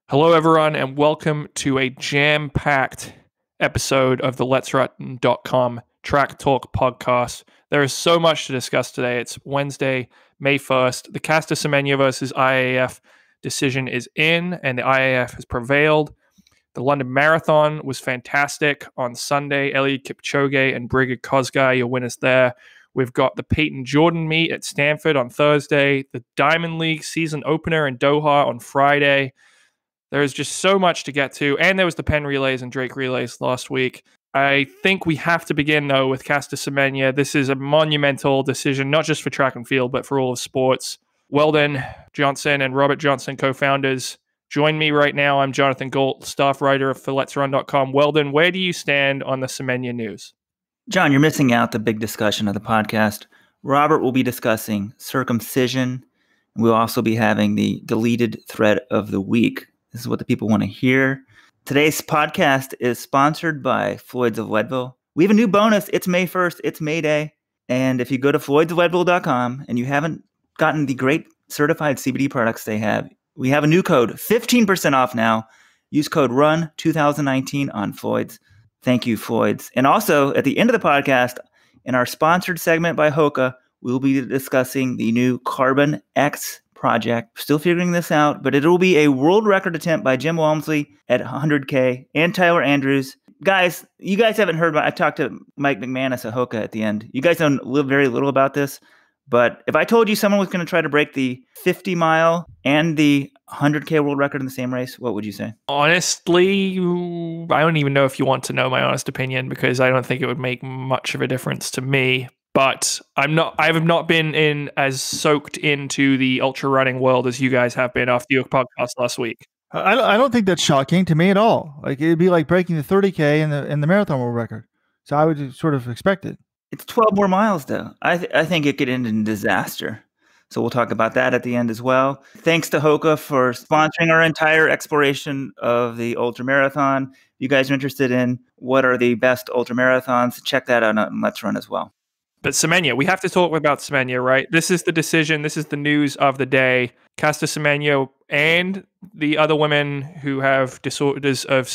Hello, everyone, and welcome to a jam-packed episode of the Let'sRun.com Track Talk podcast. There is so much to discuss today. It's Wednesday, May 1st. The Caster Semenya versus IAAF decision is in, and the IAAF has prevailed. The London Marathon was fantastic on Sunday. Eliud Kicphoge and Brigid Kosgei, your winners there. We've got the Peyton Jordan meet at Stanford on Thursday, the Diamond League season opener in Doha on Friday. There's just so much to get to. And there was the Penn Relays and Drake Relays last week. I think we have to begin, though, with Caster Semenya. This is a monumental decision, not just for track and field, but for all of sports. Weldon Johnson and Robert Johnson, co-founders, join me right now. I'm Jonathan Galt, staff writer for Let'sRun.com. Weldon, where do you stand on the Semenya news? John, you're missing out the big discussion of the podcast. Robert will be discussing circumcision. And we'll also be having the deleted thread of the week. This is what the people want to hear. Today's podcast is sponsored by Floyd's of Leadville. We have a new bonus. It's May 1st. It's May Day. And if you go to floydsofleadville.com and you haven't gotten the great certified CBD products they have, we have a new code, 15% off now. Use code RUN2019 on Floyd's. Thank you, Floyd's. And also, at the end of the podcast, in our sponsored segment by HOKA, we'll be discussing the new Carbon X project. Still figuring this out, but it will be a world record attempt by Jim Walmsley at 100K and Tyler Andrews. Guys, you guys haven't heard about, I talked to Mike McManus at HOKA at the end. You guys know very little about this, but if I told you someone was going to try to break the 50 mile and the 100K world record in the same race, what would you say? Honestly, I don't even know if you want to know my honest opinion, because I don't think it would make much of a difference to me. But I have not been in as soaked into the ultra running world as you guys have been after your podcast last week. I don't think that's shocking to me at all. Like, it'd be like breaking the 30K in the marathon world record. So I would sort of expect it. It's 12 more miles, though. I think it could end in disaster. So we'll talk about that at the end as well. Thanks to HOKA for sponsoring our entire exploration of the ultra marathon. If you guys are interested in what are the best ultra marathons, check that out on Let's Run as well. But Semenya, we have to talk about Semenya, right? This is the decision. This is the news of the day. Caster Semenya and the other women who have disorders of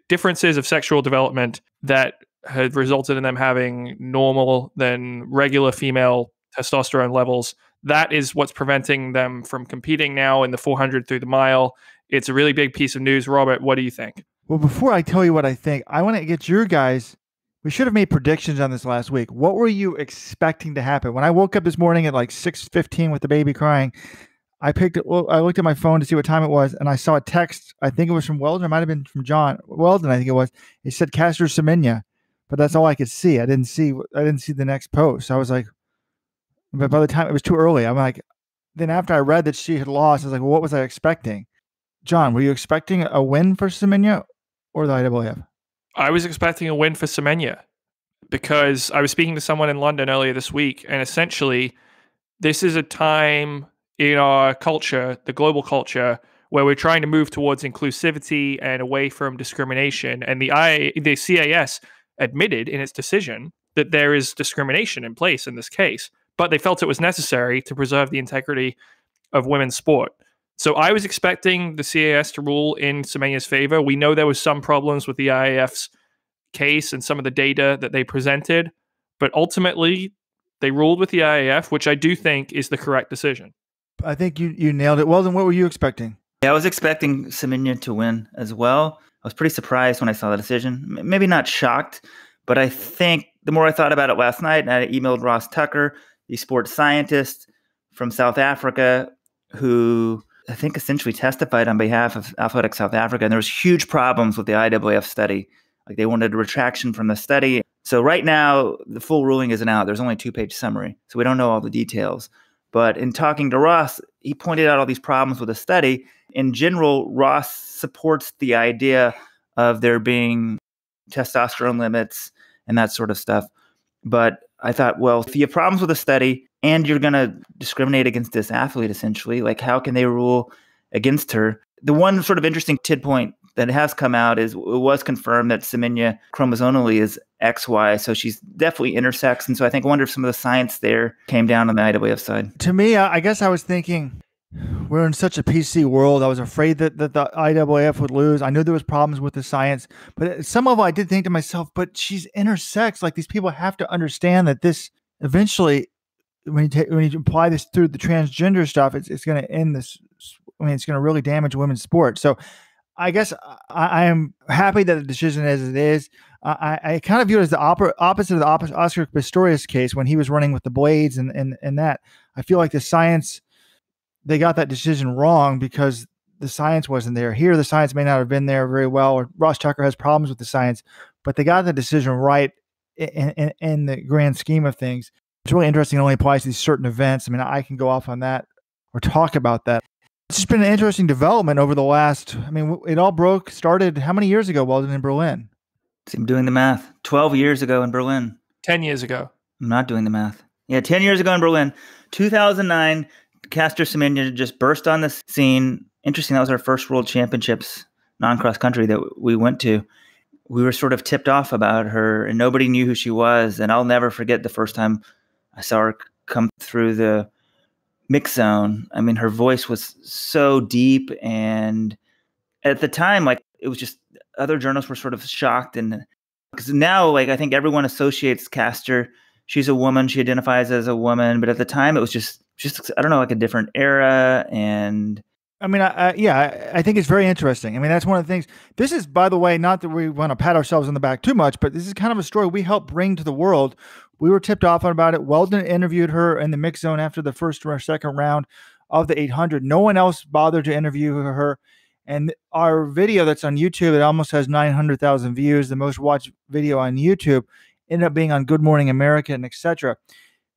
differences of sexual development that had resulted in them having normal than regular female testosterone levels. That is what's preventing them from competing now in the 400 through the mile. It's a really big piece of news. Robert, what do you think? Well, before I tell you what I think, I want to get your guys. We should have made predictions on this last week. What were you expecting to happen? When I woke up this morning at like 6:15 with the baby crying, I looked at my phone to see what time it was, and I saw a text. I think it was from Weldon. It might have been from John Weldon. I think it was. It said Caster Semenya, but that's all I could see. I didn't see the next post. I was like, but by the time it was too early, I'm like. Then after I read that she had lost, I was like, well, what was I expecting? John, were you expecting a win for Semenya or the IAAF? I was expecting a win for Semenya because I was speaking to someone in London earlier this week, and essentially this is a time in our culture, the global culture, where we're trying to move towards inclusivity and away from discrimination. And the CAS admitted in its decision that there is discrimination in place in this case, but they felt it was necessary to preserve the integrity of women's sport. So I was expecting the CAS to rule in Semenya's favor. We know there was some problems with the IAAF's case and some of the data that they presented, but ultimately they ruled with the IAAF, which I do think is the correct decision. I think you nailed it. Well, then what were you expecting? Yeah, I was expecting Semenya to win as well. I was pretty surprised when I saw the decision. Maybe not shocked, but I think the more I thought about it last night, and I emailed Ross Tucker, the sports scientist from South Africa, who I think essentially testified on behalf of Athletics South Africa, and there was huge problems with the IAAF study. Like, they wanted a retraction from the study. So right now, the full ruling isn't out. There's only a 2-page summary, so we don't know all the details. But in talking to Ross, he pointed out all these problems with the study. In general, Ross supports the idea of there being testosterone limits and that sort of stuff. But I thought, well, if you have problems with the study and you're going to discriminate against this athlete, essentially, like, how can they rule against her? The one sort of interesting tidpoint that has come out is it was confirmed that Semenya chromosomally is XY, so she's definitely intersex. And so I wonder if some of the science there came down on the IAAF side. To me, I guess I was thinking we're in such a PC world. I was afraid that the IAAF would lose. I knew there was problems with the science, but at some level I did think to myself, but she's intersex. Like, these people have to understand that this eventually, when you apply this through the transgender stuff, it's going to end this. I mean, it's going to really damage women's sport. So I guess I am happy that the decision as it is. I kind of view it as the opposite of the Oscar Pistorius case when he was running with the blades and that. I feel like the science, they got that decision wrong because the science wasn't there. Here, the science may not have been there very well, or Ross Tucker has problems with the science, but they got the decision right in the grand scheme of things. It's really interesting. It only applies to these certain events. I mean, I can go off on that or talk about that. It's just been an interesting development over the last, I mean, it all started how many years ago, Weldon, in Berlin? See, I'm doing the math. 12 years ago in Berlin. 10 years ago. I'm not doing the math. Yeah, 10 years ago in Berlin. 2009, Caster Semenya just burst on the scene. Interesting, that was our first World Championships non-cross country that we went to. We were sort of tipped off about her, and nobody knew who she was. And I'll never forget the first time I saw her come through the mix zone. I mean, her voice was so deep, and at the time, like, it was just other journalists were sort of shocked, and because now, like, I think everyone associates Caster. She's a woman. She identifies as a woman, but at the time, it was just I don't know, like a different era. And I mean, I think it's very interesting. I mean, that's one of the things. This is, by the way, not that we want to pat ourselves on the back too much, but this is kind of a story we helped bring to the world. We were tipped off about it. Weldon interviewed her in the mix zone after the first or second round of the 800. No one else bothered to interview her. And our video that's on YouTube, it almost has 900,000 views, the most watched video on YouTube, ended up being on Good Morning America and etc.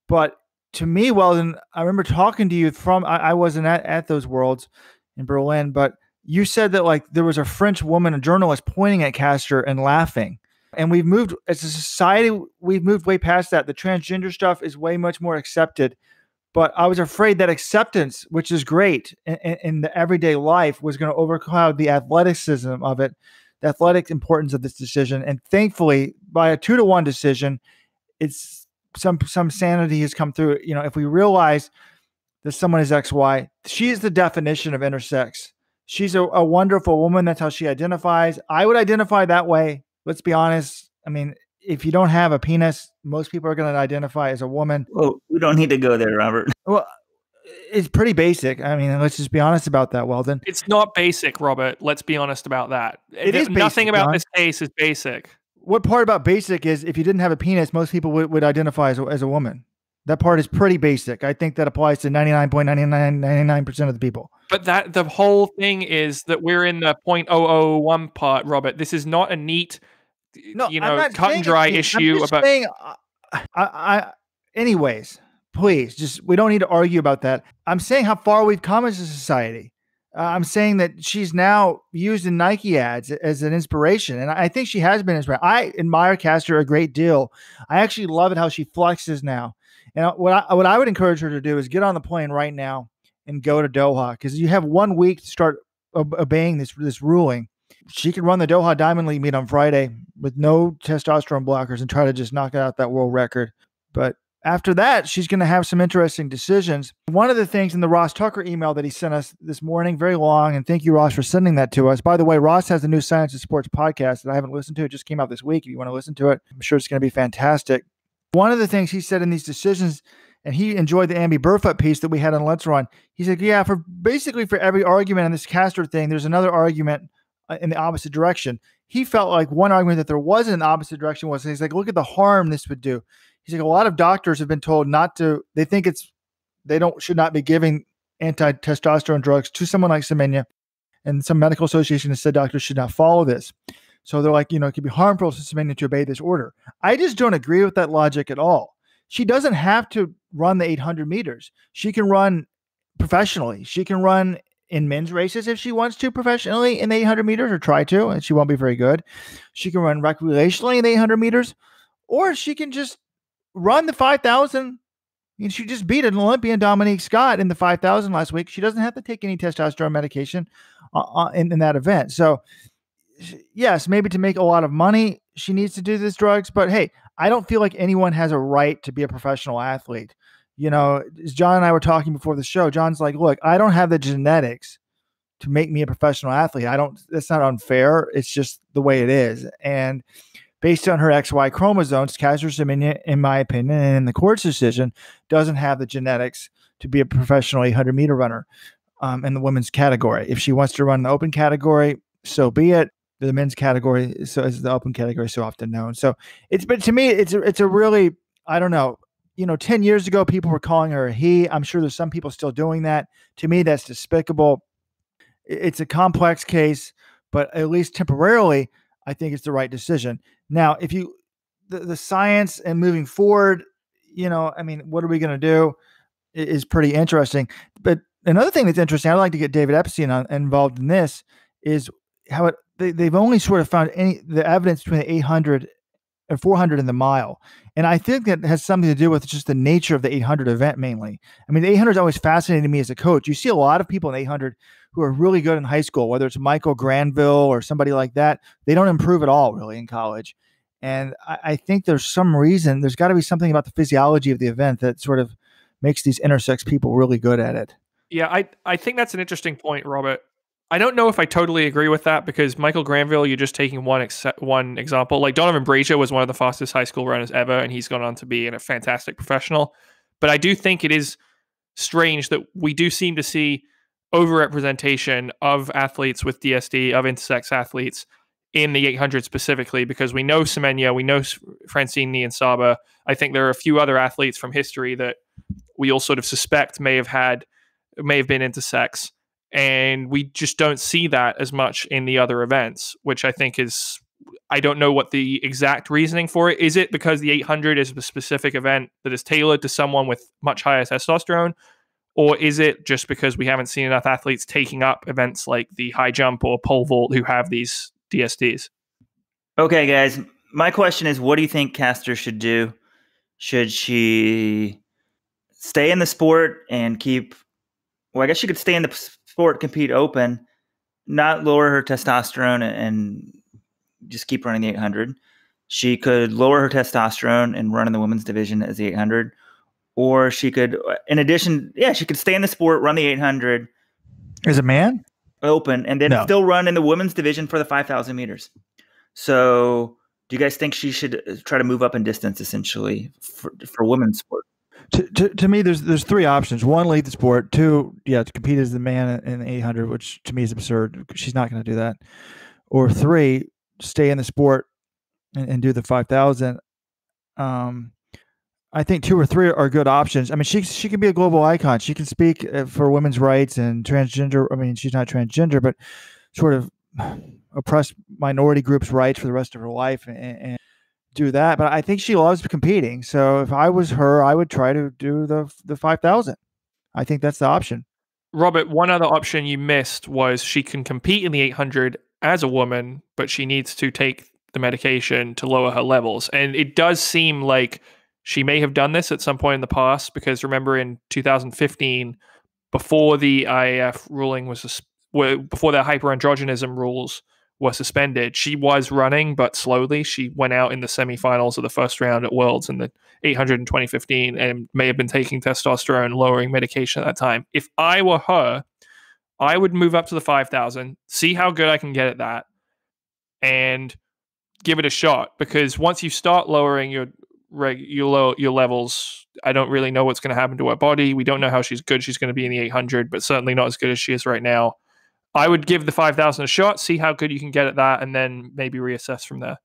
But to me, Weldon, I remember talking to you I wasn't at those Worlds in Berlin, but you said that, like, there was a French woman, a journalist, pointing at Caster and laughing. And we've moved, as a society, we've moved way past that. The transgender stuff is way much more accepted. But I was afraid that acceptance, which is great in the everyday life, was going to overcloud the athleticism of it, the athletic importance of this decision. And thankfully, by a 2-1 decision, it's some sanity has come through. You know, if we realize that someone is XY, she is the definition of intersex. She's a wonderful woman. That's how she identifies. I would identify that way. Let's be honest. I mean, if you don't have a penis, most people are going to identify as a woman. Well, we don't need to go there, Robert. Well, it's pretty basic. I mean, let's just be honest about that, Weldon. It's not basic, Robert. Let's be honest about that. It is basic, nothing about John. this case is basic. What part about basic is if you didn't have a penis, most people would identify as a woman. That part is pretty basic. I think that applies to 99.99% of the people. But that the whole thing is that we're in the 0.001 part, Robert. This is not a neat, cut and dry issue. I'm just saying, anyways, please, we don't need to argue about that. I'm saying how far we've come as a society. I'm saying that she's now used in Nike ads as an inspiration. And I think she has been inspired. I admire Caster a great deal. I actually love it how she flexes now. And what I would encourage her to do is get on the plane right now and go to Doha, because you have 1 week to start obeying this ruling. She could run the Doha Diamond League meet on Friday with no testosterone blockers and try to just knock out that world record. But after that, she's going to have some interesting decisions. One of the things in the Ross Tucker email that he sent us this morning, very long, and thank you, Ross, for sending that to us. By the way, Ross has a new Science and Sports podcast that I haven't listened to. It just came out this week. If you want to listen to it, I'm sure it's going to be fantastic. One of the things he said in these decisions, and he enjoyed the Amby Burfoot piece that we had on Let's Run, he said, yeah, for every argument on this Caster thing, there's another argument in the opposite direction. He felt like one argument that there wasn't in the opposite direction was, he's like, look at the harm this would do. He's like, a lot of doctors have been told not to, they think should not be giving anti-testosterone drugs to someone like Semenya, and some medical association has said doctors should not follow this. So they're like, it could be harmful to Semenya to obey this order. I just don't agree with that logic at all. She doesn't have to run the 800 meters. She can run professionally. She can run in men's races if she wants to professionally in the 800 meters, or try to, and she won't be very good. She can run recreationally in the 800 meters, or she can just run the 5,000. She just beat an Olympian, Dominique Scott, in the 5,000 last week. She doesn't have to take any testosterone medication in that event. So, yes, maybe to make a lot of money, she needs to do these drugs. But hey, I don't feel like anyone has a right to be a professional athlete. as John and I were talking before the show, John's like, look, I don't have the genetics to make me a professional athlete. That's not unfair. It's just the way it is. And based on her XY chromosomes, Caster Semenya, in my opinion, and in the court's decision, doesn't have the genetics to be a professional 800-meter runner in the women's category. If she wants to run the open category, so be it. The men's category, so is the open category so often known. So but to me, it's a really, I don't know. 10 years ago, people were calling her a he. I'm sure there's some people still doing that. To me, that's despicable. It's a complex case, but at least temporarily, I think it's the right decision. Now, if the science and moving forward, what are we going to do is pretty interesting. But another thing that's interesting, I'd like to get David Epstein involved in this, is how they've only sort of found the evidence between the 800 and 400 in the mile. And I think that has something to do with just the nature of the 800 event mainly. I mean, the 800 is always fascinated me as a coach. You see a lot of people in 800 who are really good in high school, whether it's Michael Granville or somebody like that. They don't improve at all really in college. And I think there's some reason, there's got to be something about the physiology of the event that sort of makes these intersex people really good at it. Yeah, I think that's an interesting point, Robert. I don't know if I totally agree with that because Michael Granville, you're just taking one example. Like Donovan Brazier was one of the fastest high school runners ever, and he's gone on to be a fantastic professional. But I do think it is strange that we do seem to see overrepresentation of athletes with DSD, of intersex athletes in the 800 specifically, because we know Semenya, we know Francine Niyonsaba. I think there are a few other athletes from history that we all sort of suspect may have been intersex. And we just don't see that as much in the other events, which I think is, I don't know what the exact reasoning for it. Is it because the 800 is a specific event that is tailored to someone with much higher testosterone? Or is it just because we haven't seen enough athletes taking up events like the high jump or pole vault who have these DSDs? Okay, guys. My question is, what do you think Caster should do? Should she stay in the sport and I guess she could stay in the sport, compete open, not lower her testosterone and just keep running the 800. She could lower her testosterone and run in the women's division as the 800. Or she could, in addition, she could stay in the sport, run the 800. As a man? Open, and then still run in the women's division for the 5,000 meters. So do you guys think she should try to move up in distance, essentially, for women's sport? To me, there's three options. One, lead the sport. Two, to compete as the man in the 800, which to me is absurd. She's not going to do that. Or three, stay in the sport and do the 5,000. I think two or three are good options. I mean, she can be a global icon. She can speak for women's rights and transgender. I mean, she's not transgender, but sort of oppressed minority groups' rights for the rest of her life and do that. But I think she loves competing. So if I was her, I would try to do the 5,000. I think that's the option. Robert, one other option you missed was she can compete in the 800 as a woman, but she needs to take the medication to lower her levels. And it does seem like she may have done this at some point in the past, because remember in 2015, before the IAF ruling before the hyperandrogenism rules were suspended, she was running, but slowly. She went out in the semifinals of the first round at Worlds in the 800 in 2015 and may have been taking testosterone lowering medication at that time. If I were her, I would move up to the 5,000, see how good I can get at that, and give it a shot. Because once you start lowering your levels, I don't really know what's going to happen to her body. We don't know how good she's going to be in the 800, but certainly not as good as she is right now. I would give the 5,000 a shot, see how good you can get at that, and then maybe reassess from there.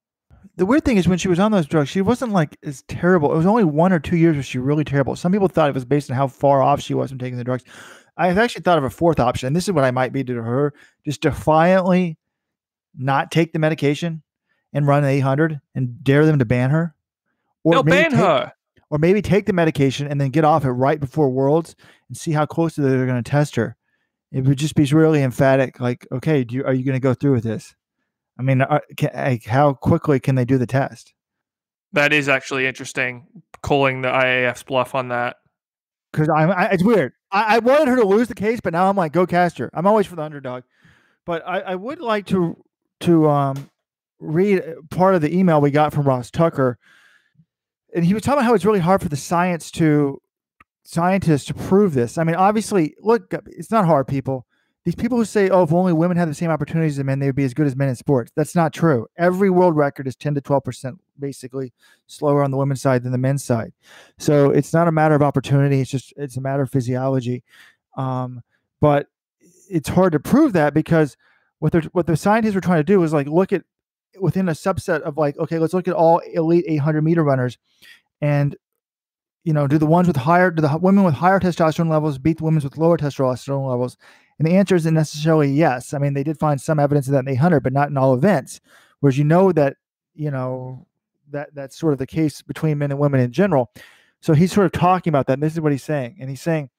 The weird thing is when she was on those drugs, she wasn't like as terrible. It was only 1 or 2 years where she was really terrible. Some people thought it was based on how far off she was from taking the drugs. I've actually thought of a fourth option, and this is what I might be to her: just defiantly not take the medication and run an 800 and dare them to ban her. They'll ban her. Or maybe take the medication and then get off it right before Worlds and see how closely they're going to test her. It would just be really emphatic, like, okay, are you going to go through with this? I mean, how quickly can they do the test? That is actually interesting, calling the IAF's bluff on that. Because it's weird. I wanted her to lose the case, but now I'm like, go Caster. I'm always for the underdog. But I would like to read part of the email we got from Ross Tucker. And he was talking about how it's really hard for the science to scientists to prove this. I mean, obviously, look, it's not hard, people. These people who say, oh, if only women had the same opportunities as men, they would be as good as men in sports. That's not true. Every world record is 10 to 12% basically slower on the women's side than the men's side. So it's not a matter of opportunity. It's a matter of physiology. But it's hard to prove that, because what the scientists were trying to do is like look at within a subset of like, okay, let's look at all elite 800-meter runners, and do the women with higher testosterone levels beat the women with lower testosterone levels? And the answer isn't necessarily yes. I mean, they did find some evidence of that in 800, but not in all events. Whereas that's sort of the case between men and women in general. So he's sort of talking about that. And this is what he's saying. And he's saying,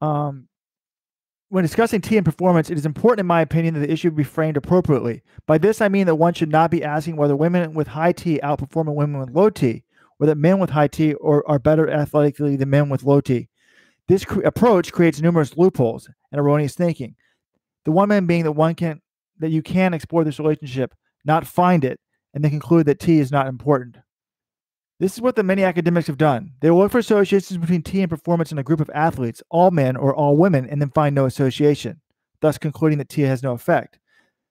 when discussing T and performance, it is important, in my opinion, that the issue be framed appropriately. By this, I mean that one should not be asking whether women with high T outperform women with low T, or that men with high T are better athletically than men with low T. This approach creates numerous loopholes and erroneous thinking. The one man being that you can explore this relationship, not find it, and then conclude that T is not important. This is what the many academics have done. They will look for associations between T and performance in a group of athletes, all men or all women, and then find no association, thus concluding that T has no effect.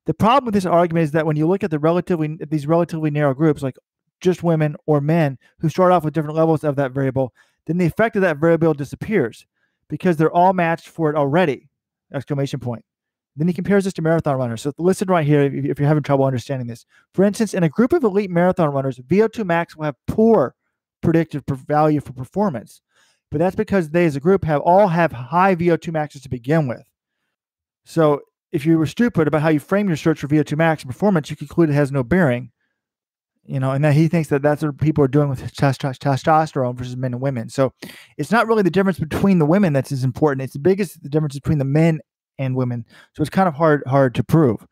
The problem with this argument is that when you look at these relatively narrow groups, like just women or men who start off with different levels of that variable, then the effect of that variable disappears because they're all matched for it already! Exclamation point. Then he compares this to marathon runners. So listen right here if you're having trouble understanding this. For instance, in a group of elite marathon runners, VO2 max will have poor predictive value for performance. But that's because they as a group all have high VO2 maxes to begin with. So if you were stupid about how you frame your search for VO2 max and performance, you conclude it has no bearing. And that he thinks that's what people are doing with testosterone versus men and women. So it's not really the difference between the women that's as important. It's the difference between the men and women. So it's kind of hard to prove.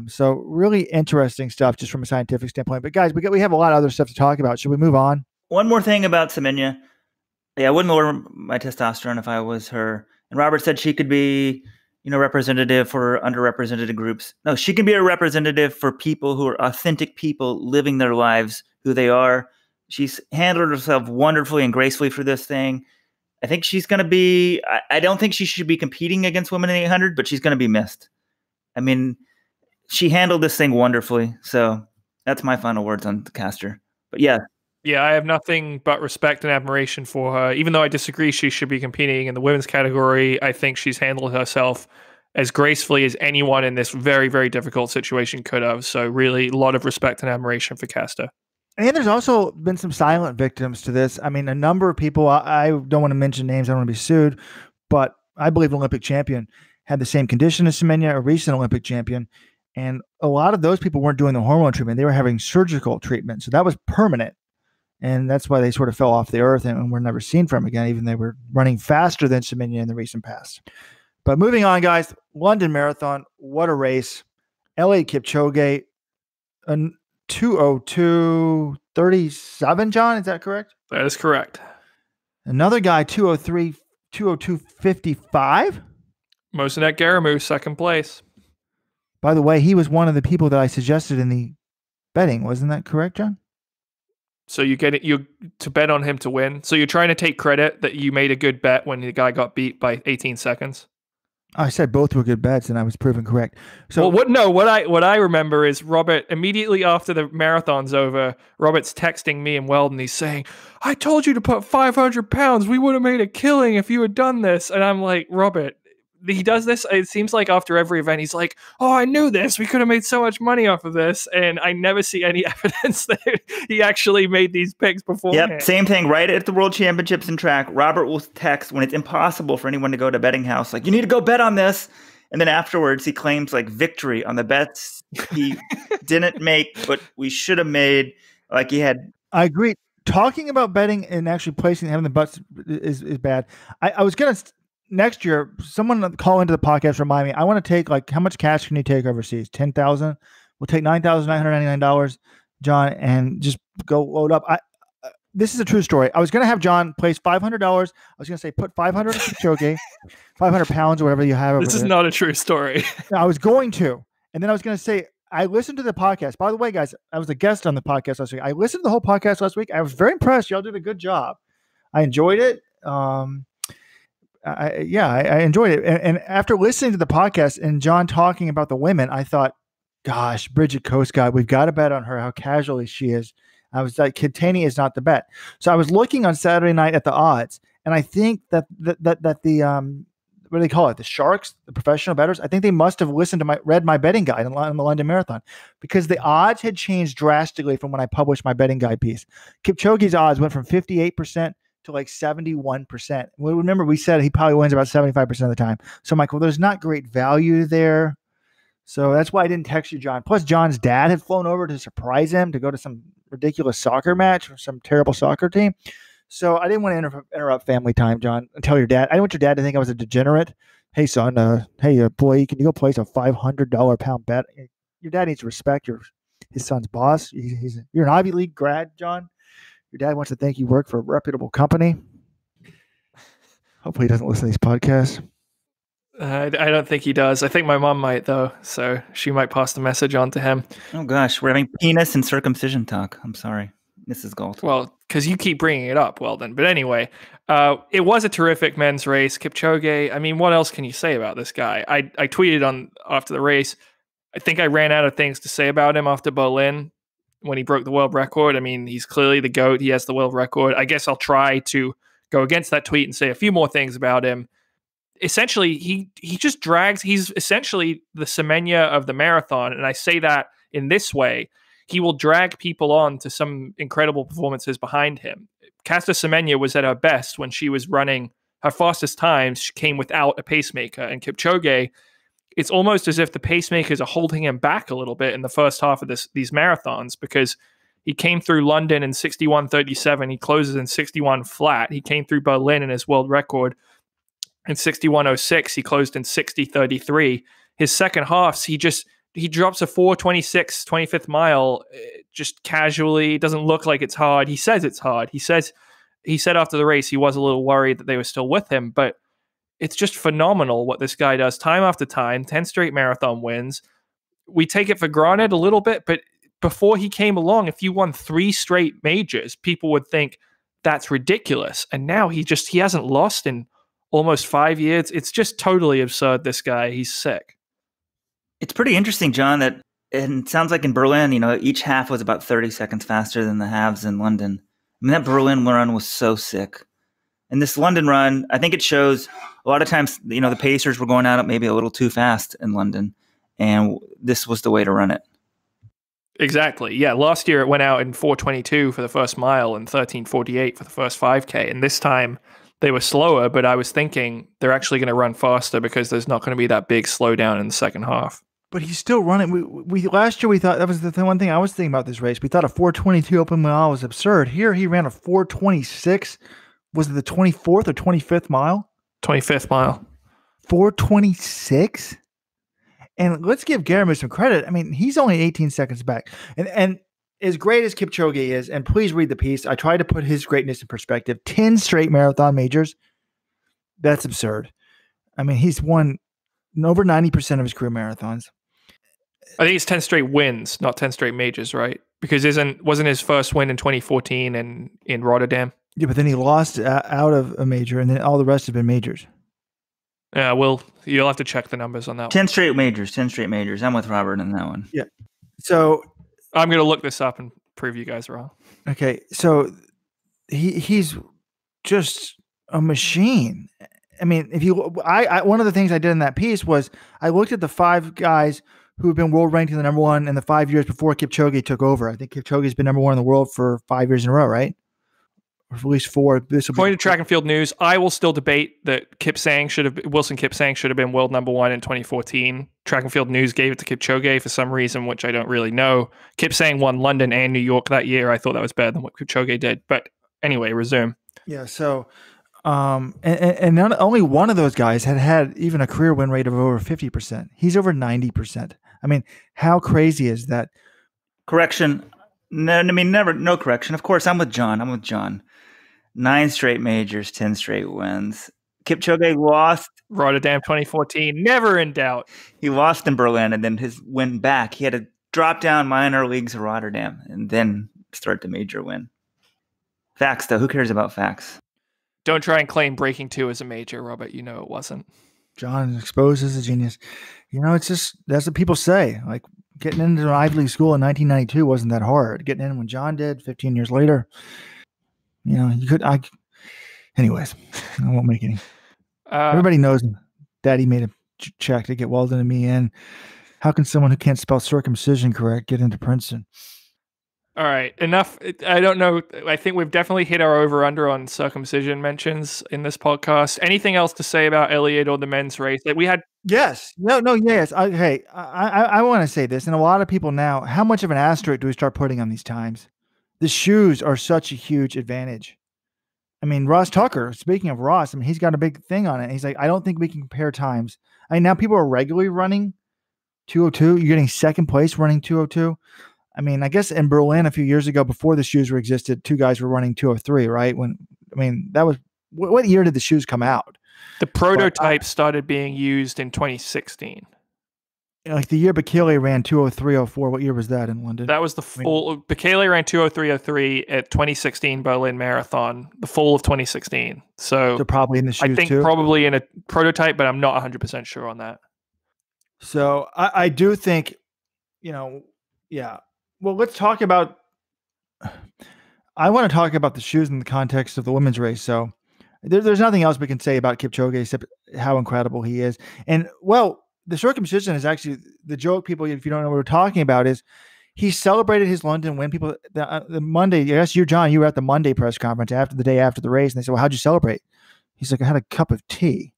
So really interesting stuff just from a scientific standpoint. But guys, we have a lot of other stuff to talk about. Should we move on? One more thing about Semenya. Yeah, I wouldn't lower my testosterone if I was her. And Robert said she could be, representative for underrepresented groups. No, she can be a representative for people who are authentic people living their lives, who they are. She's handled herself wonderfully and gracefully for this thing. I think she's going to be, I don't think she should be competing against women in 800, but she's going to be missed. I mean, she handled this thing wonderfully. So that's my final words on the caster. But yeah. Yeah, I have nothing but respect and admiration for her. Even though I disagree she should be competing in the women's category, I think she's handled herself as gracefully as anyone in this very, very difficult situation could have. So really, a lot of respect and admiration for Caster. And there's also been some silent victims to this. I mean, a number of people, I don't want to mention names, I don't want to be sued, but I believe an Olympic champion had the same condition as Semenya, a recent Olympic champion. And a lot of those people weren't doing the hormone treatment. They were having surgical treatment. So that was permanent. And that's why they sort of fell off the earth and were never seen from again, even they were running faster than Semenya in the recent past. But moving on, guys, London Marathon, what a race. Eliud Kicphoge, 2:02:37, John, is that correct? That is correct. Another guy, 2:02:55. Mosenet Garamu, second place. By the way, he was one of the people that I suggested in the betting. Wasn't that correct, John? So you to bet on him to win. So you're trying to take credit that you made a good bet when the guy got beat by 18 seconds. I said both were good bets, and I was proven correct. So what I remember is Robert, immediately after the marathon's over, Robert's texting me and Weldon. He's saying, "I told you to put 500 pounds. We would have made a killing if you had done this." And I'm like, Robert, he does this. It seems like after every event, he's like, "Oh, I knew this. We could have made so much money off of this." And I never see any evidence that he actually made these picks beforehand. Yep, same thing. Right at the World Championships in track, Robert will text when it's impossible for anyone to go to betting house, like, "You need to go bet on this." And then afterwards, he claims like victory on the bets he didn't make, but we should have made. Like he had. I agree. Talking about betting and actually placing having the butts is bad. I was gonna. Next year, someone call into the podcast, remind me. I want to take, like, how much cash can you take overseas? 10,000. We'll take $9,999, John, and just go load up. This is a true story. I was going to have John place $500. I was going to say put 500 in Kicphoge, 500 pounds or whatever you have. This is not a true story. I was going to, and then I was going to say I listened to the podcast. By the way, guys, I was a guest on the podcast last week. I listened to the whole podcast last week. I was very impressed. Y'all did a good job. I enjoyed it. I enjoyed it. And after listening to the podcast and John talking about the women, I thought, gosh, Bridget Koskot, we've got to bet on her, how casually she is. I was like, Kittaney is not the bet. So I was looking on Saturday night at the odds, and I think that the what do they call it? The sharks, the professional bettors. I think they must have read my betting guide on the London Marathon, because the odds had changed drastically from when I published my betting guide piece. Kipchoge's odds went from 58% to like 71%. Well, remember, we said he probably wins about 75% of the time. So I'm like, well, there's not great value there. So that's why I didn't text you, John. Plus, John's dad had flown over to surprise him to go to some ridiculous soccer match or some terrible soccer team. So I didn't want to interrupt family time, John, and tell your dad. I didn't want your dad to think I was a degenerate. Hey, son, boy, can you go place a $500 pound bet? Your dad needs to respect his son's boss. You're an Ivy League grad, John. Your dad wants to think you work for a reputable company. Hopefully he doesn't listen to these podcasts. I don't think he does. I think my mom might, though, so she might pass the message on to him. Oh, gosh. We're having penis and circumcision talk. I'm sorry, Mrs. Galt. Well, because you keep bringing it up, Weldon. But anyway, it was a terrific men's race. Kipchoge, I mean, what else can you say about this guy? I tweeted after the race, I think I ran out of things to say about him after Berlin when he broke the world record. I mean, he's clearly the GOAT. He has the world record. I guess I'll try to go against that tweet and say a few more things about him. Essentially, he just drags. He's essentially the Semenya of the marathon, and I say that in this way: he will drag people on to some incredible performances behind him. Caster Semenya was at her best when she was running her fastest times. She came without a pacemaker, and Kipchoge, it's almost as if the pacemakers are holding him back a little bit in the first half of these marathons, because he came through London in 61:37. He closes in 61 flat. He came through Berlin in his world record in 61:06, he closed in 60:33. His second halves, he drops a 4:26 25th mile just casually. It doesn't look like it's hard. He says it's hard. He said after the race he was a little worried that they were still with him, but it's just phenomenal what this guy does time after time. 10 straight marathon wins. We take it for granted a little bit, but before he came along, if you won 3 straight majors, people would think that's ridiculous. And now he hasn't lost in almost 5 years. It's just totally absurd, this guy. He's sick. It's pretty interesting, John, that it sounds like in Berlin, each half was about 30 seconds faster than the halves in London. I mean, that Berlin run was so sick. And this London run, I think it shows a lot of times, the pacers were going out maybe a little too fast in London, and this was the way to run it. Exactly. Yeah. Last year it went out in 4:22 for the first mile and 13:48 for the first 5K. And this time they were slower, but I was thinking they're actually going to run faster because there's not going to be that big slowdown in the second half. But he's still running. We last year we thought that was the one thing I was thinking about this race. We thought a 4:22 open mile was absurd. Here he ran a 4:26. Was it the 24th or 25th mile? 25th mile. 4:26. And let's give Garmin some credit. I mean, he's only 18 seconds back. And as great as Kipchoge is, and please read the piece, I tried to put his greatness in perspective. 10 straight marathon majors. That's absurd. I mean, he's won over 90% of his career marathons. I think it's 10 straight wins, not 10 straight majors, right? Because wasn't his first win in 2014 in Rotterdam? Yeah, but then he lost out of a major, and then all the rest have been majors. Yeah, well, you'll have to check the numbers on that 10 straight majors, 10 straight majors. I'm with Robert on that one. Yeah. So I'm going to look this up and prove you guys wrong. Okay, so he's just a machine. I mean, I one of the things I did in that piece was I looked at the 5 guys who have been world ranked in the number 1 in the 5 years before Kipchoge took over. I think Kipchoge's been number 1 in the world for 5 years in a row, right? Or at least 4. According to Track and Field News, I will still debate that Wilson Kipsang should have been world number 1 in 2014. Track and Field News gave it to Kipchoge for some reason, which I don't really know. Kipsang won London and New York that year. I thought that was better than what Kipchoge did. But anyway, resume. Yeah, so and not only one of those guys had even a career win rate of over 50%. He's over 90%. I mean, how crazy is that? Correction. No, I mean, no correction. Of course, I'm with John. 9 straight majors, 10 straight wins. Kipchoge lost. Rotterdam 2014, never in doubt. He lost in Berlin, and then his win back. He had to drop down minor leagues of Rotterdam and then start the major win. Facts, though. Who cares about facts? Don't try and claim breaking 2 as a major, Robert. You know it wasn't. John is exposed as a genius. It's just, that's what people say. Like, getting into an Ivy League school in 1992 wasn't that hard. Getting in when John did 15 years later, anyways, I won't make any. Everybody knows Daddy made a check to get Weldon and me in. How can someone who can't spell circumcision correct get into Princeton? All right, enough. I don't know. I think we've definitely hit our over-under on circumcision mentions in this podcast. Anything else to say about Eliud or the men's race? Like we had. Yes. Yes. I want to say this, and a lot of people now, how much of an asterisk do we start putting on these times? The shoes are such a huge advantage. I mean, Ross Tucker, speaking of Ross, he's got a big thing on it. He's like, I don't think we can compare times. Now people are regularly running 202. You're getting second place running 202. I guess in Berlin a few years ago, before the shoes were existed, 2 guys were running 203, right? That was, what year did the shoes come out? The prototype started being used in 2016. Like the year Bekele ran 203.04. What year was that in London? That was the full. Bekele ran 203.03 at 2016 Berlin Marathon, the fall of 2016. So probably in the shoes, I think too? Probably in a prototype, but I'm not 100% sure on that. So I do think, yeah. Well, let's talk about. I want to talk about the shoes in the context of the women's race. So there's nothing else we can say about Kipchoge except how incredible he is. And the circumcision is actually the joke. People, if you don't know what we're talking about, is he celebrated his London win. People, the Monday, yes, John, you were at the Monday press conference the day after the race, and they said, "Well, how'd you celebrate?" He's like, "I had a cup of tea."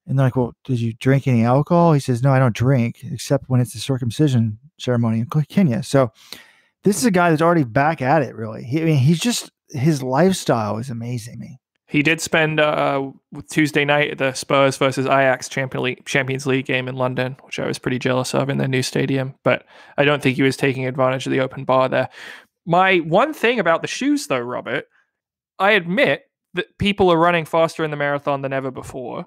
And they're like, "Well, did you drink any alcohol?" He says, "No, I don't drink except when it's the circumcision ceremony in Kenya." So this is a guy that's already back at it, really. He's just, his lifestyle is amazing. He did spend Tuesday night at the Spurs versus Ajax Champions League game in London, which I was pretty jealous of in their new stadium, but I don't think he was taking advantage of the open bar there. My one thing about the shoes, though, Robert, I admit that people are running faster in the marathon than ever before.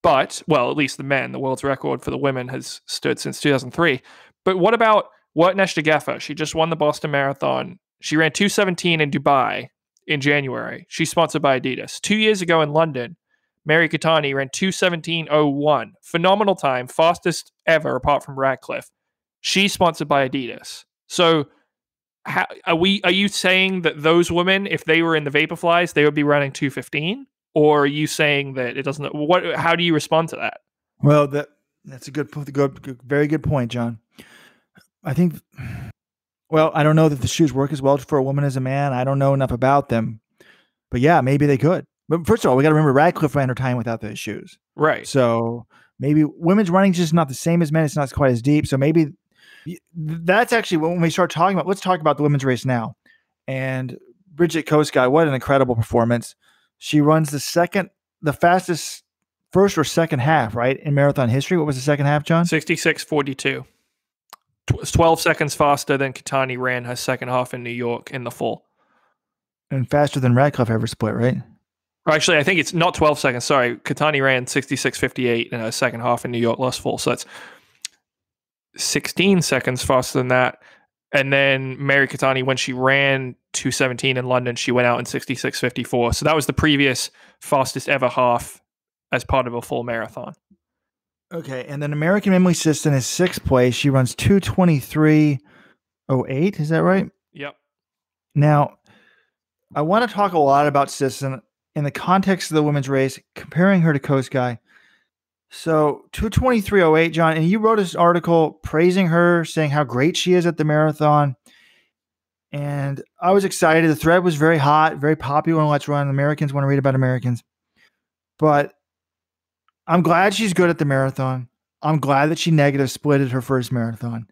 But, well, at least the men, the world's record for the women has stood since 2003. But what about Wortnesh Degefa? She just won the Boston Marathon. She ran 2:17 in Dubai in January. She's sponsored by Adidas. 2 years ago in London, Mary Keitany ran 2:17.01. Phenomenal time, fastest ever apart from Radcliffe. She's sponsored by Adidas. So are you saying that those women, if they were in the Vaporflies, they would be running 2:15? Or are you saying that it doesn't? How do you respond to that? Well, that's a very good point, John. I think, well, I don't know that the shoes work as well for a woman as a man. I don't know enough about them, but yeah, maybe they could. But first of all, we got to remember Radcliffe ran her time without those shoes, right? So maybe women's running is just not the same as men. It's not quite as deep. So maybe that's actually when we start talking about. Let's talk about the women's race now. And Bridget Kosgei, what an incredible performance! She runs the fastest first or second half, right, in marathon history. What was the second half, John? 66:42. 12 seconds faster than Keitany ran her second half in New York in the fall. And faster than Radcliffe ever split, right? Actually, I think it's not 12 seconds. Sorry. Keitany ran 66:58 in her second half in New York last fall. So that's 16 seconds faster than that. And then Mary Keitany, when she ran 2:17 in London, she went out in 66:54. So that was the previous fastest ever half as part of a full marathon. Okay, and then American Emily Sisson is sixth place. She runs 2:23.08. Is that right? Yep. Now, I want to talk a lot about Sisson in the context of the women's race, comparing her to Kosgei. So 2:23.08, John, and you wrote this article praising her, saying how great she is at the marathon. And I was excited. The thread was very hot, very popular on Let's Run. Americans want to read about Americans. But I'm glad she's good at the marathon. I'm glad that she negative splitted her first marathon.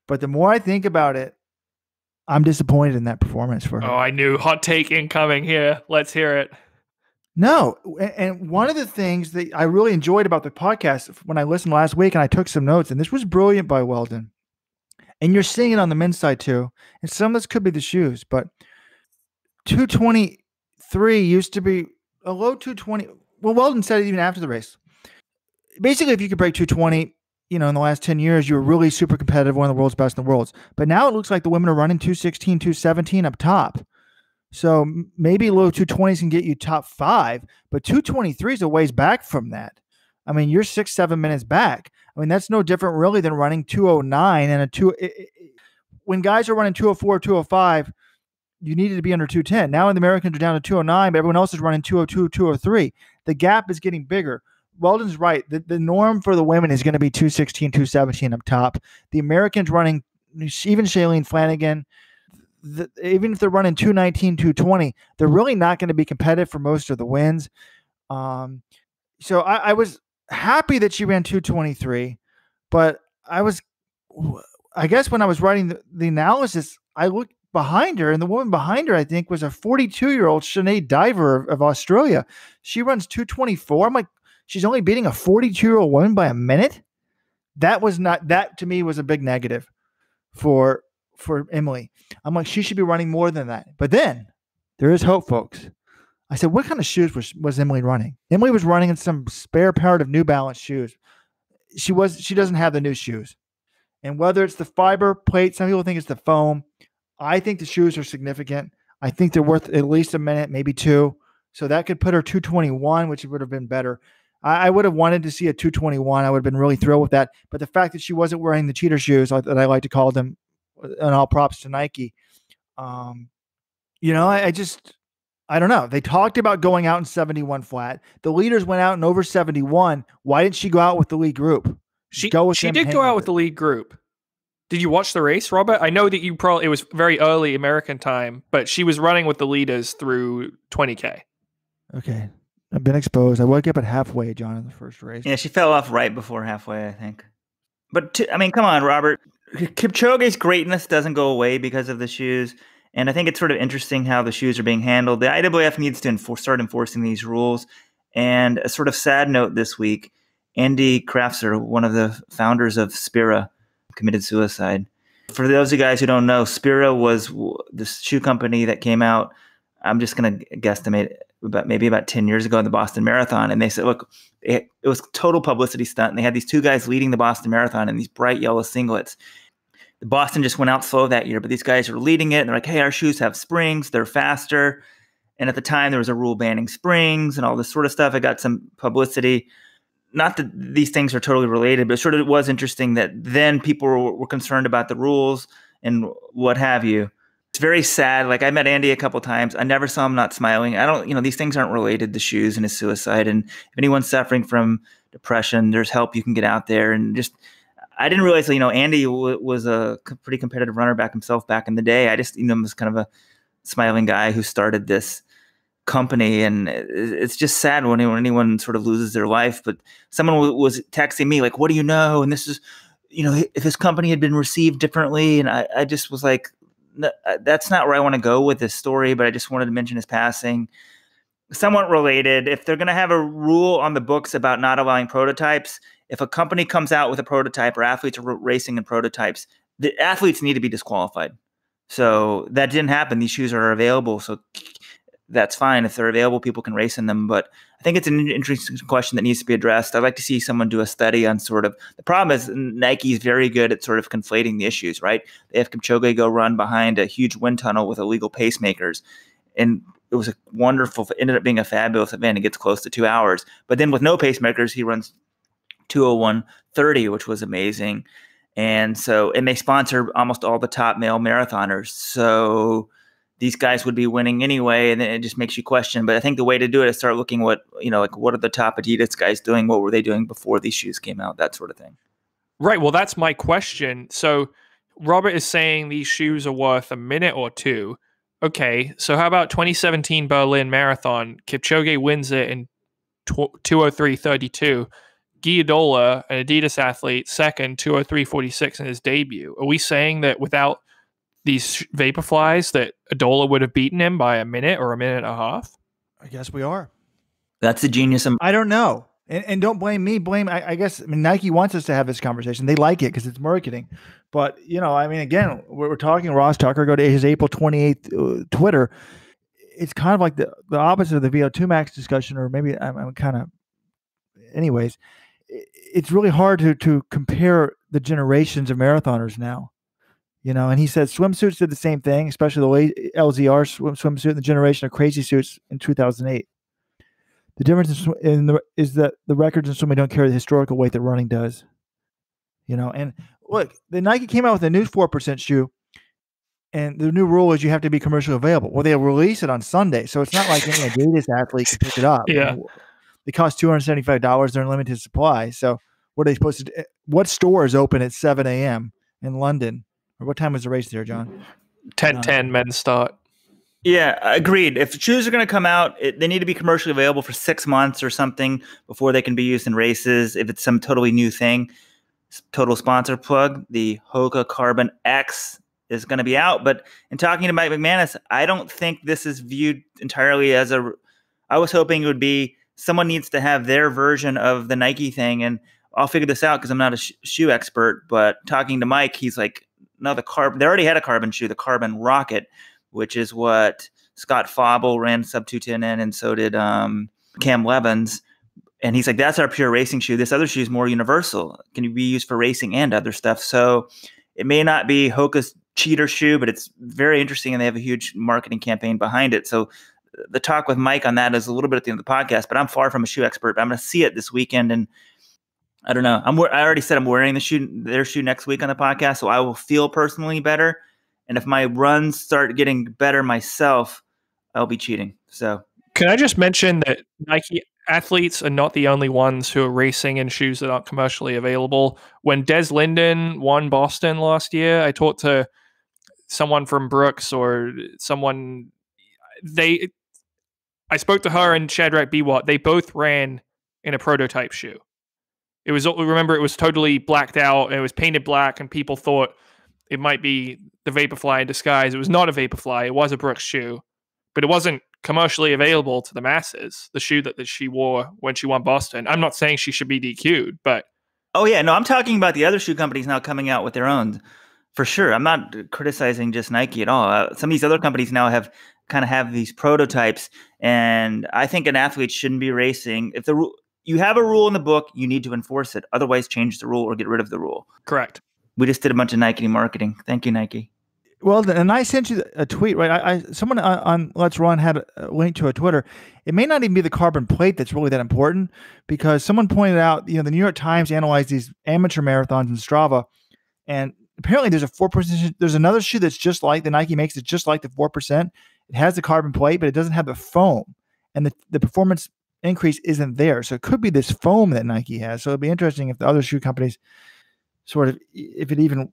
But the more I think about it, I'm disappointed in that performance for her. Oh, I knew. Hot take incoming here. Let's hear it. No. And one of the things that I really enjoyed about the podcast when I listened last week and I took some notes, and this was brilliant by Weldon, and you're seeing it on the men's side too, and some of this could be the shoes, but 2:23 used to be a low 2:20. Well, Weldon said it even after the race. Basically, if you could break 2:20, in the last 10 years, you were really super competitive, one of the world's best in the world. But now it looks like the women are running 2:16, 2:17 up top. So maybe low 220s can get you top 5, but 223 is a ways back from that. I mean, you're 6-7 minutes back. I mean, that's no different really than running 209 and a two. When guys are running 204, 205, you needed to be under 210. Now the Americans are down to 209, but everyone else is running 202, 203. The gap is getting bigger. Weldon's right. The norm for the women is going to be 216, 217 up top. The Americans running, even Shailene Flanagan, even if they're running 219, 220, they're really not going to be competitive for most of the wins. So I was happy that she ran 223, but I guess when I was writing the analysis, I looked behind her, and the woman behind her, I think, was a 42-year-old Sinead Diver of Australia. She runs 224. I'm like, she's only beating a 42-year-old woman by a minute? That to me was a big negative for Emily. I'm like, she should be running more than that. But then there is hope, folks. I said, what kind of shoes was Emily running? Emily was running in some spare pair of New Balance shoes. She doesn't have the new shoes. And whether it's the fiber plate, some people think it's the foam. I think the shoes are significant. I think they're worth at least a minute, maybe 2. So that could put her 221, which would have been better. I would have wanted to see a 221. I would have been really thrilled with that. But the fact that she wasn't wearing the cheater shoes that I like to call them, and all props to Nike. I don't know. They talked about going out in 71 flat. The leaders went out in over 71. Why didn't she go out with the lead group? She did go out with the lead group. Did you watch the race, Robert? I know that it was very early American time, but she was running with the leaders through 20K. Okay. I've been exposed. I woke up at halfway, John, in the first race. Yeah, she fell off right before halfway, I think. But, come on, Robert. Kipchoge's greatness doesn't go away because of the shoes. And I think it's sort of interesting how the shoes are being handled. The IAAF needs to start enforcing these rules. And a sort of sad note this week, Andy Krafser, one of the founders of Spira, committed suicide. For those of you guys who don't know, Spira was this shoe company that came out, I'm just going to guesstimate, about 10 years ago in the Boston Marathon. And they said, look, it was a total publicity stunt. And they had these 2 guys leading the Boston Marathon in these bright yellow singlets. The Boston just went out slow that year, but these guys are leading it. And they're like, hey, our shoes have springs. They're faster. And at the time, there was a rule banning springs and all this sort of stuff. It got some publicity. Not that these things are totally related, but it was interesting that then people were concerned about the rules and what have you. It's very sad. Like, I met Andy a couple times. I never saw him not smiling. These things aren't related to shoes and his suicide. And if anyone's suffering from depression, there's help you can get out there. And I didn't realize, Andy was a pretty competitive runner back in the day. I just, was kind of a smiling guy who started this company. And it's just sad when anyone sort of loses their life. But someone was texting me like, what do you know? And this is, if his company had been received differently. And I just was like, no, that's not where I want to go with this story, but I just wanted to mention his passing. Somewhat related, if they're going to have a rule on the books about not allowing prototypes, if a company comes out with a prototype or athletes are racing in prototypes, the athletes need to be disqualified. So that didn't happen. These shoes are available. So that's fine. If they're available, people can race in them. But I think it's an interesting question that needs to be addressed. I'd like to see someone do a study on sort of the problem is Nike is very good at sort of conflating the issues, right? They have Kipchoge go run behind a huge wind tunnel with illegal pacemakers. And it was ended up being a fabulous event. It gets close to 2 hours. But then with no pacemakers, he runs 2:01:30, which was amazing. And they sponsor almost all the top male marathoners. So these guys would be winning anyway, and then it just makes you question. But I think the way to do it is start looking what are the top Adidas guys doing? What were they doing before these shoes came out? That sort of thing. Right. Well, that's my question. So Robert is saying these shoes are worth a minute or 2. Okay. So how about 2017 Berlin Marathon? Kipchoge wins it in 2:03:32. Guidola, an Adidas athlete, second, 2:03:46 in his debut. Are we saying that without these Vaporflies that Adola would have beaten him by a minute or a minute and a half? I guess we are. That's the genius. I don't know. And don't blame me. I guess Nike wants us to have this conversation. They like it because it's marketing. But, again, we're talking Ross Tucker. Go to his April 28th Twitter. It's kind of like the opposite of the VO2 Max discussion, or maybe I'm kind of – anyways, it's really hard to compare the generations of marathoners now. And he said swimsuits did the same thing, especially the late LZR swimsuit and the generation of crazy suits in 2008. The difference is that the records in swimming don't carry the historical weight that running does. And look, the Nike came out with a new 4% shoe, and the new rule is you have to be commercially available. Well, they'll release it on Sunday, so it's not like any Adidas athlete can pick it up. Yeah. They cost $275. They're in limited supply. So what are they supposed to do? What store is open at 7 a.m. in London? Or what time was the race there, John? 10:10 men's start. Yeah, agreed. If shoes are going to come out, they need to be commercially available for 6 months or something before they can be used in races. If it's some totally new thing, total sponsor plug, the HOKA Carbon X is going to be out. But in talking to Mike McManus, I don't think this is viewed entirely as I was hoping it would be someone needs to have their version of the Nike thing. And I'll figure this out because I'm not a shoe expert. But talking to Mike, he's like, no, they already had a carbon shoe, the Carbon Rocket, which is what Scott Fauble ran sub 210 in, and so did Cam Levins. And he's like, that's our pure racing shoe. This other shoe is more universal. Can be used for racing and other stuff. So it may not be HOKA's cheater shoe, but it's very interesting, and they have a huge marketing campaign behind it. So the talk with Mike on that is a little bit at the end of the podcast, but I'm far from a shoe expert. But I'm going to see it this weekend, and I don't know. I already said I'm wearing their shoe next week on the podcast, so I will feel personally better. And if my runs start getting better myself, I'll be cheating. So can I just mention that Nike athletes are not the only ones who are racing in shoes that aren't commercially available. When Des Linden won Boston last year, I talked to someone from Brooks or someone. I spoke to her and Shadrach Biwott. They both ran in a prototype shoe. It was totally blacked out. And it was painted black, and people thought it might be the Vaporfly in disguise. It was not a Vaporfly. It was a Brooks shoe, but it wasn't commercially available to the masses. The shoe that she wore when she won Boston. I'm not saying she should be DQ'd, but oh yeah, no, I'm talking about the other shoe companies now coming out with their own. For sure, I'm not criticizing just Nike at all. Some of these other companies now have these prototypes, and I think an athlete shouldn't be racing if you have a rule in the book, you need to enforce it. Otherwise, change the rule or get rid of the rule. Correct. We just did a bunch of Nike marketing. Thank you, Nike. Well, and I sent you a tweet, right? Someone on Let's Run had a link to a Twitter. It may not even be the carbon plate that's really that important, because someone pointed out, the New York Times analyzed these amateur marathons in Strava, and apparently there's a 4%. There's another shoe that's just like the Nike makes. It's just like the 4%. It has the carbon plate, but it doesn't have the foam, and the performance increase isn't there. So it could be this foam that Nike has. So it'd be interesting if the other shoe companies sort of, if it even,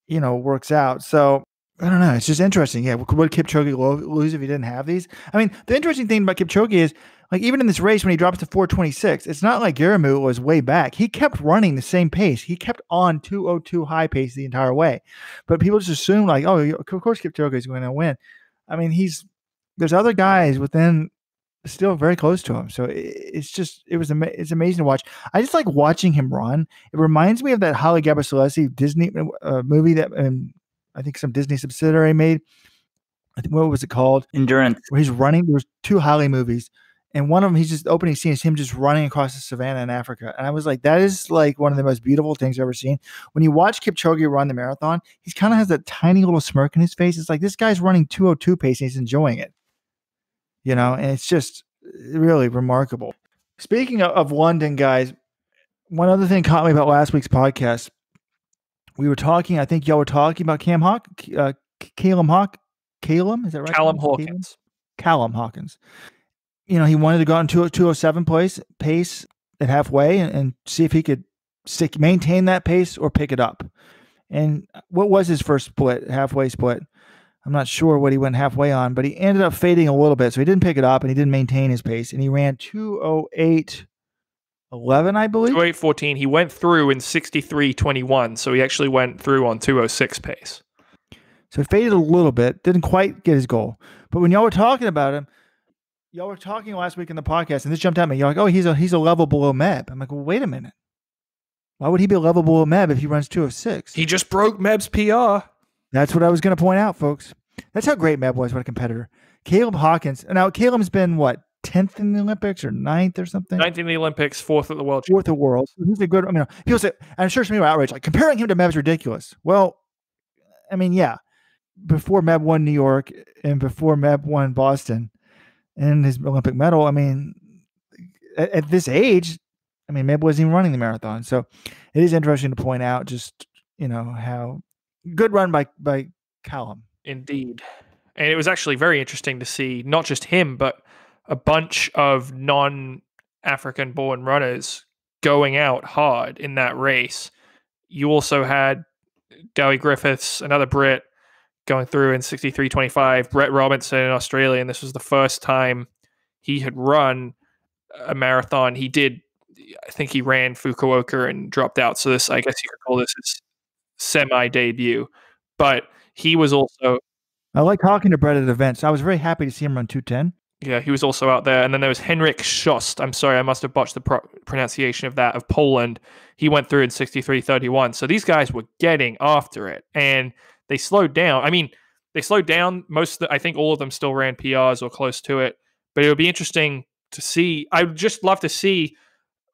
works out. So I don't know. It's just interesting. Yeah. Would Kipchoge lose if he didn't have these? I mean, the interesting thing about Kipchoge is, like, even in this race, when he drops to 4:26, it's not like Geramu was way back. He kept running the same pace. He kept on 2:02 high pace the entire way. But people just assume, like, oh, of course Kipchoge is going to win. I mean, there's other guys within still very close to him. So it's amazing to watch. I just like watching him run. It reminds me of that Haile Gebrselassie Disney movie that I think some Disney subsidiary made. I think, what was it called? Endurance. Where he's running. There was 2 Haile movies, and one of them, he's just opening scene is him just running across the savannah in Africa. And I was like, that is like one of the most beautiful things I've ever seen. When you watch Kipchoge run the marathon, he kind of has that tiny little smirk in his face. It's like, this guy's running 2:02 pace and he's enjoying it. And it's just really remarkable. Speaking of London, guys, one other thing caught me about last week's podcast. We were talking, I think y'all were talking about Callum, is that right? Callum Hawkins. Callum Hawkins. He wanted to go on 2:07 pace at halfway and see if he could maintain that pace or pick it up. And what was his first halfway split? I'm not sure what he went halfway on, but he ended up fading a little bit. So he didn't pick it up and he didn't maintain his pace. And he ran 2:08.11, I believe. 2:08.14. He went through in 63.21. So he actually went through on 2:06 pace. So he faded a little bit, didn't quite get his goal. But when y'all were talking about him, y'all were talking last week in the podcast, and this jumped at me. You're like, oh, he's a level below Meb. I'm like, well, wait a minute. Why would he be a level below Meb if he runs 2:06? He just broke Meb's PR. That's what I was going to point out, folks. That's how great Meb was. What a competitor. Caleb Hawkins. Now, Caleb's been, 10th in the Olympics or 9th or something? 9th in the Olympics, 4th at the World Championship. 4th at the World. He's a good, people say, I'm sure some people are outraged, like, comparing him to Meb's ridiculous. Well, I mean, yeah, before Meb won New York and before Meb won Boston and his Olympic medal, I mean, at this age, I mean, Meb wasn't even running the marathon. So it is interesting to point out just, how good run by Callum. Indeed. And it was actually very interesting to see not just him, but a bunch of non-African born runners going out hard in that race. You also had Dowie Griffiths, another Brit, going through in 63.25. Brett Robinson, an Australian. This was the first time he had run a marathon. I think he ran Fukuoka and dropped out. So this, I guess you could call this his semi-debut. But he was also... I like talking to Brett at events. I was very happy to see him run 2:10. Yeah, he was also out there. And then there was Henrik Schost. I'm sorry, I must have botched the pronunciation of that, of Poland. He went through in 63.31. So these guys were getting after it. And they slowed down. I mean, they slowed down. I think all of them still ran PRs or close to it. But it would be interesting to see. I would just love to see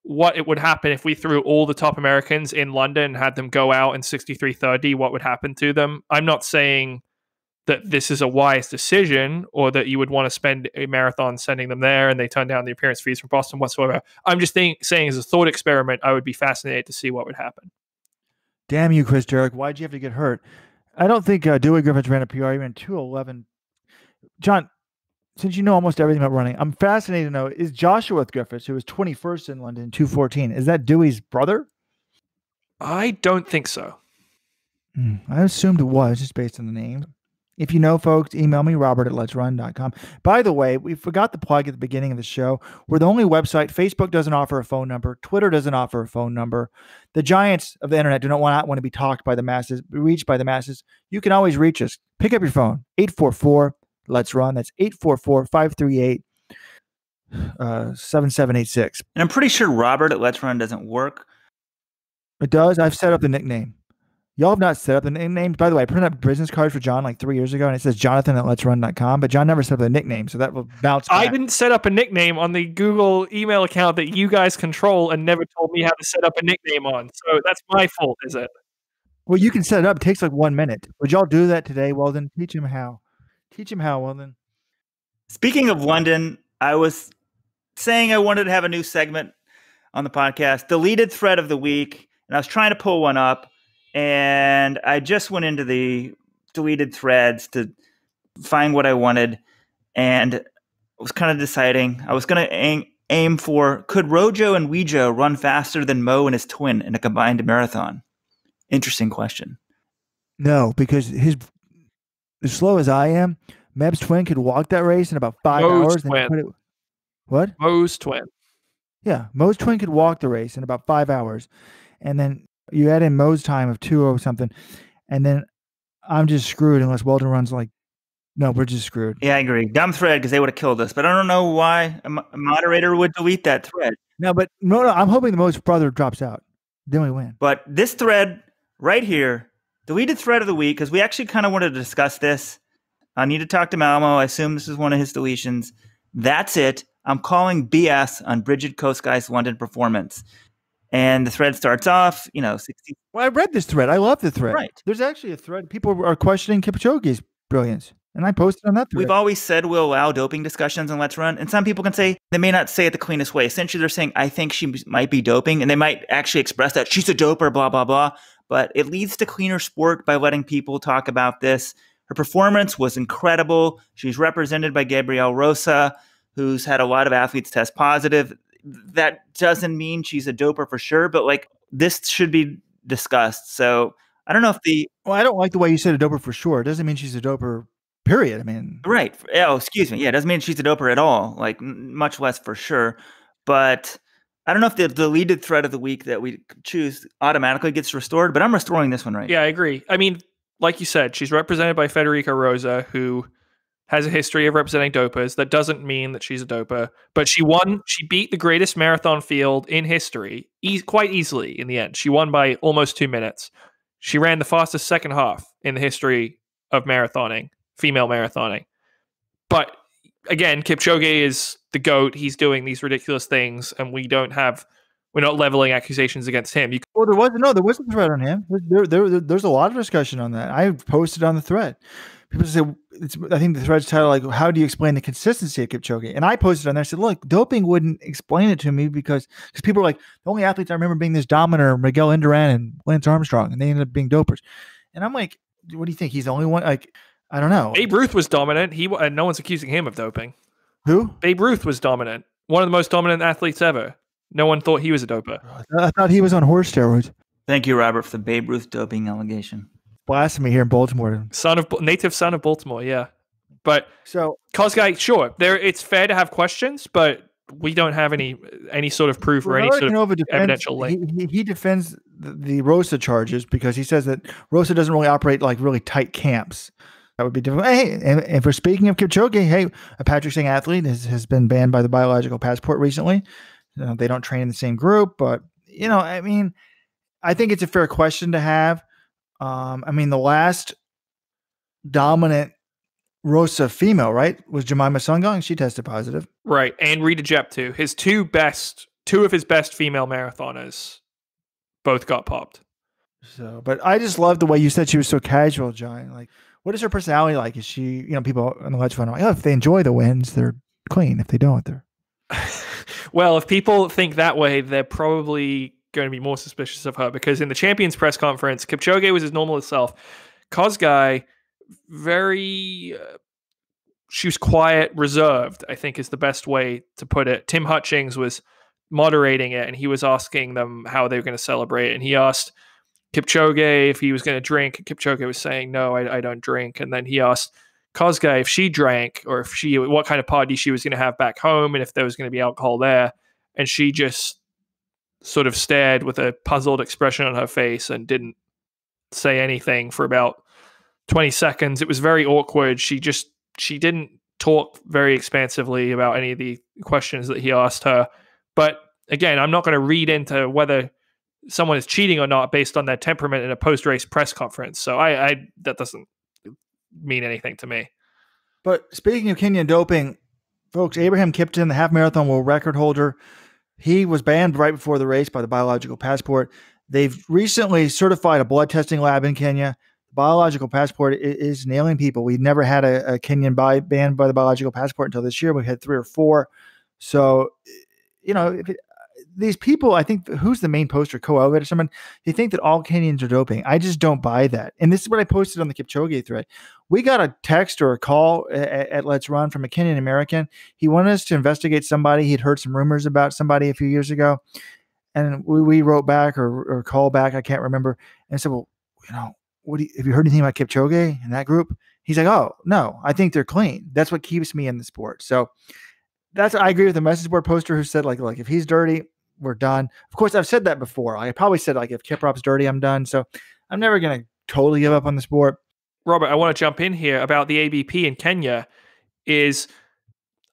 what it would happen if we threw all the top Americans in London and had them go out in 63.30. What would happen to them? I'm not saying that this is a wise decision or that you would want to spend a marathon sending them there and they turn down the appearance fees from Boston whatsoever. I'm just saying as a thought experiment, I would be fascinated to see what would happen. Damn you, Chris Jarek. Why'd you have to get hurt? I don't think Dewey Griffiths ran a PR. He ran 2:11. John, since you know almost everything about running, I'm fascinated to know, is Joshua Griffiths, who was 21st in London, 2:14, is that Dewey's brother? I don't think so. I assumed it was, just based on the name. If you know, folks, email me, robert@letsrun.com. By the way, we forgot the plug at the beginning of the show. We're the only website. Facebook doesn't offer a phone number. Twitter doesn't offer a phone number. The giants of the internet do not want to be talked by the masses, reached by the masses. You can always reach us. Pick up your phone, 844-LETS-RUN. That's 844-538-7786. And I'm pretty sure Robert@letsrun doesn't work. It does. I've set up the nickname. Y'all have not set up the nickname. By the way, I printed up a business card for John like 3 years ago, and it says Jonathan@letsrun.com, but John never set up the nickname, so that will bounce back. I didn't set up a nickname on the Google email account that you guys control and never told me how to set up a nickname on. So that's my fault, is it? Well, you can set it up. It takes like 1 minute. Would y'all do that today? Well, then teach him how. Teach him how, well then. Speaking of London, I was saying I wanted to have a new segment on the podcast, deleted thread of the week, and I was trying to pull one up. And I just went into the deleted threads to find what I wanted. And I was kind of deciding, I was going to aim for, could Rojo and Wejo run faster than Mo and his twin in a combined marathon? Interesting question. No, because as slow as I am, Meb's twin could walk that race in about 5 hours. Twin. What? Mo's twin. Yeah, Mo's twin could walk the race in about 5 hours. And then you add in Mo's time of 2:00 something, and then I'm just screwed unless Weldon runs like, no, we're just screwed. Yeah, I agree. Dumb thread because they would have killed us, but I don't know why a moderator would delete that thread. No, I'm hoping the Mo's brother drops out. Then we win. But this thread right here, deleted thread of the week, because we actually kind of wanted to discuss this. I need to talk to Malmo. I assume this is one of his deletions. That's it. I'm calling BS on Bridget Kosgei's London performance. And the thread starts off, 60. Well, I read this thread. I love the thread. Right. There's actually a thread. People are questioning Kipchoge's brilliance. And I posted on that thread. We've always said we'll allow doping discussions on Let's Run. And some people can say, they may not say it the cleanest way. Essentially, they're saying, I think she might be doping. And they might actually express that she's a doper, blah, blah, blah. But it leads to cleaner sport by letting people talk about this. Her performance was incredible. She's represented by Gabrielle Rosa, who's had a lot of athletes test positive. That doesn't mean she's a doper for sure, but this should be discussed. So I don't know if well, I don't like the way you said a doper for sure. It doesn't mean she's a doper, period. I mean, right. Oh, excuse me. Yeah. It doesn't mean she's a doper at all. Much less for sure. But I don't know if the deleted thread of the week that we choose automatically gets restored, but I'm restoring this one right. Yeah, I agree. I mean, like you said, she's represented by Federica Rosa, who has a history of representing dopers. That doesn't mean that she's a doper, but she beat the greatest marathon field in history quite easily in the end. She won by almost 2 minutes. She ran the fastest second half in the history of marathoning, female marathoning. But again, Kipchoge is the GOAT. He's doing these ridiculous things, and we don't have We're not leveling accusations against him. Well, there was a thread on him. There's a lot of discussion on that. I posted on the thread. People say, I think the thread's titled like, "How do you explain the consistency of Kipchoge?" And I posted on there. I said, "Look, doping wouldn't explain it to me because people are like, the only athletes I remember being this dominant are Miguel Indurain and Lance Armstrong, and they ended up being dopers." And I'm like, "What do you think? He's the only one?" Like, I don't know. Babe Ruth was dominant. And no one's accusing him of doping. Who? Babe Ruth was dominant. One of the most dominant athletes ever. No one thought he was a doper. I thought he was on horse steroids. Thank you, Robert, for the Babe Ruth doping allegation. Blasphemy here in Baltimore. Native son of Baltimore, yeah. But so Kosgei, sure, it's fair to have questions, but we don't have any sort of proof or any sort of evidential link. He defends the Rosa charges because he says that Rosa doesn't really operate like really tight camps. That would be different. Hey, and if we're speaking of Kipchoge, hey, a Patrick Singh athlete has been banned by the biological passport recently. They don't train in the same group, but I mean, I think it's a fair question to have. I mean, the last dominant Rosa female, right, was Jemima Sungong. She tested positive, right? And Rita Jeptu, his two of his best female marathoners, both got popped. So, but I just love the way you said she was so casual, John. Like, what is her personality like? Is she, people on the ledge fund are like, oh, if they enjoy the wins, they're clean. If they don't, they're. Well, if people think that way, they're probably going to be more suspicious of her because in the champions press conference, Kipchoge was his normal self. Kosgei, she was quiet, reserved, I think is the best way to put it. Tim Hutchings was moderating it and he was asking them how they were going to celebrate. And he asked Kipchoge if he was going to drink. Kipchoge was saying, no, I don't drink. And then he asked Kosgei if she drank or what kind of party she was going to have back home and if there was going to be alcohol there. And she just sort of stared with a puzzled expression on her face and didn't say anything for about 20 seconds. It was very awkward. She didn't talk very expansively about any of the questions that he asked her. But again, I'm not going to read into whether someone is cheating or not based on their temperament in a post-race press conference. So that doesn't mean anything to me. But speaking of Kenyan doping, folks, Abraham Kipton, the half marathon world record holder, he was banned right before the race by the biological passport. They've recently certified a blood testing lab in Kenya. The biological passport is nailing people. We've never had a Kenyan banned by the biological passport until this year. We had 3 or 4. So, these people, I think, who's the main poster, Co-Elliott or someone, they think that all Kenyans are doping. I just don't buy that. And this is what I posted on the Kipchoge thread. We got a text or a call at Let's Run from a Kenyan American. He wanted us to investigate somebody. He'd heard some rumors about somebody a few years ago. And we wrote back or called back, I can't remember. And I said, well, have you heard anything about Kipchoge in that group? He's like, oh, no, I think they're clean. That's what keeps me in the sport. So I agree with the message board poster who said, like, if he's dirty, we're done. Of course, I've said that before. I probably said, like, if Kiprop's dirty, I'm done. So I'm never going to totally give up on the sport. Robert, I want to jump in here about the ABP in Kenya.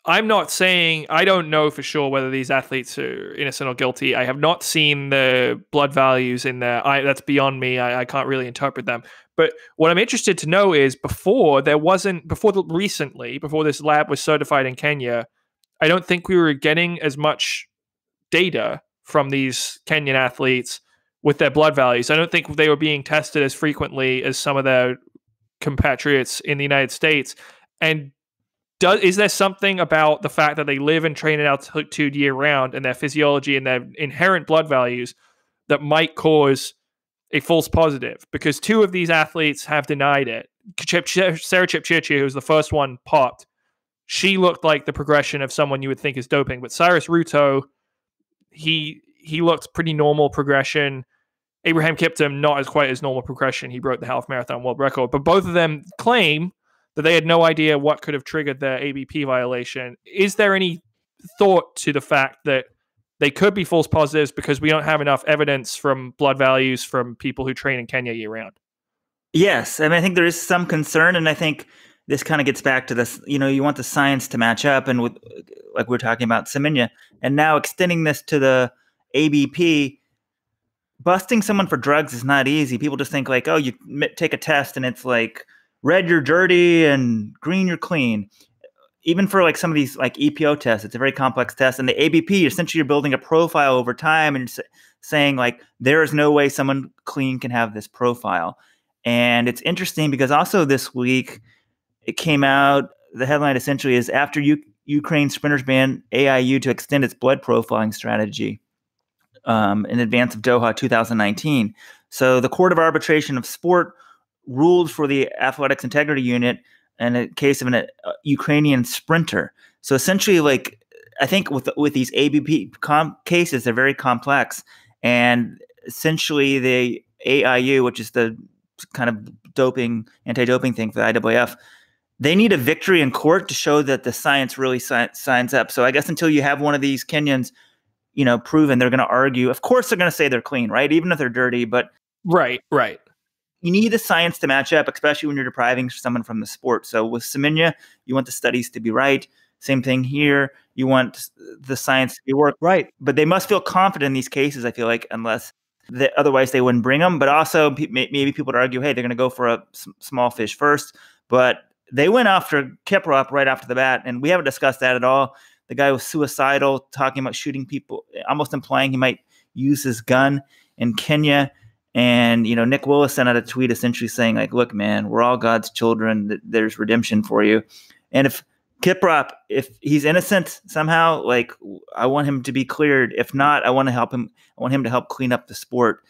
I'm not saying, I don't know for sure whether these athletes are innocent or guilty. I have not seen the blood values in there. That's beyond me. I can't really interpret them. But what I'm interested to know is before this lab was certified in Kenya, I don't think we were getting as much data from these Kenyan athletes with their blood values. I don't think they were being tested as frequently as some of their compatriots in the United States. And is there something about the fact that they live and train at altitude year round and their physiology and their inherent blood values that might cause a false positive? Because 2 of these athletes have denied it. Sarah Chepchirchir, who was the first one popped, she looked like the progression of someone you would think is doping. But Cyrus Ruto, he looked pretty normal progression. Abraham Kipton, not quite as normal progression. He broke the half marathon world record. But both of them claim that they had no idea what could have triggered their ABP violation. Is there any thought to the fact that they could be false positives because we don't have enough evidence from blood values from people who train in Kenya year round? Yes. I mean, I think there is some concern, and I think this kind of gets back to this, you want the science to match up, and with, like we're talking about Semenya, and now extending this to the ABP, busting someone for drugs is not easy. People just think like, oh, you take a test and it's like red, you're dirty, and green, you're clean. even for like some of these like EPO tests, it's a very complex test. And the ABP, essentially, you're building a profile over time and saying like there is no way someone clean can have this profile. And it's interesting because also this week it came out. The headline essentially is after Ukraine sprinters ban AIU to extend its blood profiling strategy in advance of Doha 2019. So the Court of Arbitration of Sport ruled for the Athletics Integrity Unit in a case of a Ukrainian sprinter. So essentially, like I think with these ABP cases, they're very complex, and essentially the AIU, which is the kind of anti-doping thing for the IAAF, they need a victory in court to show that the science really signs up. So I guess until you have one of these Kenyans, proven, they're going to argue. Of course, they're going to say they're clean, right? Even if they're dirty, but right. You need the science to match up, especially when you're depriving someone from the sport. So with Semenya, you want the studies to be right. Same thing here. You want the science to be right, but they must feel confident in these cases. I feel like otherwise they wouldn't bring them. But also maybe people would argue, hey, they're going to go for a small fish first. But they went after Kicphoge right after the bat, and we haven't discussed that at all. The guy was suicidal, talking about shooting people, almost implying he might use his gun in Kenya. And, Nick Willis sent out a tweet essentially saying, like, look, man, we're all God's children. There's redemption for you. And if Kicphoge, if he's innocent somehow, like, I want him to be cleared. If not, I want to help him. I want him to help clean up the sport.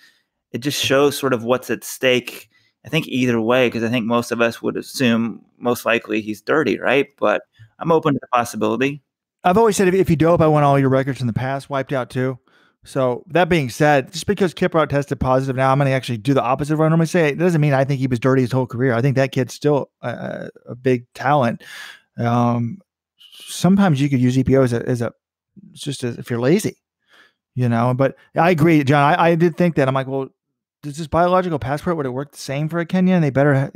It just shows sort of what's at stake. I think either way, because I think most of us would assume most likely he's dirty, right? But I'm open to the possibility. I've always said if you dope, I want all your records in the past wiped out too. So that being said, just because Kicphoge tested positive now, I'm going to actually do the opposite of what I'm going to say. It doesn't mean I think he was dirty his whole career. I think that kid's still a big talent. Sometimes you could use EPO if you're lazy, But I agree, John. I did think that. I'm like, well, does this biological passport, would it work the same for a Kenyan? They better.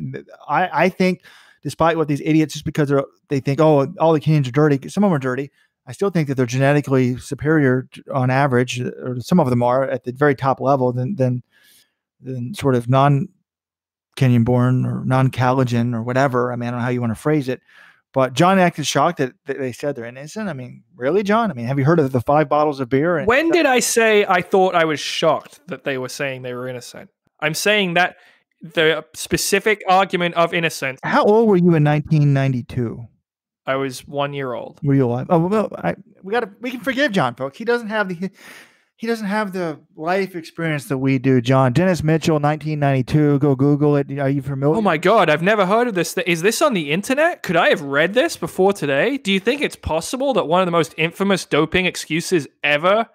I think, despite what these idiots, just because they think, oh, all the Kenyans are dirty. Some of them are dirty. I still think that they're genetically superior on average, or some of them are at the very top level than sort of non-Kenyan born or non-Calajan or whatever. I mean, I don't know how you want to phrase it, but John acted shocked that they said they're innocent. I mean, really, John? I mean, have you heard of the 5 bottles of beer? When did I say I thought I was shocked that they were saying they were innocent? I'm saying that the specific argument of innocence. How old were you in 1992? I was 1 year old. Were you alive? Oh well, we can forgive John, folks. He doesn't have the life experience that we do, John. Dennis Mitchell, 1992. Go Google it. Are you familiar? Oh my God, I've never heard of this. Is this on the internet? Could I have read this before today? Do you think it's possible that one of the most infamous doping excuses ever,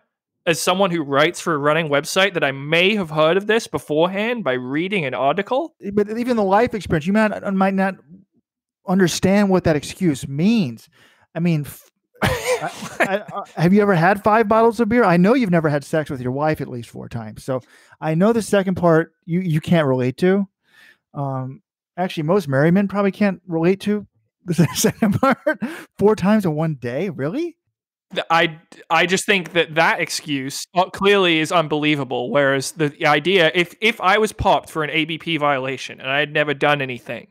as someone who writes for a running website, that I may have heard of this beforehand by reading an article? But even the life experience, you might not understand what that excuse means. I mean, have you ever had 5 bottles of beer? I know you've never had sex with your wife at least 4 times. So I know the second part you can't relate to. Actually, most married men probably can't relate to the second part. 4 times in one day, really? I just think that excuse clearly is unbelievable. Whereas the idea, if I was popped for an ABP violation and I had never done anything,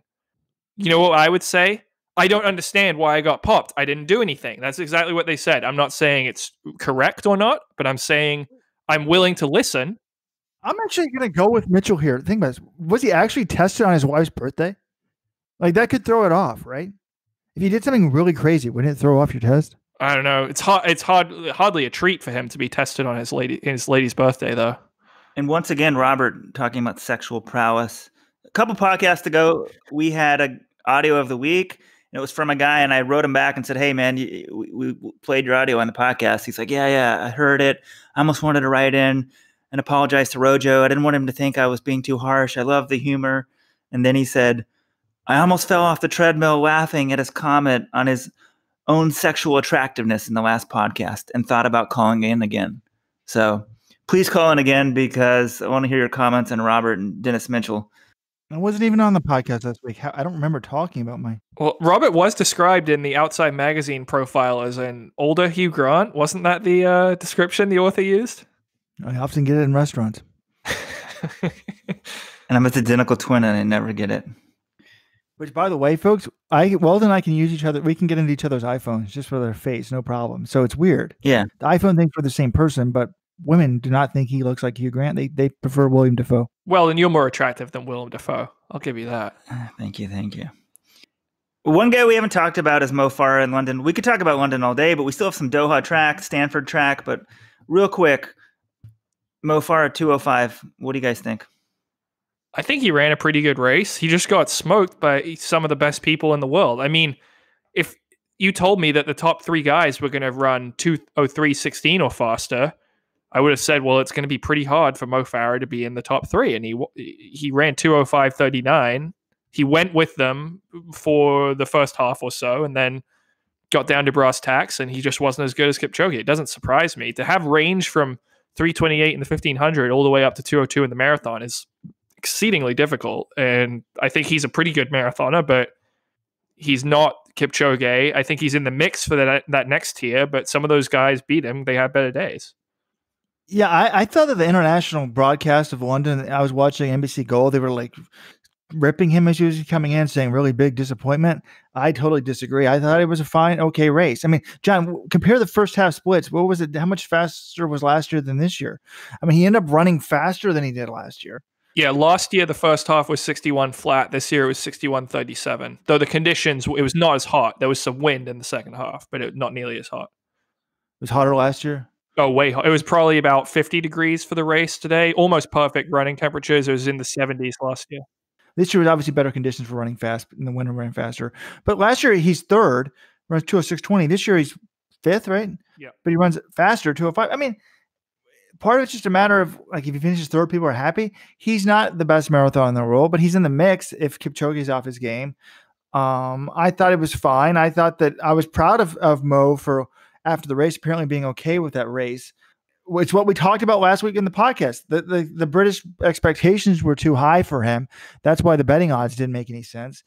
you know what I would say? I don't understand why I got popped. I didn't do anything. That's exactly what they said. I'm not saying it's correct or not, but I'm saying I'm willing to listen. I'm actually going to go with Mitchell here. Think about this. Was he actually tested on his wife's birthday? Like, that could throw it off, right? If you did something really crazy, wouldn't it throw off your test? I don't know. It's hardly a treat for him to be tested on his lady's birthday, though. And once again, Robert talking about sexual prowess. A couple podcasts ago, we had an audio of the week, and it was from a guy, and I wrote him back and said, hey, man, we played your audio on the podcast. He's like, yeah, I heard it. I almost wanted to write in and apologize to Rojo. I didn't want him to think I was being too harsh. I love the humor. And then he said, I almost fell off the treadmill laughing at his comment on his own sexual attractiveness in the last podcast and thought about calling in again. So please call in again, because I want to hear your comments on Robert and Dennis Mitchell. I wasn't even on the podcast last week. I don't remember talking about my... Well, Robert was described in the Outside Magazine profile as an older Hugh Grant. Wasn't that the description the author used? I often get it in restaurants. And I'm his identical twin, and I never get it. Which, by the way, folks, Weldon and I can use each other. We can get into each other's iPhones just for their face, no problem. So it's weird. Yeah. The iPhone thinks we're the same person, but women do not think he looks like Hugh Grant. They prefer William Dafoe. Well, and you're more attractive than Willem Dafoe. I'll give you that. Thank you. One guy we haven't talked about is Mo Farah in London. We could talk about London all day, but we still have some Doha track, Stanford track. But real quick, Mo Farah 205. What do you guys think? I think he ran a pretty good race. He just got smoked by some of the best people in the world. I mean, if you told me that the top 3 guys were going to run 2:03:16 or faster, I would have said, well, it's going to be pretty hard for Mo Farah to be in the top 3. And he ran 2:05:39. He went with them for the first half or so and then got down to brass tacks, and he just wasn't as good as Kipchoge. It doesn't surprise me. To have range from 3:28 in the 1500 all the way up to 2:02 in the marathon is exceedingly difficult. And I think he's a pretty good marathoner, but he's not Kipchoge. I think he's in the mix for that next tier, but some of those guys beat him. They had better days. Yeah, I thought that the international broadcast of London, I was watching NBC Gold, they were like ripping him as he was coming in, saying really big disappointment. I totally disagree. I thought it was a fine, okay race. I mean, John, compare the first half splits. What was it? How much faster was last year than this year? I mean, he ended up running faster than he did last year. Yeah, last year the first half was 61 flat. This year it was 61:37. Though the conditions, it was not as hot. There was some wind in the second half, but not nearly as hot. It was hotter last year? Oh, way hot. It was probably about 50 degrees for the race today. Almost perfect running temperatures. It was in the 70s last year. This year was obviously better conditions for running fast in the winter, running faster. But last year he's third, runs 2:06:20. This year he's fifth, right? Yeah. But he runs faster, 2:05. I mean, part of it's just a matter of, like, if he finishes third, people are happy. He's not the best marathon in the world, but he's in the mix if Kipchoge's off his game. I thought it was fine. I thought that I was proud of Mo for, after the race, apparently being okay with that race. It's what we talked about last week in the podcast. The British expectations were too high for him. That's why the betting odds didn't make any sense.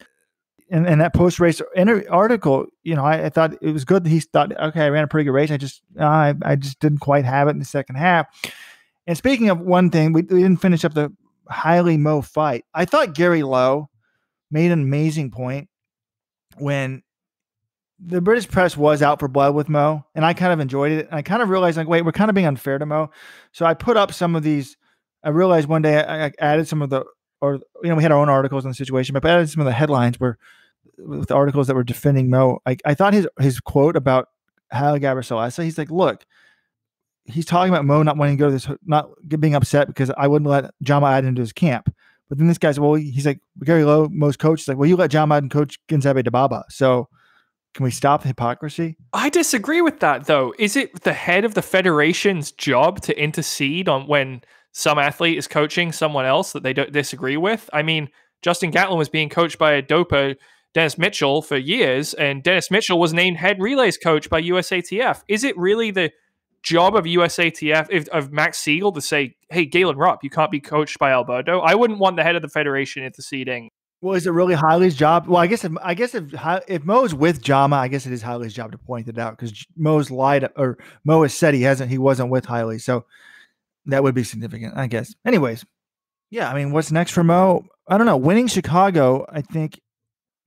And that post-race article, I thought it was good that he thought, okay, I ran a pretty good race. I just didn't quite have it in the second half. And speaking of one thing, we didn't finish up the Hailey Mo fight. I thought Gary Lowe made an amazing point when the British press was out for blood with Mo, and I kind of enjoyed it. And I kind of realized, like, wait, we're kind of being unfair to Mo. So I put up some of these. I realized one day I added some of the, we had our own articles on the situation, but I added some of the headlines with the articles that were defending Mo. I thought his quote about Haile Gebrselassie, he's like, look, he's talking about Mo not wanting to go to this, not being upset because I wouldn't let Jama add into his camp. But then this guy's, well, he's like, Gary Lowe, Mo's coach, is like, well, you let Jama and coach Gonzabe Dababa. So can we stop the hypocrisy? I disagree with that, though. Is it the head of the federation's job to intercede on when some athlete is coaching someone else that they don't disagree with? I mean, Justin Gatlin was being coached by a doper, Dennis Mitchell, for years, and Dennis Mitchell was named head relays coach by USATF. Is it really the job of USATF, of Max Siegel, to say, hey, Galen Rupp, you can't be coached by Alberto? I wouldn't want the head of the federation interceding. Well, is it really Hailey's job? Well, I guess if Mo's with Jama, I guess it is Hailey's job to point it out, because Mo's lied, or Mo has said he wasn't with Hailey, so that would be significant, I guess. Anyways, yeah, I mean, what's next for Mo? I don't know. Winning Chicago, I think,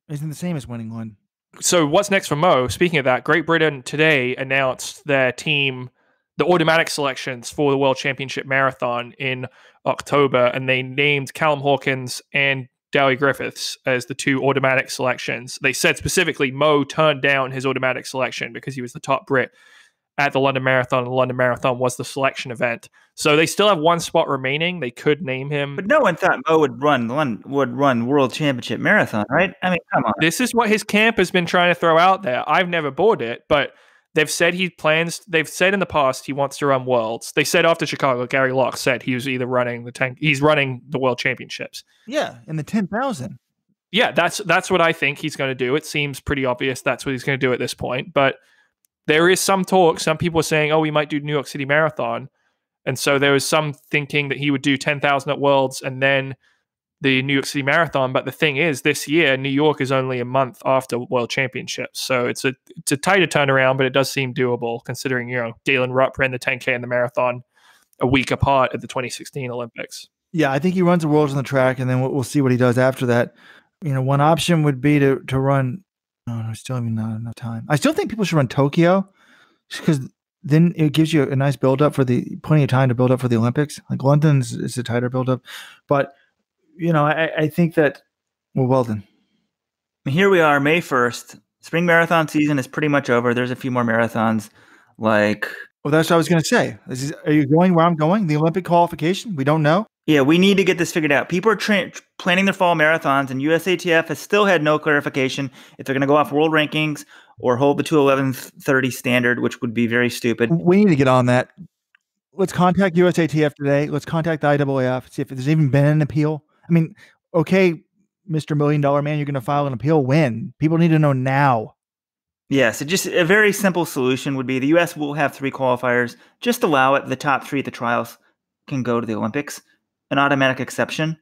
isn't the same as winning London. So what's next for Mo? Speaking of that, Great Britain today announced their team, the automatic selections for the World Championship Marathon in October, and they named Callum Hawkins and Dowie Griffiths as the 2 automatic selections. They said specifically Mo turned down his automatic selection because he was the top Brit at the London Marathon, and the London Marathon was the selection event. So they still have 1 spot remaining. They could name him. But no one thought Mo would run World Championship Marathon, right? I mean, come on. This is what his camp has been trying to throw out there. I've never bought it, but they've said they've said in the past he wants to run Worlds. They said after Chicago, Gary Locke said he was either running he's running the World Championships. Yeah, in the 10,000. Yeah, that's what I think he's going to do. It seems pretty obvious that's what he's going to do at this point, but there is some talk. Some people are saying, we might do New York City Marathon. And so there was some thinking that he would do 10,000 at Worlds and then the New York City Marathon. But the thing is, this year, New York is only a month after World Championships. So it's a tighter turnaround, but it does seem doable considering, Galen Rupp ran the 10K and the marathon a week apart at the 2016 Olympics. Yeah, I think he runs the Worlds on the track, and then we'll see what he does after that. One option would be to run. Oh, no, still even not enough time. I still think people should run Tokyo because then it gives you a nice build up plenty of time to build up for the Olympics. Like London's is a tighter build up, but I think that well then. Here we are, May 1st. Spring marathon season is pretty much over. There's a few more marathons. Well, that's what I was going to say. Are you going where I'm going? The Olympic qualification? We don't know. Yeah, we need to get this figured out. People are planning their fall marathons, and USATF has still had no clarification if they're going to go off world rankings or hold the 2:11:30 standard, which would be very stupid. We need to get on that. Let's contact USATF today. Let's contact the IAAF, see if there's even been an appeal. I mean, okay, Mr. $1 Million Man, you're going to file an appeal. When? People need to know now. Yeah, so just a very simple solution would be the U.S. will have 3 qualifiers. Just allow it. The top 3 at the trials can go to the Olympics. An automatic exception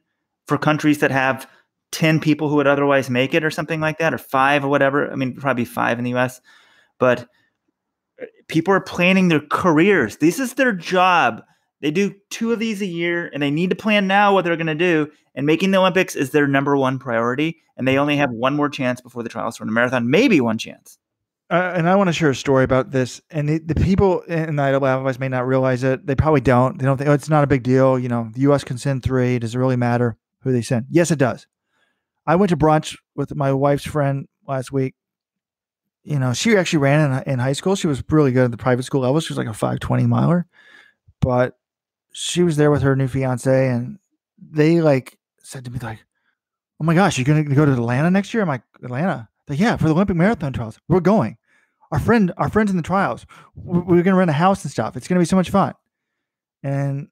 for countries that have 10 people who would otherwise make it or something like that, or 5 or whatever. I mean, probably 5 in the U.S. But people are planning their careers. This is their job. They do 2 of these a year, and they need to plan now what they're going to do. And making the Olympics is their number 1 priority. And they only have 1 more chance before the trials run a marathon, maybe 1 chance. And I want to share a story about this. And the people in the IAAF may not realize it. They probably don't. They don't think, it's not a big deal. The U.S. can send 3. Does it really matter who they send? Yes, it does. I went to brunch with my wife's friend last week. She actually ran in high school. She was really good at the private school level. She was like a 5:20 miler. But she was there with her new fiance, and they said to me "Oh my gosh, you're going to go to Atlanta next year?" I'm like, "Atlanta?" Like, "Yeah, for the Olympic marathon trials. We're going. Our friends in the trials. We're going to rent a house and stuff. It's going to be so much fun." And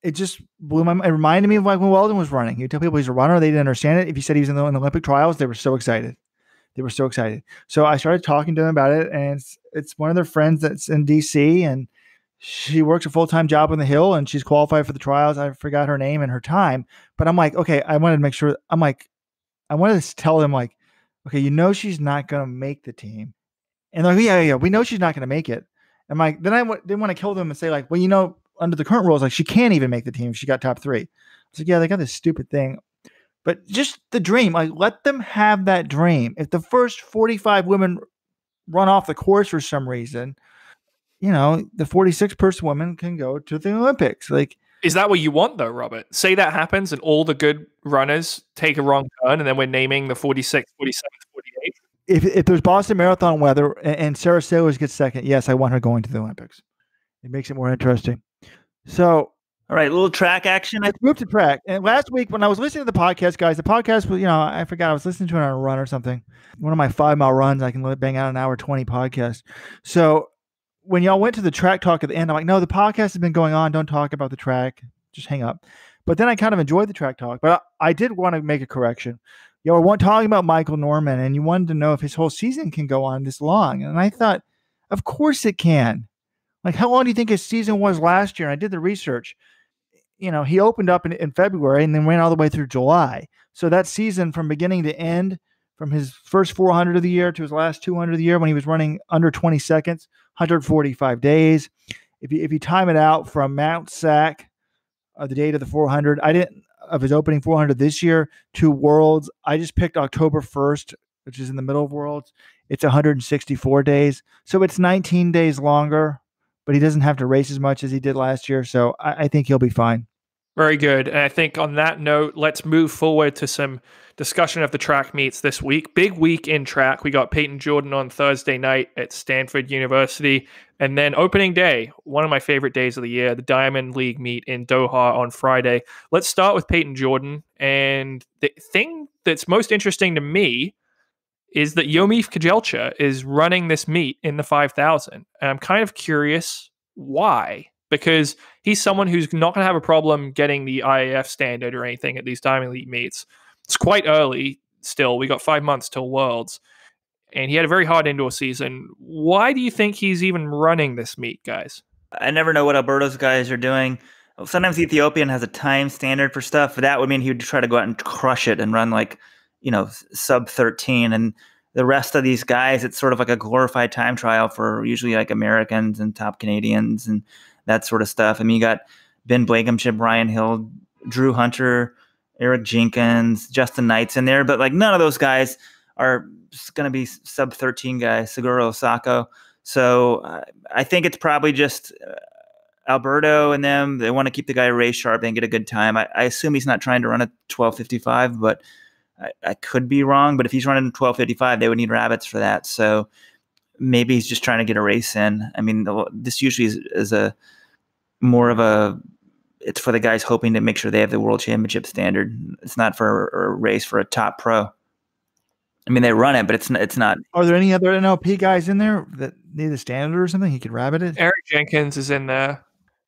it just blew my mind. It reminded me of when Weldon was running. You tell people he's a runner, they didn't understand it. If he said he was in the Olympic trials, they were so excited. So I started talking to them about it, and it's one of their friends that's in DC, and she works a full-time job on the Hill, and she's qualified for the trials. I forgot her name and her time, but I'm like, okay, I wanted to make sure. I wanted to tell them okay, she's not going to make the team. And they're like, yeah, we know she's not going to make it. And then I didn't want to kill them and say well, under the current rules, she can't even make the team if she got top 3. I was like, yeah, they got this stupid thing. But just the dream, let them have that dream. If the first 45 women run off the course for some reason, the 46th person woman can go to the Olympics. Is that what you want, though, Robert? Say that happens and all the good runners take a wrong turn, and then we're naming the 46th, 47th, 48th? If there's Boston Marathon weather and Sarah Sailors gets second, yes, I want her going to the Olympics. It makes it more interesting. So, all right, a little track action. Let's move to track. And last week when I was listening to the podcast, guys, the podcast was, I forgot I was listening to it on a run or something. One of my 5-mile runs, I can bang out an hour 20 podcast. So when y'all went to the track talk at the end, I'm like, no, the podcast has been going on. Don't talk about the track. Just hang up. But then I kind of enjoyed the track talk. But I did want to make a correction. Y'all were talking about Michael Norman, and you wanted to know if his whole season can go on this long. And I thought, of course it can. How long do you think his season was last year? And I did the research. He opened up in February and then ran all the way through July. So that season from beginning to end, from his first 400 of the year to his last 200 of the year when he was running under 20 seconds, 145 days. If you time it out from Mount Sac, the date of the 400, of his opening 400 this year to Worlds, I just picked October 1st, which is in the middle of Worlds. It's 164 days. So it's 19 days longer, but he doesn't have to race as much as he did last year. So I think he'll be fine. Very good. And I think on that note, let's move forward to some discussion of the track meets this week. Big week in track. We got Peyton Jordan on Thursday night at Stanford University. And then opening day, one of my favorite days of the year, the Diamond League meet in Doha on Friday. Let's start with Peyton Jordan. And the thing that's most interesting to me is that Yomif Kejelcha is running this meet in the 5,000. And I'm kind of curious why. Because he's someone who's not going to have a problem getting the IAF standard or anything at these Diamond League meets. It's quite early still. We got 5 months till Worlds. And he had a very hard indoor season. Why do you think he's even running this meet, guys? I never know what Alberto's guys are doing. Sometimes Ethiopian has a time standard for stuff, but that would mean he would try to go out and crush it and run sub 13. And the rest of these guys, it's sort of like a glorified time trial for usually Americans and top Canadians and that sort of stuff. I mean, you got Ben Blankenship, Brian Hill, Drew Hunter, Eric Jenkins, Justin Knight's in there, but like none of those guys are going to be sub 13 guys, Seguro Osako. So I think it's probably just Alberto and them. They want to keep the guy race sharp and get a good time. I assume he's not trying to run a 12:55, but I could be wrong. But if he's running 12:55, they would need rabbits for that. So maybe he's just trying to get a race in. I mean, this usually is a more of a, it's for the guys hoping to make sure they have the world championship standard. It's not for a race for a top pro. I mean, they run it, but it's not. Are there any other NLP guys in there that need a standard or something? He could rabbit it. Eric Jenkins is in there.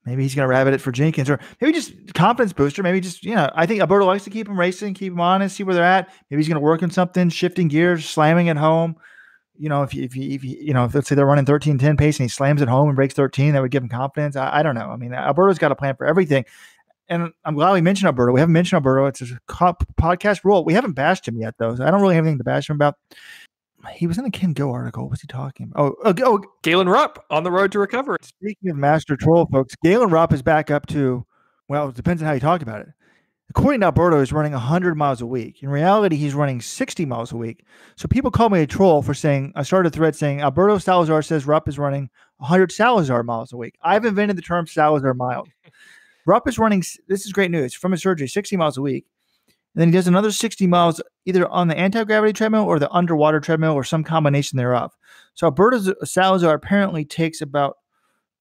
Maybe he's going to rabbit it for Jenkins, or maybe just confidence booster. Maybe just, I think Alberto likes to keep him racing, keep him honest, see where they're at. Maybe he's going to work on something, shifting gears, slamming at home. If let's say they're running 13:10 pace and he slams at home and breaks 13, that would give him confidence. I don't know. I mean, Alberto's got a plan for everything. And I'm glad we mentioned Alberto. We haven't mentioned Alberto. It's a podcast rule. We haven't bashed him yet, though. So I don't really have anything to bash him about. He was in the Ken Go article. What's he talking about? Galen Rupp on the road to recovery. Speaking of Master Troll, folks, Galen Rupp is back up to, well, it depends on how you talk about it. According to Alberto, he's running 100 miles a week. In reality, he's running 60 miles a week. So people call me a troll for saying, I started a thread saying, Alberto Salazar says Rupp is running 100 Salazar miles a week. I've invented the term Salazar miles. Rupp is running, this is great news, from his surgery, 60 miles a week. And then he does another 60 miles either on the anti-gravity treadmill or the underwater treadmill or some combination thereof. So Alberto Salazar apparently takes about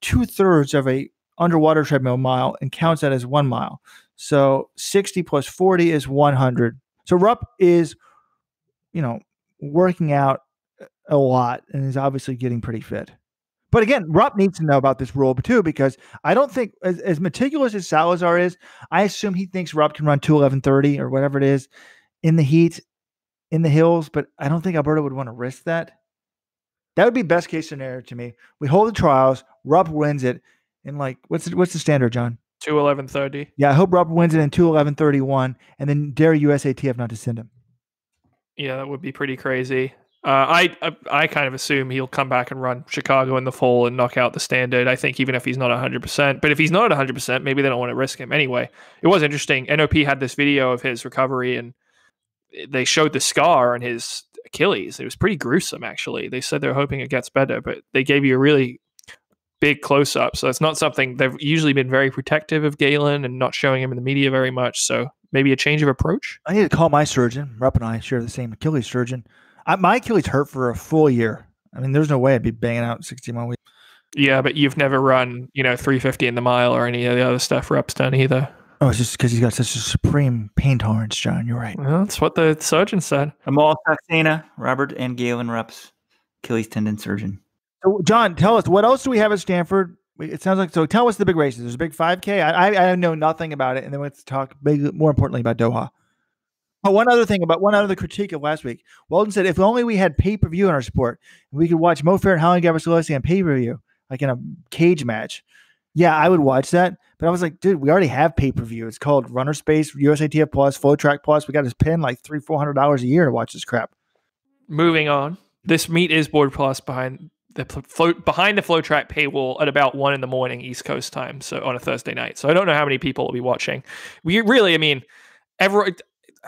2/3 of a underwater treadmill mile and counts that as 1 mile. So 60 plus 40 is 100. So Rupp is, working out a lot and is obviously getting pretty fit. But again, Rupp needs to know about this rule too, because I don't think, as meticulous as Salazar is, I assume he thinks Rupp can run 2:11:30 or whatever it is in the heat, in the hills, but I don't think Alberto would want to risk that. That would be best case scenario to me. We hold the trials, Rupp wins it, and what's the standard, John? 2:11:30. Yeah, I hope Rupp wins it in 2:11:31, and then dare USATF not to send him. Yeah, that would be pretty crazy. I kind of assume he'll come back and run Chicago in the fall and knock out the standard. I think even if he's not 100%, but if he's not at 100%, maybe they don't want to risk him. Anyway, it was interesting. NOP had this video of his recovery and they showed the scar on his Achilles. It was pretty gruesome, actually. They said they're hoping it gets better, but they gave you a really big close-up. So it's not something, they've usually been very protective of Galen and not showing him in the media very much. So maybe a change of approach. I need to call my surgeon. Rupp and I share the same Achilles surgeon. My Achilles hurt for a full year. I mean, there's no way I'd be banging out 60-mile week. Yeah, but you've never run, 350 in the mile or any of the other stuff Rupp's done either. Oh, it's just because he's got such a supreme pain tolerance, John. You're right. Well, that's what the surgeon said. Amal Saxena, Robert and Galen Rupp's Achilles tendon surgeon. So, John, tell us, what else do we have at Stanford? It sounds like, so tell us the big races. There's a big 5K. I know nothing about it. And then let's talk more importantly about Doha. Oh, one other critique of last week. Weldon said, if only we had pay-per-view in our sport, we could watch Mo Farah and Holly Gabriel on pay-per-view, like in a cage match. Yeah, I would watch that. But I was like, dude, we already have pay-per-view. It's called Runner Space, USATF Plus, Flow Track Plus. We got to spend like $300-400 a year to watch this crap. Moving on. This meet is Board Plus behind the Flow Track paywall at about 1 a.m. East Coast time, so on a Thursday night. So I don't know how many people will be watching. We really,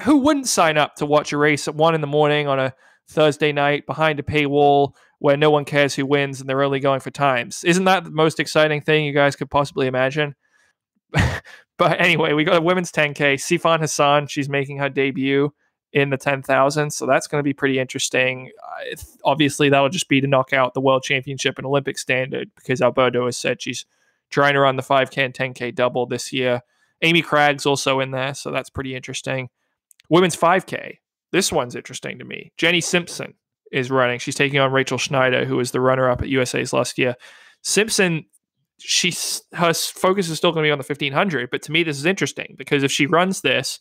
who wouldn't sign up to watch a race at 1 a.m. on a Thursday night behind a paywall where no one cares who wins and they're only going for times? Isn't that the most exciting thing you guys could possibly imagine? But anyway, we got a women's 10K. Sifan Hassan, she's making her debut in the 10,000. So that's going to be pretty interesting. Obviously, that'll just be to knock out the World Championship and Olympic standard because Alberto has said she's trying to run the 5K and 10K double this year. Amy Craig's also in there, so that's pretty interesting. Women's 5K. This one's interesting to me. Jenny Simpson is running. She's taking on Rachel Schneider, who was the runner-up at USA's last year. Simpson, her focus is still going to be on the 1500, but to me this is interesting because if she runs this,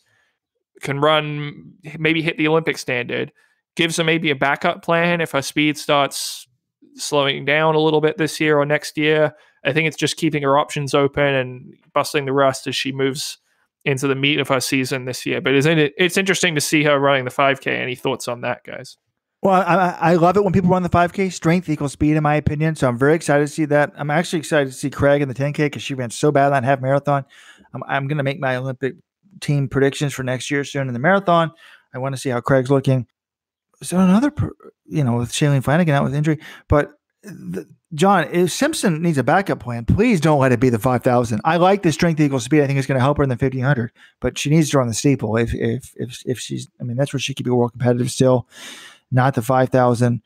can run, maybe hit the Olympic standard, gives her maybe a backup plan if her speed starts slowing down a little bit this year or next year. I think it's just keeping her options open and busting the rust as she moves into the meat of her season this year. But it's interesting to see her running the 5K. Any thoughts on that, guys? Well, I love it when people run the 5K. Strength equals speed, in my opinion. So I'm very excited to see that. I'm actually excited to see Craig in the 10K because she ran so bad on half marathon. I'm going to make my Olympic team predictions for next year soon in the marathon. I want to see how Craig's looking. So another, with Shailene Flanagan out with injury, but John, if Simpson needs a backup plan, please don't let it be the 5,000. I like the strength equal speed. I think it's going to help her in the 1,500, but she needs to run the steeple. If she's, that's where she could be world competitive still, not the 5,000.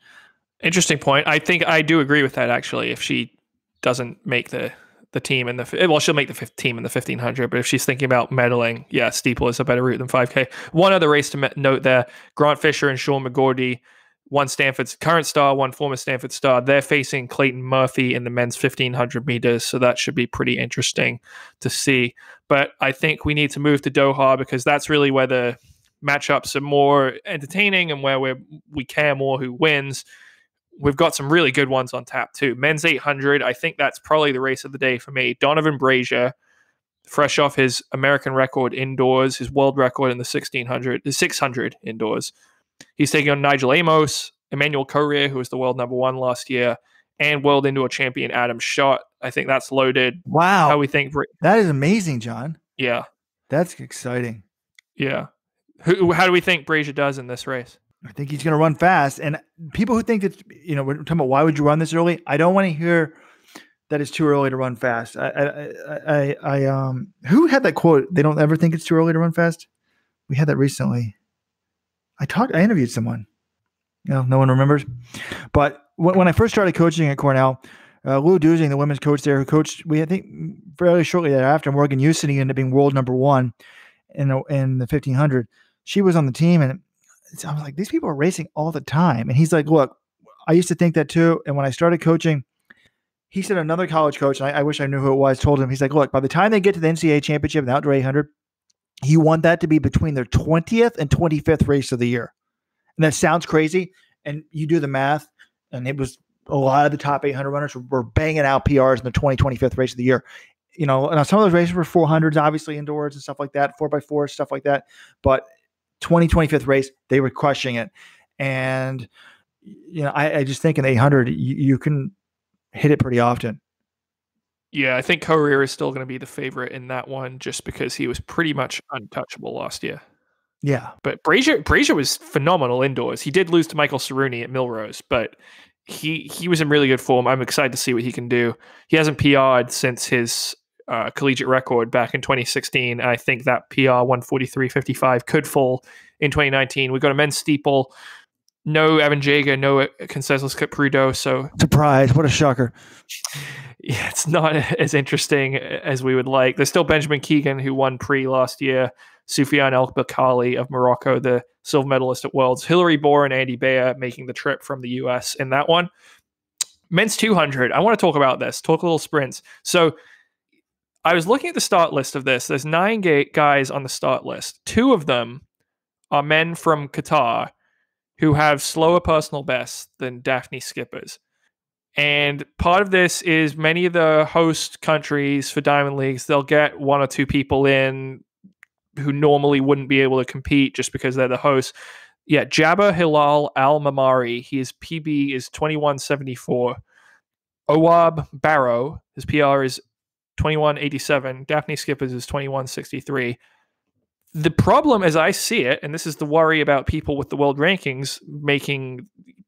Interesting point. I think I do agree with that, actually. If she doesn't make the team in she'll make the team in the 1,500, but if she's thinking about medaling, yeah, steeple is a better route than 5K. One other race to note there, Grant Fisher and Sean McGordy, one Stanford's current star, one former Stanford star. They're facing Clayton Murphy in the men's 1,500 meters, so that should be pretty interesting to see. But I think we need to move to Doha because that's really where the matchups are more entertaining and where we care more who wins. We've got some really good ones on tap too. Men's 800, I think that's probably the race of the day for me. Donovan Brazier, fresh off his American record indoors, his world record in the 600 indoors. He's taking on Nigel Amos, Emmanuel Courier, who was the world number 1 last year, and world indoor champion Adam Schott. I think that's loaded. Wow. How we think that is amazing, John. Yeah. That's exciting. Yeah. How do we think Brazier does in this race? I think he's going to run fast. And people who think that, we're talking about why would you run this early? I don't want to hear that it's too early to run fast. Who had that quote? They don't ever think it's too early to run fast. We had that recently. I interviewed someone. No one remembers. But when I first started coaching at Cornell, Lou Dusing, the women's coach there, who coached, I think fairly shortly thereafter, Morgan Houston, he ended up being world number 1 in the 1,500. She was on the team, and I was like, these people are racing all the time. And he's like, look, I used to think that too. And when I started coaching, he said another college coach, and I wish I knew who it was, told him, he's like, look, by the time they get to the NCAA championship in the outdoor 800, you want that to be between their 20th and 25th race of the year. And that sounds crazy. And you do the math, and it was a lot of the top 800 runners were banging out PRs in the 25th race of the year. And some of those races were 400s, obviously indoors and stuff like that, 4x4, stuff like that. But 25th race, they were crushing it. And, I just think in the 800, you can hit it pretty often. Yeah, I think Courier is still going to be the favorite in that one just because he was pretty much untouchable last year. Yeah. But Brazier was phenomenal indoors. He did lose to Michael Cerrone at Millrose, but he was in really good form. I'm excited to see what he can do. He hasn't PR'd since his collegiate record back in 2016. And I think that PR 143.55 could fall in 2019. We've got a men's steeple. No Evan Jager, no Conseslus Kiprudo. So surprise! What a shocker! Yeah, it's not as interesting as we would like. There's still Benjamin Keegan, who won pre last year. Soufiane El Bakkali of Morocco, the silver medalist at Worlds. Hillary Bohr and Andy Bayer making the trip from the US in that one. Men's 200. I want to talk about this. Talk a little sprints. So I was looking at the start list of this. There's 9 guys on the start list. 2 of them are men from Qatar who have slower personal bests than Daphne Skippers. And part of this is many of the host countries for Diamond Leagues, they'll get 1 or 2 people in who normally wouldn't be able to compete just because they're the hosts. Yeah, Jabba Hilal Al-Mamari, his PB is 21.74. Owab Barrow, his PR is 21.87. Daphne Skippers is 21.63. The problem, as I see it, and this is the worry about people with the world rankings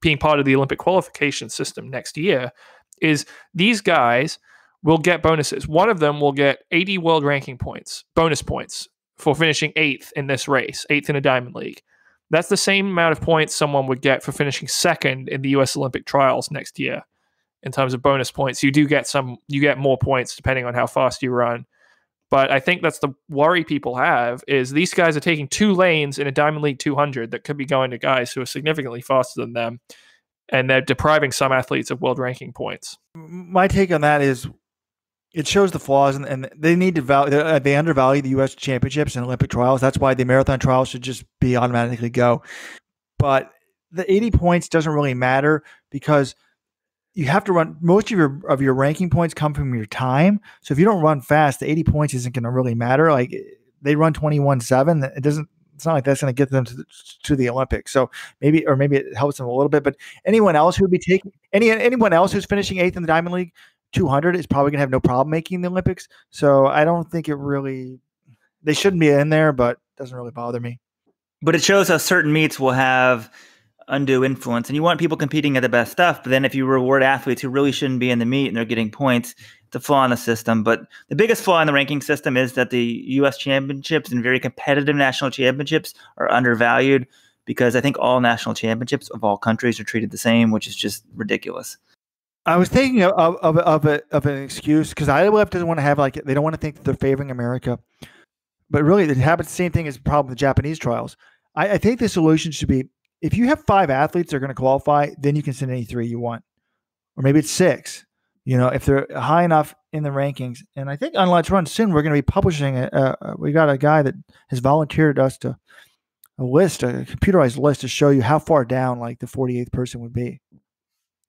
being part of the Olympic qualification system next year, is these guys will get bonuses. One of them will get 80 world ranking points, bonus points, for finishing 8th in this race, 8th in a Diamond League. That's the same amount of points someone would get for finishing 2nd in the U.S. Olympic trials next year in terms of bonus points. You get more points depending on how fast you run. But I think that's the worry people have, is these guys are taking 2 lanes in a Diamond League 200 that could be going to guys who are significantly faster than them, and they're depriving some athletes of world ranking points. My take on that is it shows the flaws, and they need to they undervalue the U.S. championships and Olympic trials. That's why the marathon trials should just be automatically go. But the 80 points doesn't really matter because you have to run. Most of your ranking points come from your time. So if you don't run fast, the 80 points isn't going to really matter. Like they run 21.7. It's not like that's going to get them to the Olympics. So maybe it helps them a little bit. But anyone else who'd be taking anyone else who's finishing 8th in the Diamond League 200 is probably going to have no problem making the Olympics. So I don't think it really They shouldn't be in there, but it doesn't really bother me. But it shows how certain meets will have undue influence. And you want people competing at the best stuff. But then if you reward athletes who really shouldn't be in the meet and they're getting points, it's a flaw in the system. But the biggest flaw in the ranking system is that the U.S. championships and very competitive national championships are undervalued, because I think all national championships of all countries are treated the same, which is just ridiculous. I was thinking of an excuse, because IWF doesn't want to have, like, they don't want to think that they're favoring America. But really, it happens the same thing as the problem with the Japanese trials. I think the solution should be, if you have 5 athletes that are going to qualify, then you can send any 3 you want. Or maybe it's 6, if they're high enough in the rankings. And I think on Let's Run soon, we're going to be publishing we got a guy that has volunteered us to a computerized list to show you how far down, like, the 48th person would be.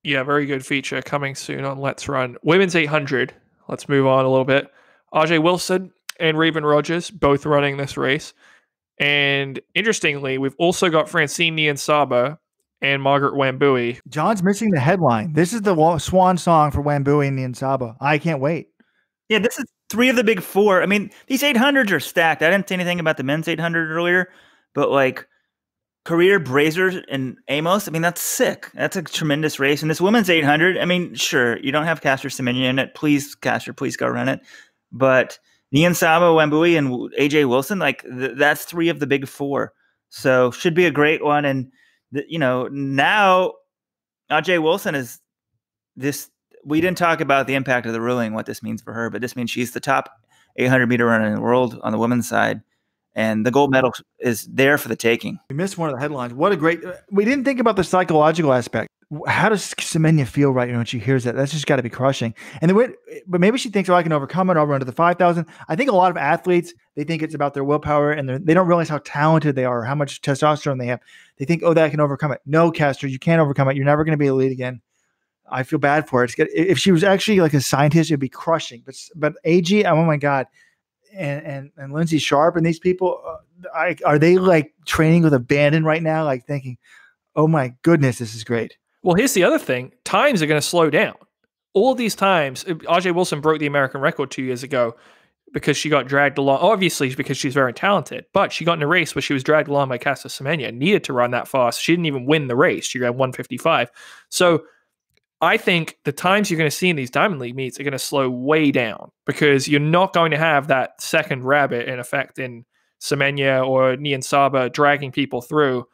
Yeah, very good feature coming soon on Let's Run. Women's 800. Let's move on a little bit. RJ Wilson and Raven Rogers both running this race. And interestingly, we've also got Francine Niyonsaba and Margaret Wambui. John's missing the headline. This is the swan song for Wambui and Niyonsaba. I can't wait. Yeah, this is 3 of the big 4. I mean, these 800s are stacked. I didn't say anything about the men's 800 earlier, but like Career, Brazier, and Amos, I mean, that's sick. That's a tremendous race. And this women's 800, I mean, sure, you don't have Caster Semenya in it. Please, Caster, please go run it. But Niyonsaba, Wambui, and AJ Wilson, like, that's 3 of the big 4. So should be a great one. And, now AJ Wilson is this. We didn't talk about the impact of the ruling, what this means for her, but this means she's the top 800-meter runner in the world on the women's side. And the gold medal is there for the taking. We missed one of the headlines. What a great – we didn't think about the psychological aspect. How does Semenya feel right when she hears that? That's just got to be crushing. And but maybe she thinks, I can overcome it. I'll run to the 5,000. I think a lot of athletes, they think it's about their willpower, and they don't realize how talented they are, how much testosterone they have. They think, that I can overcome it. No, Caster, you can't overcome it. You're never going to be elite again. I feel bad for it. If she was actually like a scientist, it'd be crushing. But AG, oh my God. And Lindsay Sharp and these people, are they like training with abandon right now? Like thinking, oh my goodness, this is great. Well, here's the other thing. Times are going to slow down. All these times, RJ Wilson broke the American record 2 years ago because she got dragged along. Obviously, because she's very talented, but she got in a race where she was dragged along by Caster Semenya, needed to run that fast. She didn't even win the race. She ran 1:55. So I think the times you're going to see in these Diamond League meets are going to slow way down, because you're not going to have that second rabbit in effect in Semenya or Niyonsaba dragging people through.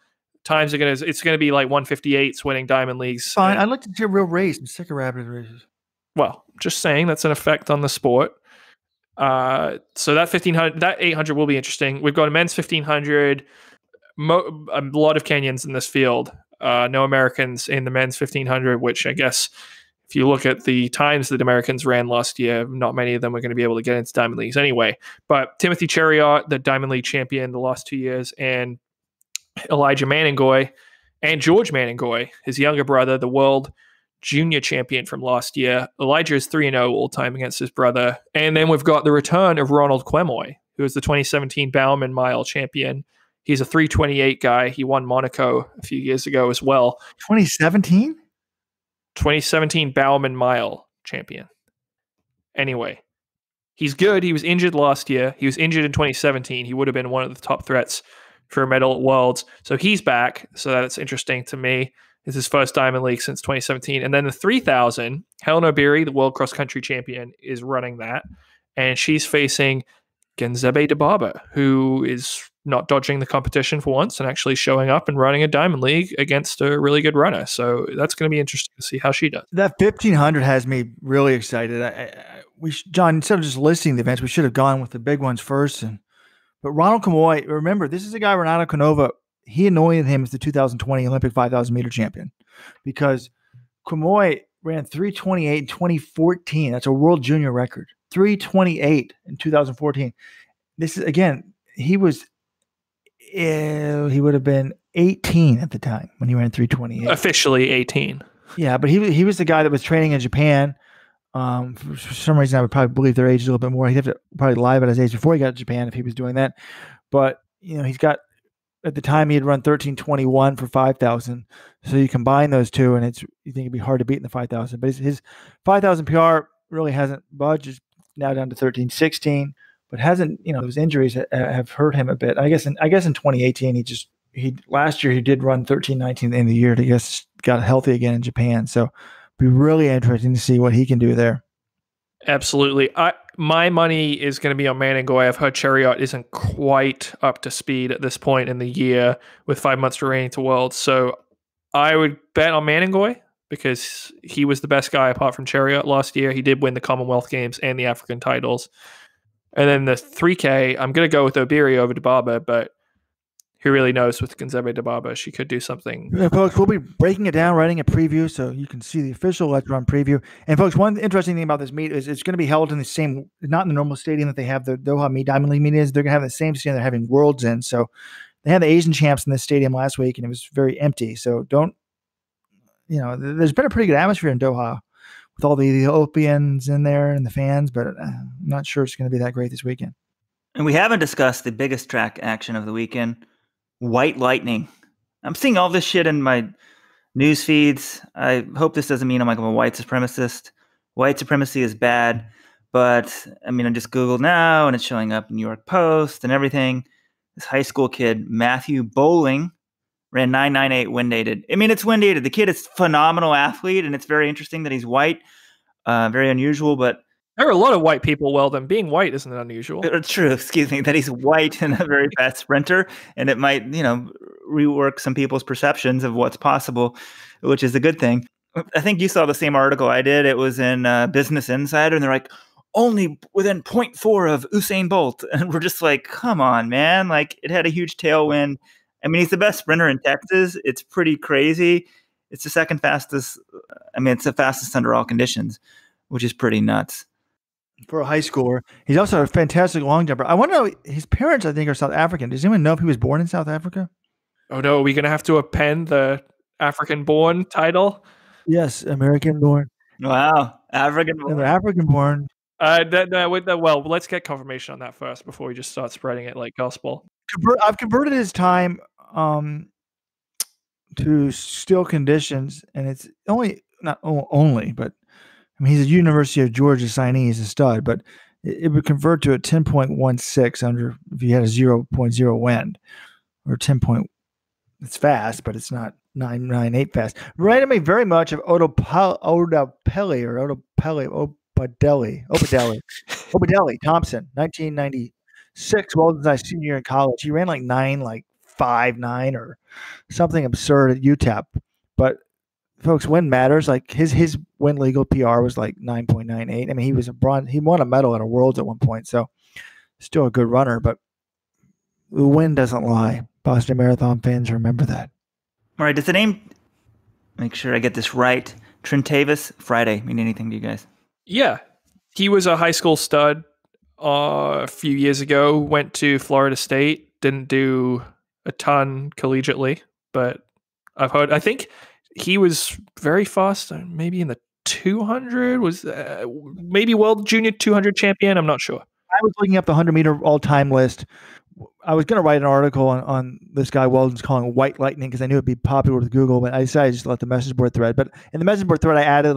Times are it's going to be like 158s winning Diamond Leagues. Fine. I'd like to see a real race. I'm sick of rabbit races. Well, just saying that's an effect on the sport. So that 1500, that 800 will be interesting. We've got a men's 1500, a lot of Kenyans in this field. No Americans in the men's 1500, which I guess if you look at the times that Americans ran last year, not many of them are going to be able to get into Diamond Leagues anyway. But Timothy Cheriot, the Diamond League champion the last 2 years, and Elijah Manengoy and George Manengoy, his younger brother, the world junior champion from last year. Elijah is 3-0 all time against his brother. And then we've got the return of Ronald Quemoy, who is the 2017 Bowerman Mile champion. He's a 3:28 guy. He won Monaco a few years ago as well. 2017? 2017 Bowerman Mile champion. Anyway, he's good. He was injured last year. He was injured in 2017. He would have been one of the top threats for a medal at Worlds. So he's back. So that's interesting to me. It's his first Diamond League since 2017. And then the 3,000, Helen Obiri, the world cross-country champion, is running that. And she's facing Genzebe Dibaba, who is not dodging the competition for once and actually showing up and running a Diamond League against a really good runner. So that's going to be interesting to see how she does. That 1,500 has me really excited. John, instead of just listing the events, we should have gone with the big ones first. But Ronald Quemoy, remember, this is a guy, Renato Canova, he anointed him as the 2020 Olympic 5,000 meter champion, because Quemoy ran 3:28 in 2014. That's a world junior record. 3:28 in 2014. This is, again, he would have been 18 at the time when he ran 3:28. Officially 18. Yeah, but he was the guy that was training in Japan. For some reason, I would probably believe their age a little bit more. He'd have to probably lie about his age before he got to Japan if he was doing that. But he's got, at the time he had run 13:21 for 5,000. So you combine those two, and you think it'd be hard to beat in the 5,000. But his 5,000 PR really hasn't budged. It's now down to 13:16. but hasn't, those injuries have hurt him a bit. I guess in 2018, last year he did run 13:19 at the end of the year. He got healthy again in Japan. So be really interesting to see what he can do there. Absolutely. My money is going to be on Manangoy. I've heard Chariot isn't quite up to speed at this point in the year with 5 months remaining to Worlds. So I would bet on Manangoy because he was the best guy apart from Chariot last year. He did win the Commonwealth Games and the African titles. And then the 3K, I'm going to go with Obiri over Dibaba, but who really knows with Gonzague Dibaba? She could do something. Yeah, folks, we'll be breaking it down, writing a preview so you can see the official Let's Run preview. And folks, one interesting thing about this meet is it's going to be held in the same, not in the normal stadium that they have the Doha Diamond League meet is. They're going to have the same stadium they're having Worlds in. So they had the Asian champs in this stadium last week, and it was very empty. So there's been a pretty good atmosphere in Doha with all the Ethiopians in there and the fans, but I'm not sure it's going to be that great this weekend. And we haven't discussed the biggest track action of the weekend. White lightning. I'm seeing all this shit in my news feeds. I hope this doesn't mean I'm a white supremacist. White supremacy is bad, but I just Googled now and it's showing up in New York Post and everything. This high school kid, Matthew Bowling, ran 9.98 wind dated. It's wind dated. The kid is a phenomenal athlete, and it's very interesting that he's white. Very unusual, but there are a lot of white people, Weldon. Being white isn't unusual. True, excuse me, that he's white and a very fast sprinter, and it might, rework some people's perceptions of what's possible, which is a good thing. I think you saw the same article I did. It was in Business Insider, and they're like, only within 0.4 of Usain Bolt. And we're just like, come on, man. It had a huge tailwind. He's the best sprinter in Texas. It's pretty crazy. It's the second fastest. It's the fastest under all conditions, which is pretty nuts. For a high schooler. He's also a fantastic long jumper. I want to know, his parents, I think, are South African. Does anyone know if he was born in South Africa? Oh, no. Are we going to have to append the African-born title? Yes, American-born. Wow. African-born. They're African-born. Well, let's get confirmation on that first before we just start spreading it like gospel. I've converted his time to still conditions, and it's not only, but he's a University of Georgia signee. He's a stud, but it would convert to a 10.16 under if you had a 0.0 wind or 10 point. It's fast, but it's not 9.98 fast. Reminded me very much of Obadelli Thompson, 1996. Well, my senior year in college, he ran 9.59 or something absurd at UTEP. But folks, wind matters. His wind legal PR was 9.98. He was he won a medal at a Worlds at one point, so still a good runner. But the wind doesn't lie. Boston Marathon fans remember that. All right, does the name, make sure I get this right, Trentavis Friday mean anything to you guys? Yeah, he was a high school stud a few years ago. Went to Florida State. Didn't do a ton collegiately, but I think he was very fast, maybe in the 200, was maybe World Junior 200 champion. I'm not sure. I was looking up the 100-meter all-time list. I was going to write an article on this guy Weldon's calling white lightning because I knew it'd be popular with Google, but I decided just to let the message board thread. But in the message board thread, I added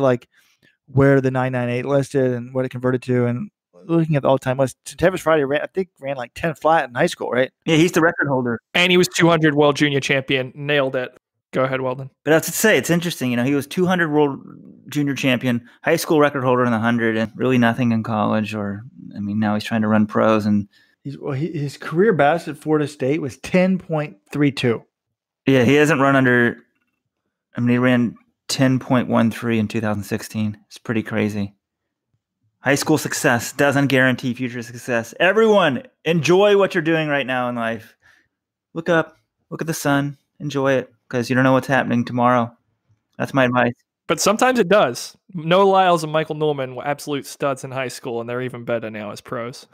where the 9.98 listed and what it converted to, and looking at the all-time list, Trentavis Friday ran 10 flat in high school, right? Yeah, he's the record holder. And he was 200 World Junior champion. Nailed it. Go ahead, Weldon. But I have to say, it's interesting. He was 200 World Junior champion, high school record holder in the 100, and really nothing in college. Now he's trying to run pros. And his career best at Florida State was 10.32. Yeah, he hasn't run under. He ran 10.13 in 2016. It's pretty crazy. High school success doesn't guarantee future success. Everyone, enjoy what you're doing right now in life. Look up, look at the sun, enjoy it, because you don't know what's happening tomorrow. That's my advice. But sometimes it does. Noah Lyles and Michael Norman were absolute studs in high school, and they're even better now as pros.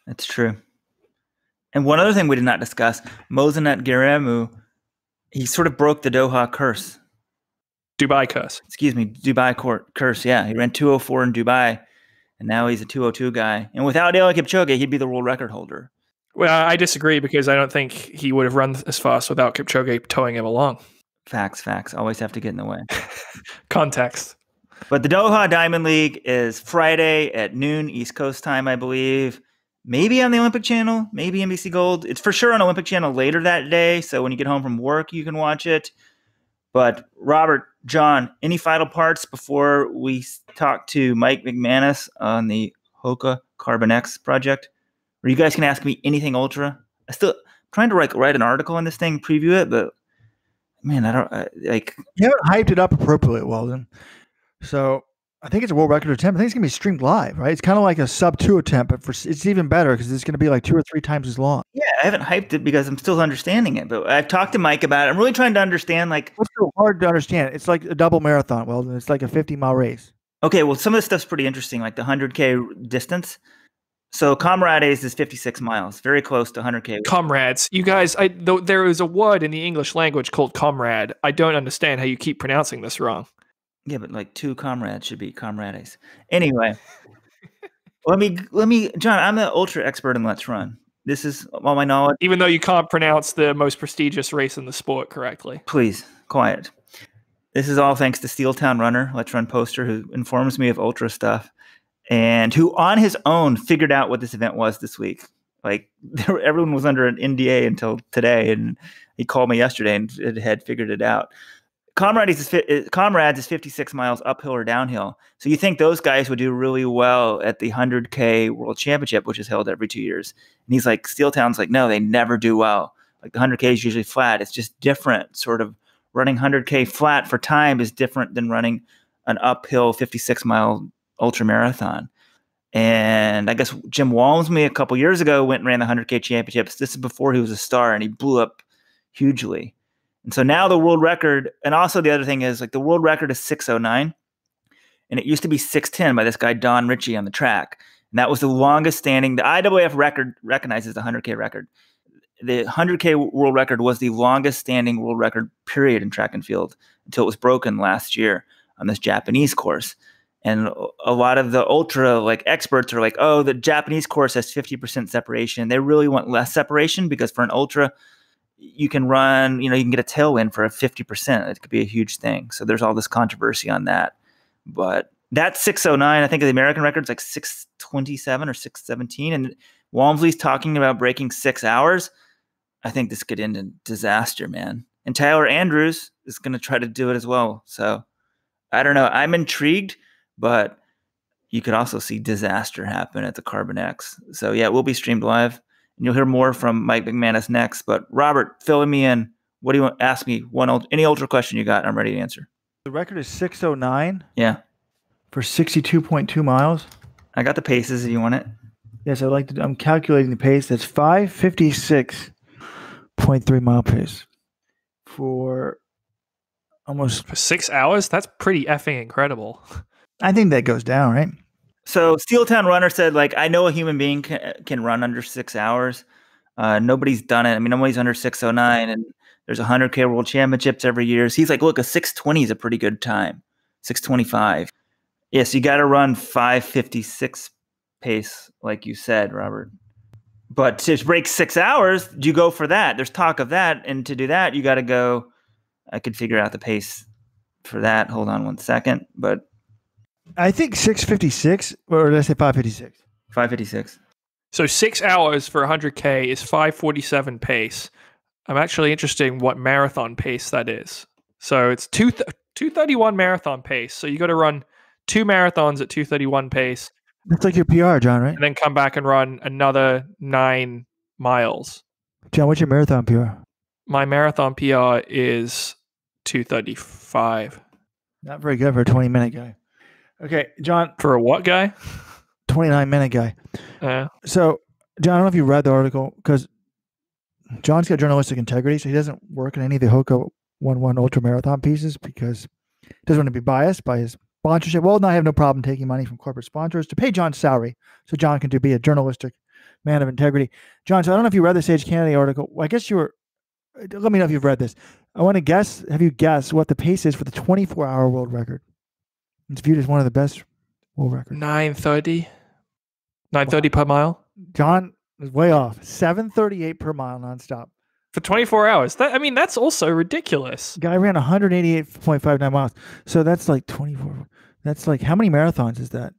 That's true. And one other thing we did not discuss, Mozanet Geremu, he sort of broke the Doha curse. Dubai curse. Excuse me, Dubai curse, yeah. He ran 2:04 in Dubai, and now he's a 2:02 guy. And without Eliud Kipchoge, he'd be the world record holder. Well, I disagree because I don't think he would have run as fast without Kipchoge towing him along. Facts. Always have to get in the way. Context. But the Doha Diamond League is Friday at noon East Coast time, I believe. maybe on the Olympic Channel, maybe NBC Gold. It's for sure on Olympic Channel later that day. So when you get home from work, you can watch it. But Robert, John, any final parts before we talk to Mike McManus on the HOKA Carbon X project? Or you guys can ask me anything ultra. I still trying to write an article on this thing, preview it, but man, I don't like. You haven't hyped it up appropriately, Weldon. So I think it's a world record attempt. I think it's gonna be streamed live, right? It's kind of like a sub 2 attempt, but it's even better because it's gonna be like 2 or 3 times as long. Yeah, I haven't hyped it because I'm still understanding it, but I've talked to Mike about it. I'm really trying to understand, like, what's so hard to understand? It's like a double marathon, Weldon. It's like a 50-mile race. Okay, well, some of this stuff's pretty interesting, like the 100K distance. So Comrades is 56 miles, very close to 100K. Comrades, you guys, there is a word in the English language called comrade. I don't understand how you keep pronouncing this wrong. Yeah, but like 2 comrades should be comrades. Anyway, let me, John, I'm the ultra expert in Let's Run. This is all my knowledge. Even though you can't pronounce the most prestigious race in the sport correctly. Please, quiet. This is all thanks to Steeltown Runner, Let's Run poster, who informs me of ultra stuff and who on his own figured out what this event was this week. Like everyone was under an NDA until today, and he called me yesterday and had figured it out. Comrades is 56 miles uphill or downhill. So you think those guys would do really well at the 100K World Championship, which is held every 2 years. And he's like, Steeltown's like, no, they never do well. Like the 100K is usually flat. It's just different. Sort of running 100K flat for time is different than running an uphill 56-mile ultra marathon. And I guess Jim Walmsley a couple years ago went and ran the 100K championships. This is before he was a star, and he blew up hugely. And so now the world record, and also the other thing is like the world record is 6:09, and it used to be 6:10 by this guy Don Ritchie on the track, and that was the longest standing. The IAAF record recognizes the 100K record. The 100K world record was the longest standing world record period in track and field until it was broken last year on this Japanese course. And a lot of the ultra like experts are like, oh, the Japanese course has 50% separation. They really want less separation because for an ultra, you can run, you can get a tailwind for a 50%. It could be a huge thing. So there's all this controversy on that. But that's 6:09. I think the American record's like 6:27 or 6:17. And Walmsley's talking about breaking 6 hours. I think this could end in disaster, man. And Tyler Andrews is going to try to do it as well. So I don't know. I'm intrigued, but you could also see disaster happen at the Carbon X. So yeah, it will be streamed live. And you'll hear more from Mike McManus next. But Robert, filling me in. What do you want? Ask me any ultra question you got. I'm ready to answer. The record is 6:09. Yeah. For 62.2 miles. I got the paces if you want it. Yes, I'd like to. I'm calculating the pace. That's 5:56.3 mile pace for almost for 6 hours. That's pretty effing incredible. I think that goes down, right? So Steeltown Runner said, like, I know a human being can run under 6 hours. Nobody's done it. I mean, nobody's under 6:09, and there's 100K World Championships every year. So he's like, look, a 6:20 is a pretty good time. 6:25. Yes, you got to run 5:56 pace, like you said, Robert. But to break 6 hours, you go for that. There's talk of that, and to do that, you got to go. I could figure out the pace for that. Hold on one second, but I think 6:56, or did I say 5:56? 5:56. So 6 hours for 100K is 5:47 pace. I'm actually interested in what marathon pace that is. So it's 2:31 marathon pace. So you got to run 2 marathons at 2:31 pace. That's like your PR, John, right? And then come back and run another 9 miles. John, what's your marathon PR? My marathon PR is 2:35. Not very good for a 20-minute guy. Okay, John. For a what guy? 29-minute guy. So, John, I don't know if you read the article, because John's got journalistic integrity, so he doesn't work in any of the HOKA 1-1 ultra marathon pieces because he doesn't want to be biased by his sponsorship. Well, I have no problem taking money from corporate sponsors to pay John's salary so John can be a journalistic man of integrity. John, so I don't know if you read the Sage Kennedy article. Well, I guess you were. Let me know if you've read this. I want to guess. Have you guessed what the pace is for the 24-hour world record? It's viewed as one of the best world records. 9:30. 9:30 per mile. John is way off. 7:38 per mile nonstop. For 24 hours. That's also ridiculous. Guy ran 188.59 miles. So that's like 24. That's like, how many marathons is that?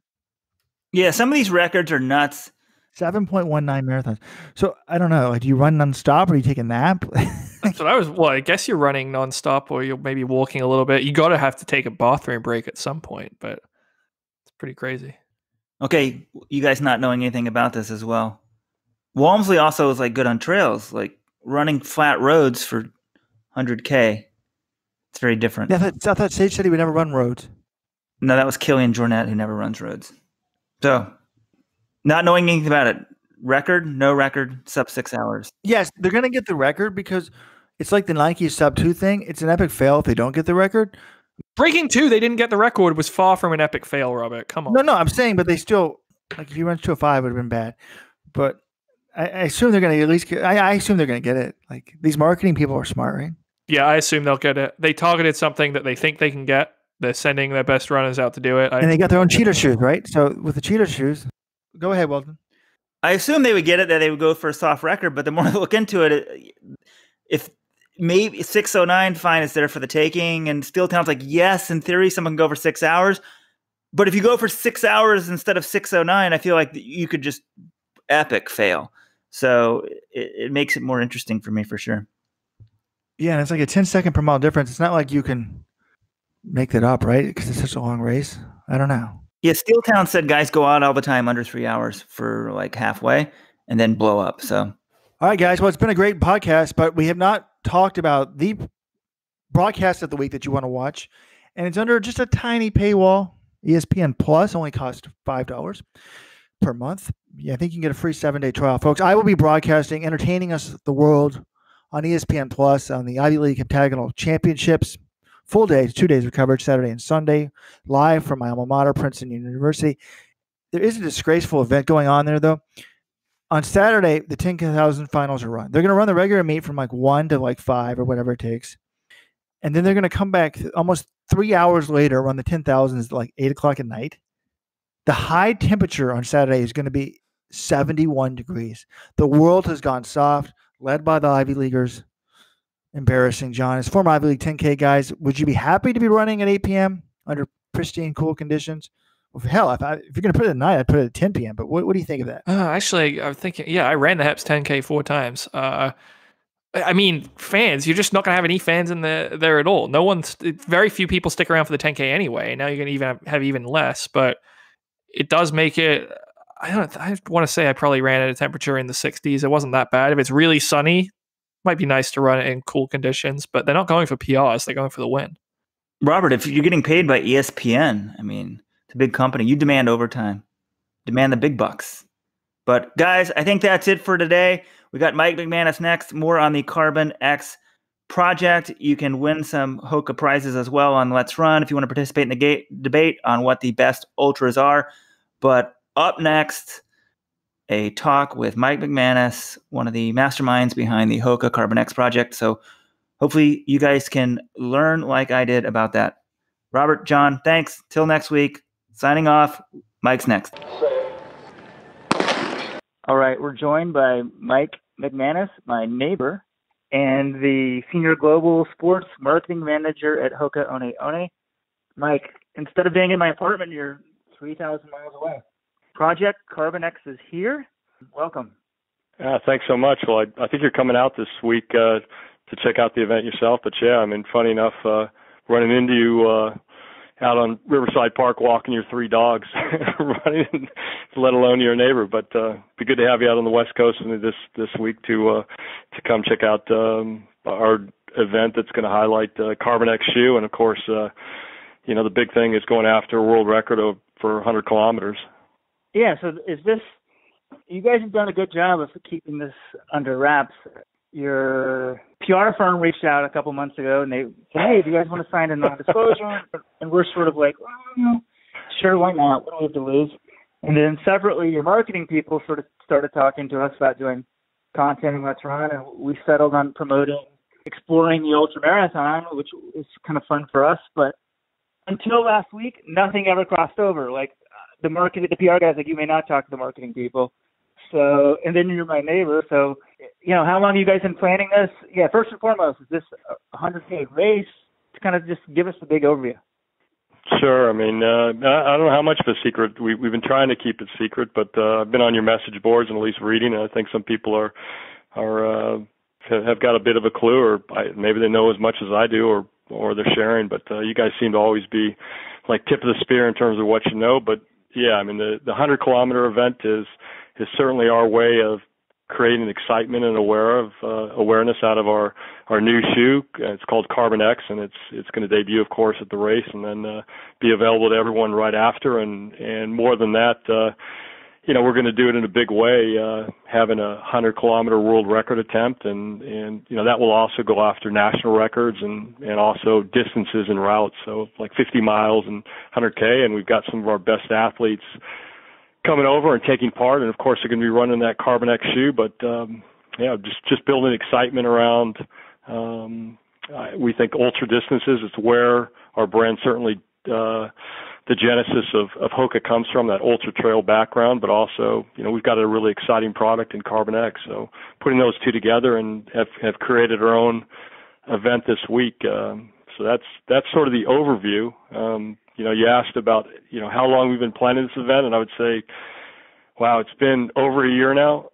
Yeah, some of these records are nuts. 7.19 marathons. So I don't know. Like, do you run nonstop or you take a nap? That's what I was. Well, I guess you're running nonstop, or you're maybe walking a little bit. You got to have to take a bathroom break at some point, but it's pretty crazy. Okay, you guys not knowing anything about this as well. Walmsley also is like good on trails, like running flat roads for 100K. It's very different. I thought Sage said he would never run roads. No, that was Killian Jornet, who never runs roads. So, not knowing anything about it. Record, no record, sub 6 hours. Yes, they're going to get the record because it's like the Nike sub 2 thing. It's an epic fail if they don't get the record. Breaking 2, they didn't get the record, was far from an epic fail, Robert. Come on. No, I'm saying, but they still, like, if he runs 2:05, it would have been bad. But I assume they're going to at least get, I assume they're going to get it. Like, these marketing people are smart, right? Yeah, I assume they'll get it. They targeted something that they think they can get. They're sending their best runners out to do it. And they got their own cheater shoes, right? So with the cheater shoes, go ahead, Weldon. I assume they would get it, that they would go for a soft record, but the more I look into it, if maybe 6:09, fine, it's there for the taking. And Steeltown's like, yes, in theory, someone can go for 6 hours. But if you go for 6 hours instead of 6:09, I feel like you could just epic fail. So it makes it more interesting for me for sure. Yeah, and it's like a 10-second per mile difference. It's not like you can make that up, right? Because it's such a long race. I don't know. Yeah, Steeltown said guys go out all the time under 3 hours for like halfway and then blow up. So, all right, guys. Well, it's been a great podcast, but we have not talked about the broadcast of the week that you want to watch. And it's under just a tiny paywall. ESPN Plus only costs $5 per month. Yeah, I think you can get a free 7-day trial, folks. I will be broadcasting, entertaining us the world on ESPN Plus on the Ivy League Heptagonal Championships. Full days, 2 days of coverage, Saturday and Sunday, live from my alma mater, Princeton University. There is a disgraceful event going on there, though. On Saturday, the 10,000 finals are run. They're going to run the regular meet from like 1 to like 5 or whatever it takes. And then they're going to come back almost 3 hours later, run the 10,000s at like 8 o'clock at night. The high temperature on Saturday is going to be 71 degrees. The world has gone soft, led by the Ivy Leaguers. Embarrassing, John. As former Ivy League 10K guys, would you be happy to be running at 8 p.m. under pristine, cool conditions? Well, hell, if you're going to put it at night, I'd put it at 10 p.m. But what do you think of that? Actually, I'm thinking, yeah, I ran the Heps 10K 4 times. I mean, fans, you're just not going to have any fans in there at all. Very few people stick around for the 10K anyway. Now you're going to even have even less, but it does make it, I want to say I probably ran at a temperature in the 60s. It wasn't that bad. If it's really sunny, might be nice to run it in cool conditions, but they're not going for PRs. They're going for the win. Robert, if you're getting paid by ESPN, I mean, it's a big company. You demand overtime. Demand the big bucks. But guys, I think that's it for today. We got Mike McManus next. More on the Carbon X project. You can win some HOKA prizes as well on Let's Run if you want to participate in the debate on what the best ultras are. But up next, a talk with Mike McManus, one of the masterminds behind the HOKA Carbon X project. So hopefully you guys can learn like I did about that. Robert, John, thanks. Till next week. Signing off. Mike's next. All right, we're joined by Mike McManus, my neighbor, and the Senior Global Sports Marketing Manager at HOKA One One. Mike, instead of being in my apartment, you're 3,000 miles away. Project Carbon X is here. Welcome. Thanks so much. Well, I think you're coming out this week to check out the event yourself. But yeah, I mean, funny enough, running into you out on Riverside Park, walking your 3 dogs, running, let alone your neighbor. But be good to have you out on the West Coast this week to come check out our event that's going to highlight Carbon X shoe, and of course, the big thing is going after a world record for 100 kilometers. Yeah, so you guys have done a good job of keeping this under wraps. Your PR firm reached out a couple months ago, and they said, hey, do you guys want to sign a non-disclosure? And we're sort of like, well, sure, why not? What do we have to lose? And then separately, your marketing people sort of started talking to us about doing content in Let's Run, and we settled on exploring the ultra marathon, which is kind of fun for us. But until last week, nothing ever crossed over. Like, the PR guys, like, you may not talk to the marketing people. So, and then you're my neighbor. So, how long have you guys been planning this? Yeah, first and foremost, is this a 100K race? To kind of just give us the big overview. Sure. I mean, I don't know how much of a secret. We've been trying to keep it secret, but I've been on your message boards and at least reading, and I think some people have got a bit of a clue, or maybe they know as much as I do, or they're sharing. But you guys seem to always be like tip of the spear in terms of what you know. But yeah, I mean, the 100-kilometer event is certainly our way of creating excitement and awareness out of our new shoe. It's called Carbon X, and it's going to debut, of course, at the race, and then be available to everyone right after. And more than that, we're going to do it in a big way, having a 100-kilometer world record attempt, and that will also go after national records and also distances and routes. So like 50 miles and 100K, and we've got some of our best athletes coming over and taking part, and of course they're going to be running that Carbon X shoe. But just building excitement around. We think ultra distances. It's where our brand certainly the genesis of HOKA comes from, that ultra trail background. But also, we've got a really exciting product in Carbon X. So putting those two together and have created our own event this week. So that's sort of the overview. You asked about, how long we've been planning this event, and I would say, wow, it's been over a year now.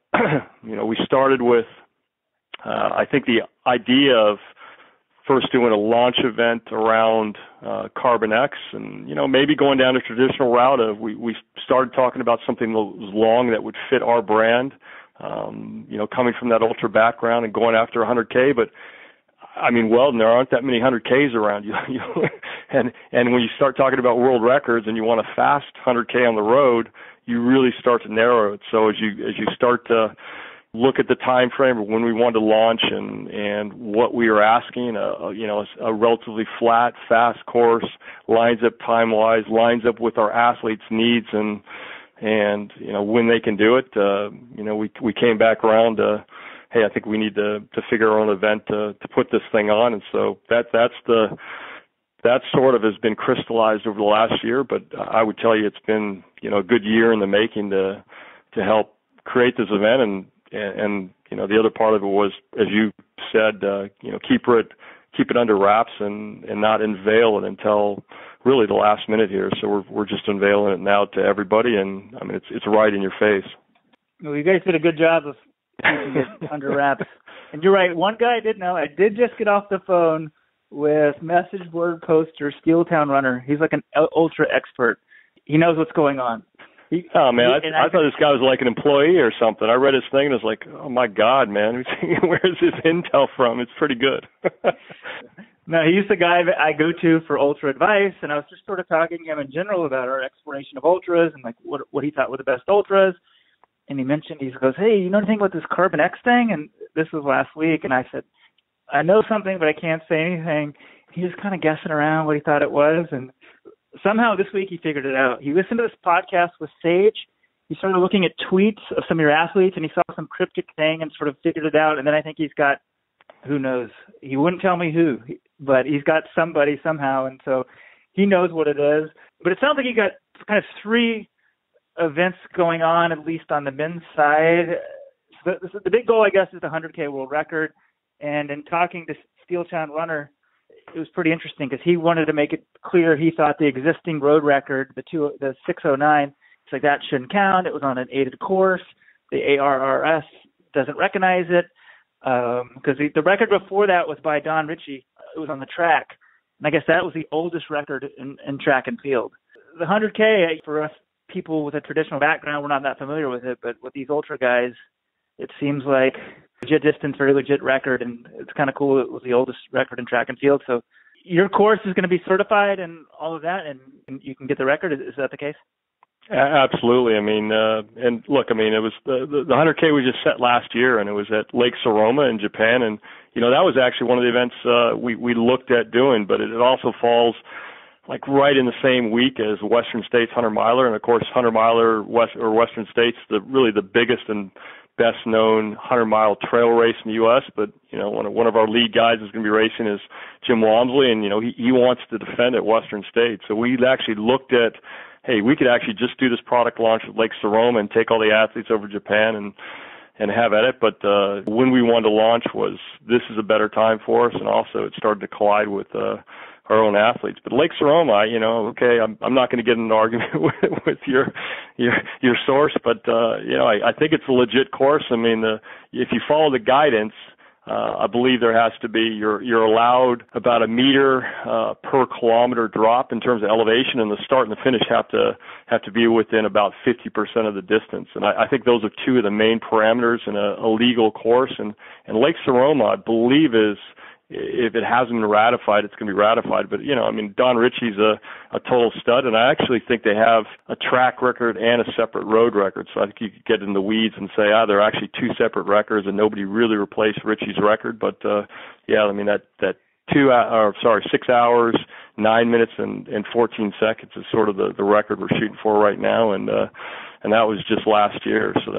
We started with, I think the idea of first doing a launch event around Carbon X, and, maybe going down a traditional route of, we started talking about something that was long that would fit our brand, coming from that ultra background and going after 100K, but I mean, Weldon, there aren't that many 100Ks around you. And when you start talking about world records and you want a fast 100K on the road, you really start to narrow it. So as you start to look at the time frame of when we wanted to launch and what we were asking, a relatively flat, fast course, lines up time-wise, lines up with our athletes' needs and when they can do it, we came back around to, hey, I think we need to figure our own event to put this thing on. And so that sort of has been crystallized over the last year, but I would tell you it's been, a good year in the making to help create this event. And the other part of it was, as you said, keep it under wraps and not unveil it until really the last minute here. So we're just unveiling it now to everybody. And I mean, it's right in your face. Well, you guys did a good job of keeping it under wraps. And you're right. One guy I did know. I did just get off the phone with message board poster Steel Town Runner. He's like an ultra expert. He knows what's going on. I thought this guy was like an employee or something. I read his thing and I was like, oh my God, man, where's his intel from? It's pretty good. No, he's the guy that I go to for ultra advice, and I was just sort of talking to him in general about our exploration of ultras and like what he thought were the best ultras. And he goes, hey, you know anything about this Carbon X thing? And this was last week. And I said, I know something, but I can't say anything. He was kind of guessing around what he thought it was. And somehow this week he figured it out. He listened to this podcast with Sage. He started looking at tweets of some of your athletes, and he saw some cryptic thing and sort of figured it out. And then I think he's got, who knows? He wouldn't tell me who, but he's got somebody somehow. And so he knows what it is. But it sounds like he got kind of 3 events going on, at least on the men's side. So the big goal, I guess, is the 100K world record. And in talking to Steel Town Runner, it was pretty interesting because he wanted to make it clear he thought the existing road record, the 609, it's like that shouldn't count. It was on an aided course. The ARRS doesn't recognize it because the record before that was by Don Ritchie. It was on the track. And I guess that was the oldest record in track and field. The 100K, for us people with a traditional background, we're not that familiar with it, but with these ultra guys, it seems like legit distance, very legit record, and it's kind of cool. It was the oldest record in track and field. So your course is going to be certified and all of that, and you can get the record. Is that the case? Absolutely. I mean, and look, I mean, it was the 100K we just set last year, and it was at Lake Saroma in Japan, and that was actually one of the events we looked at doing, but it also falls like right in the same week as Western States 100 miler, and of course 100 miler Western States, really the biggest and best known 100 mile trail race in the U.S. But one of our lead guys is going to be racing is Jim Walmsley, and he wants to defend at Western States. So we actually looked at, hey, we could actually just do this product launch at Lake Saroma and take all the athletes over to Japan and have at it. But when we wanted to launch was, this is a better time for us, and also it started to collide with our own athletes. But Lake Seroma, okay, I'm not going to get in an argument with your source, but I think it's a legit course. I mean, if you follow the guidance, I believe there has to be, you're allowed about a meter per kilometer drop in terms of elevation, and the start and the finish have to be within about 50% of the distance. And I think those are two of the main parameters in a legal course. And Lake Seroma, I believe, is, if it hasn't been ratified, it's going to be ratified. But, Don Ritchie's a total stud, and I actually think they have a track record and a separate road record. So I think you could get in the weeds and say, they're actually two separate records, and nobody really replaced Ritchie's record. But, that 6 hours, 9 minutes, and 14 seconds is sort of the record we're shooting for right now. And that was just last year. So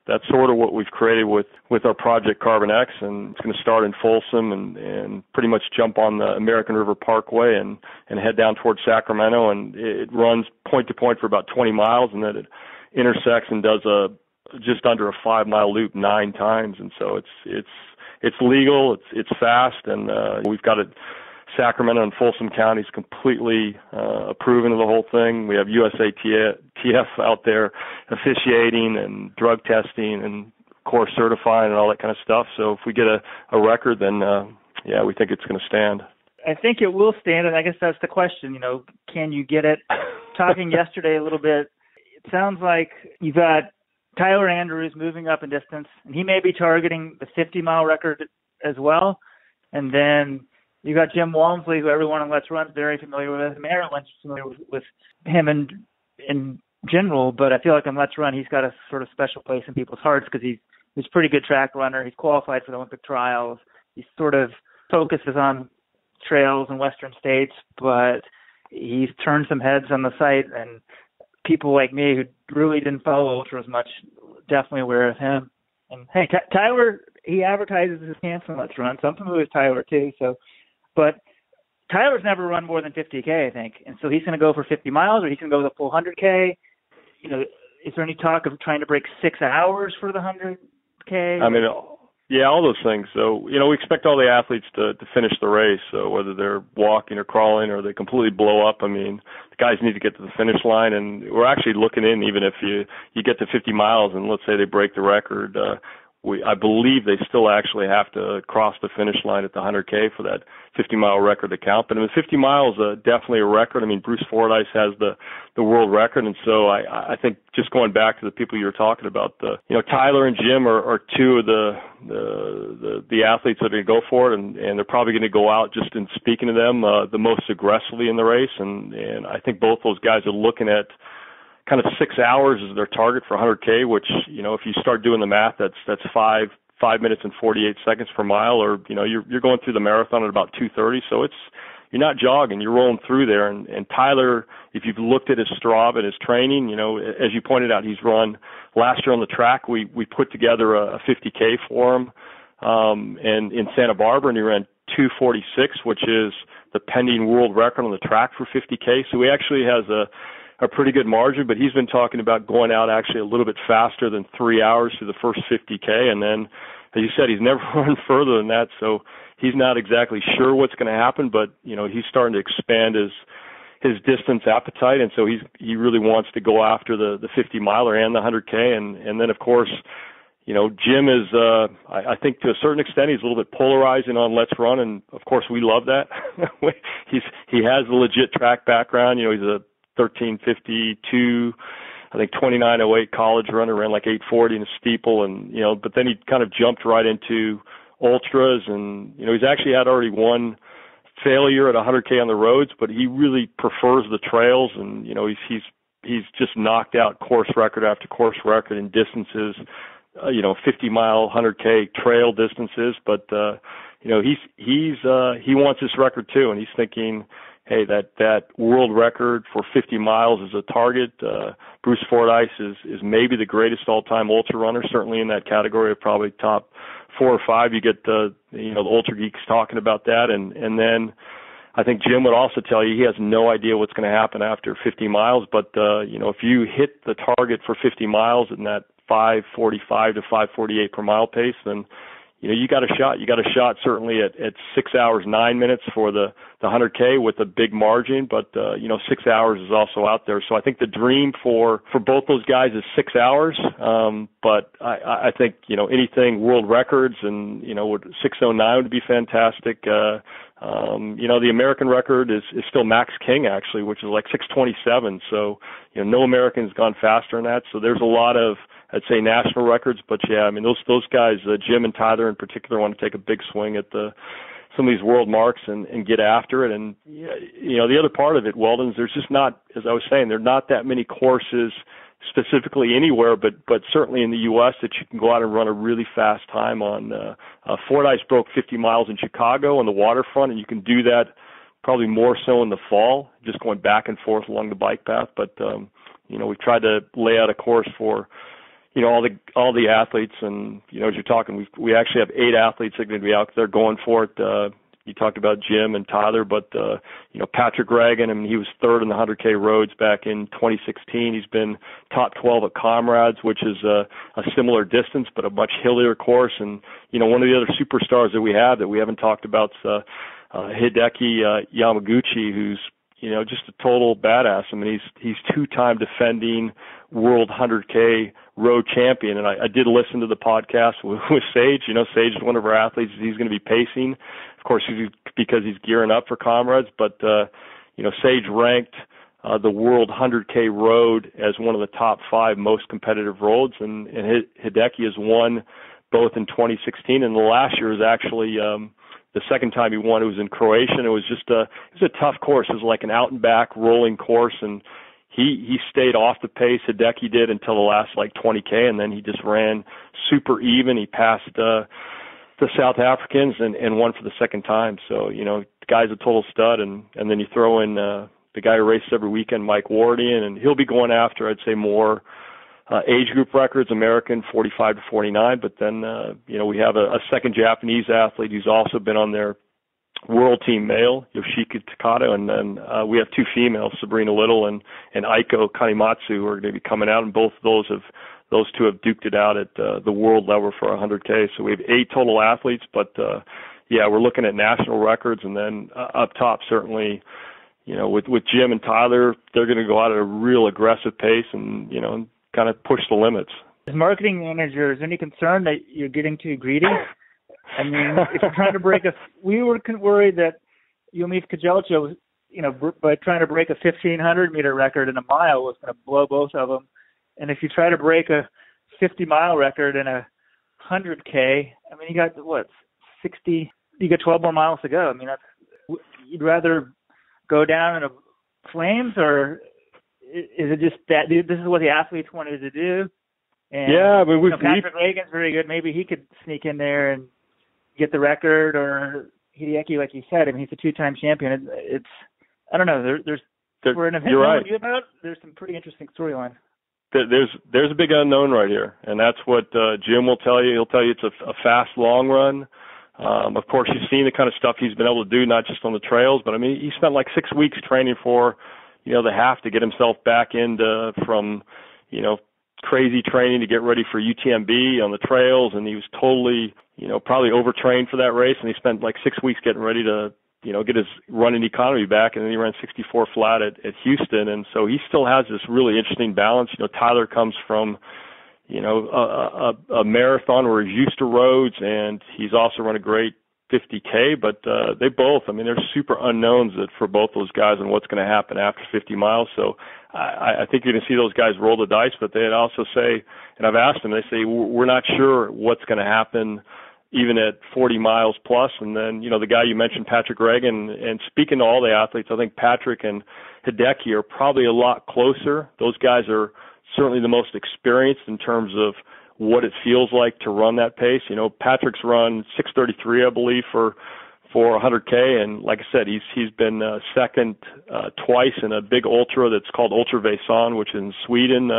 that's sort of what we've created with our project Carbon X, and it's going to start in Folsom and pretty much jump on the American River Parkway and head down towards Sacramento, and it runs point to point for about 20 miles, and then it intersects and does just under a 5-mile loop 9 times. And so it's legal, it's fast, and we've got it. Sacramento and Folsom counties completely approving of the whole thing. We have USATF out there officiating and drug testing and course certifying and all that kind of stuff. So if we get a record, then we think it's going to stand. I think it will stand, and I guess that's the question. Can you get it? Talking yesterday a little bit, it sounds like you've got Tyler Andrews moving up in distance, and he may be targeting the 50-mile record as well. And then you got Jim Walmsley, who everyone on Let's Run is very familiar with. Maryland's familiar with him in general, but I feel like on Let's Run, he's got a sort of special place in people's hearts because he's a pretty good track runner. He's qualified for the Olympic trials. He sort of focuses on trails in Western states, but he's turned some heads on the site, and people like me who really didn't follow ultras much, definitely aware of him. And hey, Tyler, he advertises his camps on Let's Run, so I'm familiar with Tyler too. But Tyler's never run more than 50K, I think. And so he's going to go for 50 miles, or he's going to go the full 100K. Is there any talk of trying to break 6 hours for the 100K? I mean, all those things. So, we expect all the athletes to finish the race. So whether they're walking or crawling or they completely blow up, I mean, the guys need to get to the finish line. And we're actually looking in, even if you get to 50 miles and let's say they break the record, I believe they still actually have to cross the finish line at the 100K for that 50-mile record to count. But I mean, 50 miles definitely a record. I mean, Bruce Fordyce has the world record, and so I think just going back to the people you were talking about, Tyler and Jim are two of the athletes that are going to go for it, and they're probably going to go out, just in speaking to them, the most aggressively in the race, and I think both those guys are looking at kind of 6 hours is their target for 100K, which, if you start doing the math, that's 5 minutes and 48 seconds per mile, or, you're going through the marathon at about 2:30. So you're not jogging, you're rolling through there. And Tyler, if you've looked at his Strava and his training, as you pointed out, he's run last year on the track. We put together a 50K for him, and in Santa Barbara, and he ran 2:46, which is the pending world record on the track for 50K. So he actually has a pretty good margin, but he's been talking about going out actually a little bit faster than 3 hours through the first 50K. And then, as you said, he's never run further than that. So he's not exactly sure what's going to happen, but, he's starting to expand his distance appetite. And so he really wants to go after the 50 miler and the 100K. And then, of course, Jim is, I think to a certain extent, he's a little bit polarizing on Let's Run. And of course we love that. He has a legit track background. He's a 13:52, I think 29:08 college runner, ran like 8:40 in a steeple, and but then he kind of jumped right into ultras, and he's actually had already one failure at 100K on the roads, but he really prefers the trails, and he's just knocked out course record after course record in distances, 50-mile, 100K trail distances, but he wants this record too, and he's thinking, hey, that world record for 50 miles is a target. Bruce Fordyce is maybe the greatest all-time ultra runner, certainly in that category of probably top 4 or 5. You get the ultra geeks talking about that, and then I think Jim would also tell you he has no idea what's going to happen after 50 miles. But if you hit the target for 50 miles in that 5:45 to 5:48 per mile pace, then you got a shot. You got a shot certainly at 6 hours, 9 minutes for the 100K with a big margin, but 6 hours is also out there. So I think the dream for both those guys is 6 hours. But I think, anything world records and, 6:09 would be fantastic. The American record is still Max King actually, which is like 6:27. So, no American's gone faster than that. So there's a lot of, I'd say, national records, but yeah, I mean, those guys, Jim and Tyler in particular, want to take a big swing at some of these world marks and get after it. And, the other part of it, Weldon, is there's just not, as I was saying, there are not that many courses specifically anywhere, but certainly in the U.S. that you can go out and run a really fast time on. Fordyce broke 50 miles in Chicago on the waterfront, and you can do that probably more so in the fall, just going back and forth along the bike path. But, we've tried to lay out a course for all the athletes, and as you're talking, we actually have 8 athletes that are going to be out there going for it. You talked about Jim and Tyler, but Patrick Reagan, I mean, he was third in the 100K roads back in 2016. He's been top 12 at Comrades, which is a similar distance but a much hillier course. And one of the other superstars that we haven't talked about is Hideki Yamaguchi, who's just a total badass. I mean, he's 2-time defending world 100K road champion. And I did listen to the podcast with Sage. Sage is one of our athletes. He's going to be pacing, of course, because he's gearing up for Comrades. But, Sage ranked the world 100K road as one of the top 5 most competitive roads. And Hideki has won both in 2016, and the last year is actually the second time he won. It was in Croatia, and it was a tough course. It was like an out and back rolling course, and he stayed off the pace. Hideki did until the last 20K, and then he just ran super even. He passed the South Africans and won for the second time. So the guy's a total stud, and then you throw in the guy who races every weekend, Mike Wardian, and he'll be going after, I'd say, more age group records, American 45 to 49, but then, we have a second Japanese athlete who's also been on their world team male, Yoshiki Takata, and then we have 2 females, Sabrina Little and Aiko Kanimatsu, who are going to be coming out, and both of those 2 have duked it out at the world level for 100K. So we have 8 total athletes, but we're looking at national records, and then up top, certainly, with Jim and Tyler, they're going to go out at a real aggressive pace and, kind of push the limits. As marketing manager, is there any concern that you're getting too greedy? I mean, if you're trying to we were worried that Yomif Kajelcha, by trying to break a 1,500-meter record in a mile was going to blow both of them. And if you try to break a 50-mile record in a 100K, I mean, you got, 60, you got 12 more miles to go. I mean, you'd rather go down in flames, or is it just that this is what the athletes wanted to do? And, yeah, but Patrick Reagan's very good. Maybe he could sneak in there and get the record, or Hideki, like you said. I mean, he's a 2-time champion. It's I don't know. For an event right. There's some pretty interesting storyline. There's a big unknown right here, and that's what Jim will tell you. He'll tell you it's a fast long run. Of course, you've seen the kind of stuff he's been able to do, not just on the trails, but I mean, he spent 6 weeks training for the half to get himself back into from crazy training to get ready for UTMB on the trails, and he was totally probably overtrained for that race, and he spent 6 weeks getting ready to get his running economy back, and then he ran 64 flat at Houston, and so he still has this really interesting balance. Tyler comes from a marathon where he's used to roads, and he's also run a great 50K, but they both, I mean, there's super unknowns for both those guys and what's going to happen after 50 miles. So I think you're going to see those guys roll the dice, but they'd also say, and I've asked them, they say, we're not sure what's going to happen even at 40 miles plus. And then, the guy you mentioned, Patrick Reagan, and speaking to all the athletes, I think Patrick and Hideki are probably a lot closer. Those guys are certainly the most experienced in terms of what it feels like to run that pace. Patrick's run 6:33, I believe, for 100K, and like I said, he's been second twice in a big ultra that's called Ultra Vasan, which is in Sweden,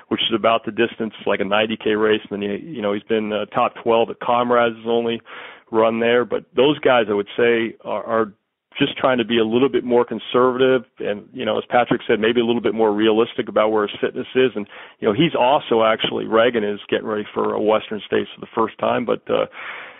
which is about the distance, like a 90K race. And then he's been top 12 at Comrades, his only run there. But those guys, I would say, are just trying to be a little bit more conservative and, as Patrick said, maybe a little bit more realistic about where his fitness is. And, he's also actually, Reagan is getting ready for a Western States for the first time, but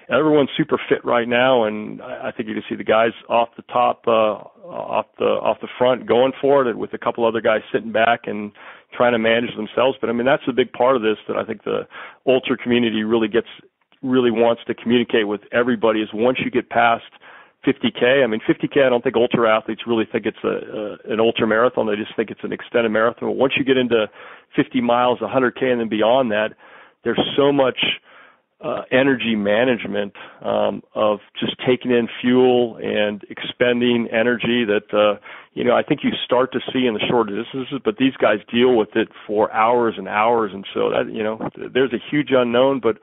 everyone's super fit right now, and I think you can see the guys off the top, off the front going for it, with a couple other guys sitting back and trying to manage themselves. But I mean, that's a big part of this that I think the ultra community really wants to communicate with everybody, is once you get past 50K. I mean, 50K, I don't think ultra athletes really think it's an ultra marathon. They just think it's an extended marathon. But once you get into 50 miles, 100K, and then beyond that, there's so much energy management of just taking in fuel and expending energy that, I think you start to see in the shorter distances, but these guys deal with it for hours and hours. And so that, there's a huge unknown, but,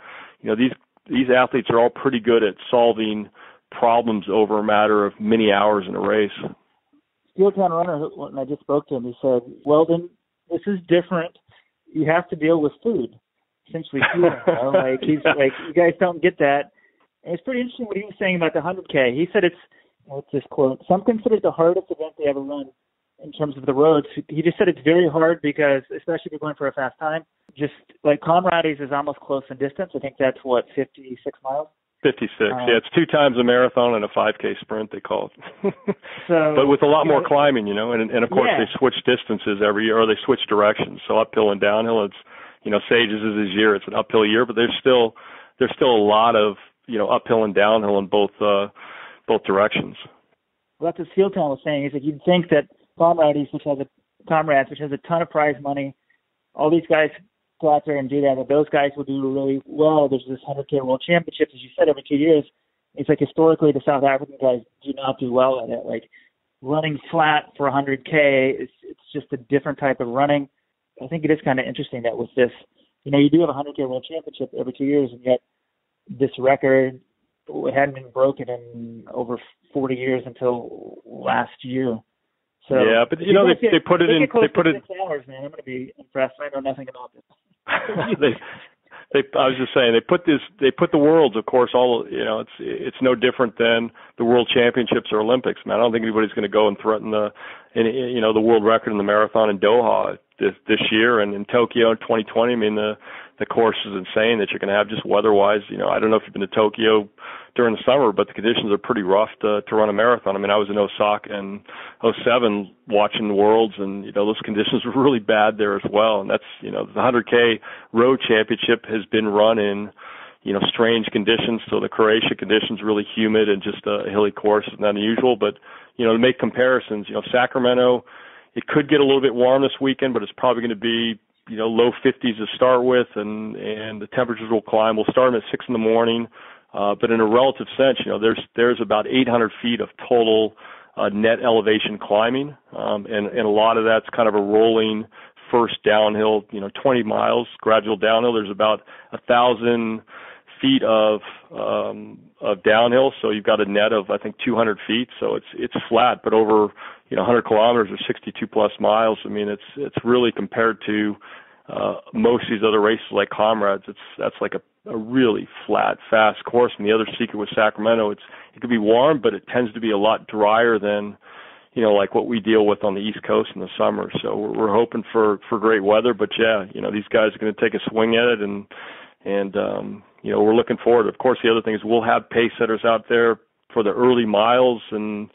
these athletes are all pretty good at solving problems over a matter of many hours in a race. Steeltown runner, when I just spoke to him, he said, well, then this is different. You have to deal with food. Essentially, fuel, he's like, you guys don't get that. And it's pretty interesting what he was saying about the 100K. He said what's this quote? Some consider it the hardest event they ever run in terms of the roads. He just said it's very hard because, especially if you're going for a fast time, just like Comrades is almost close in distance. I think that's 56 miles. 56. Yeah, it's 2 times a marathon and a 5K sprint, they call it. But with a lot more climbing, and of course they switch distances every year, or they switch directions. So uphill and downhill, it's, Sages is his year. It's an uphill year, but there's still a lot of, uphill and downhill in both directions. Well, that's what Steeltown was saying. He's like, you'd think that Comrades, which has a ton of prize money, all these guys go out there and do that, but those guys will do really well. There's this 100K World Championships, as you said, every 2 years. It's like historically the South African guys do not do well at it. Like running flat for 100K, it's just a different type of running. I think it is kind of interesting that with this, you do have a 100K World Championship every 2 years, and yet this record hadn't been broken in over 40 years until last year. So yeah, but they put it in. They put it 6 hours, man. I'm going to be impressed. I know nothing about this. I was just saying they put the worlds, of course, all it's no different than the World Championships or Olympics. Man, I don't think anybody's going to go and threaten the world record in the marathon in Doha this year, and in Tokyo in 2020. I mean, the course is insane that you're going to have just weather-wise. I don't know if you've been to Tokyo during the summer, but the conditions are pretty rough to run a marathon. I mean, I was in Osaka in 2007 watching the Worlds, and those conditions were really bad there as well. And that's the 100K Road Championship has been run in strange conditions. So the Croatia conditions really humid, and just a hilly course is not unusual. But to make comparisons, Sacramento, it could get a little bit warm this weekend, but it's probably going to be low 50s to start with, and the temperatures will climb. We'll start them at 6 in the morning. But in a relative sense, there's about 800 feet of total net elevation climbing, and a lot of that's kind of a rolling first downhill, 20 miles gradual downhill. There's about 1,000 feet of downhill, so you've got a net of I think 200 feet. So it's flat, but over 100 kilometers or 62 plus miles. I mean, it's really compared to most of these other races like Comrades. That's like a really flat, fast course. And the other secret with Sacramento, it could be warm, but it tends to be a lot drier than like what we deal with on the East Coast in the summer. So we're hoping for great weather. But yeah, these guys are going to take a swing at it, and we're looking forward. Of course, the other thing is we'll have pace setters out there for the early miles, and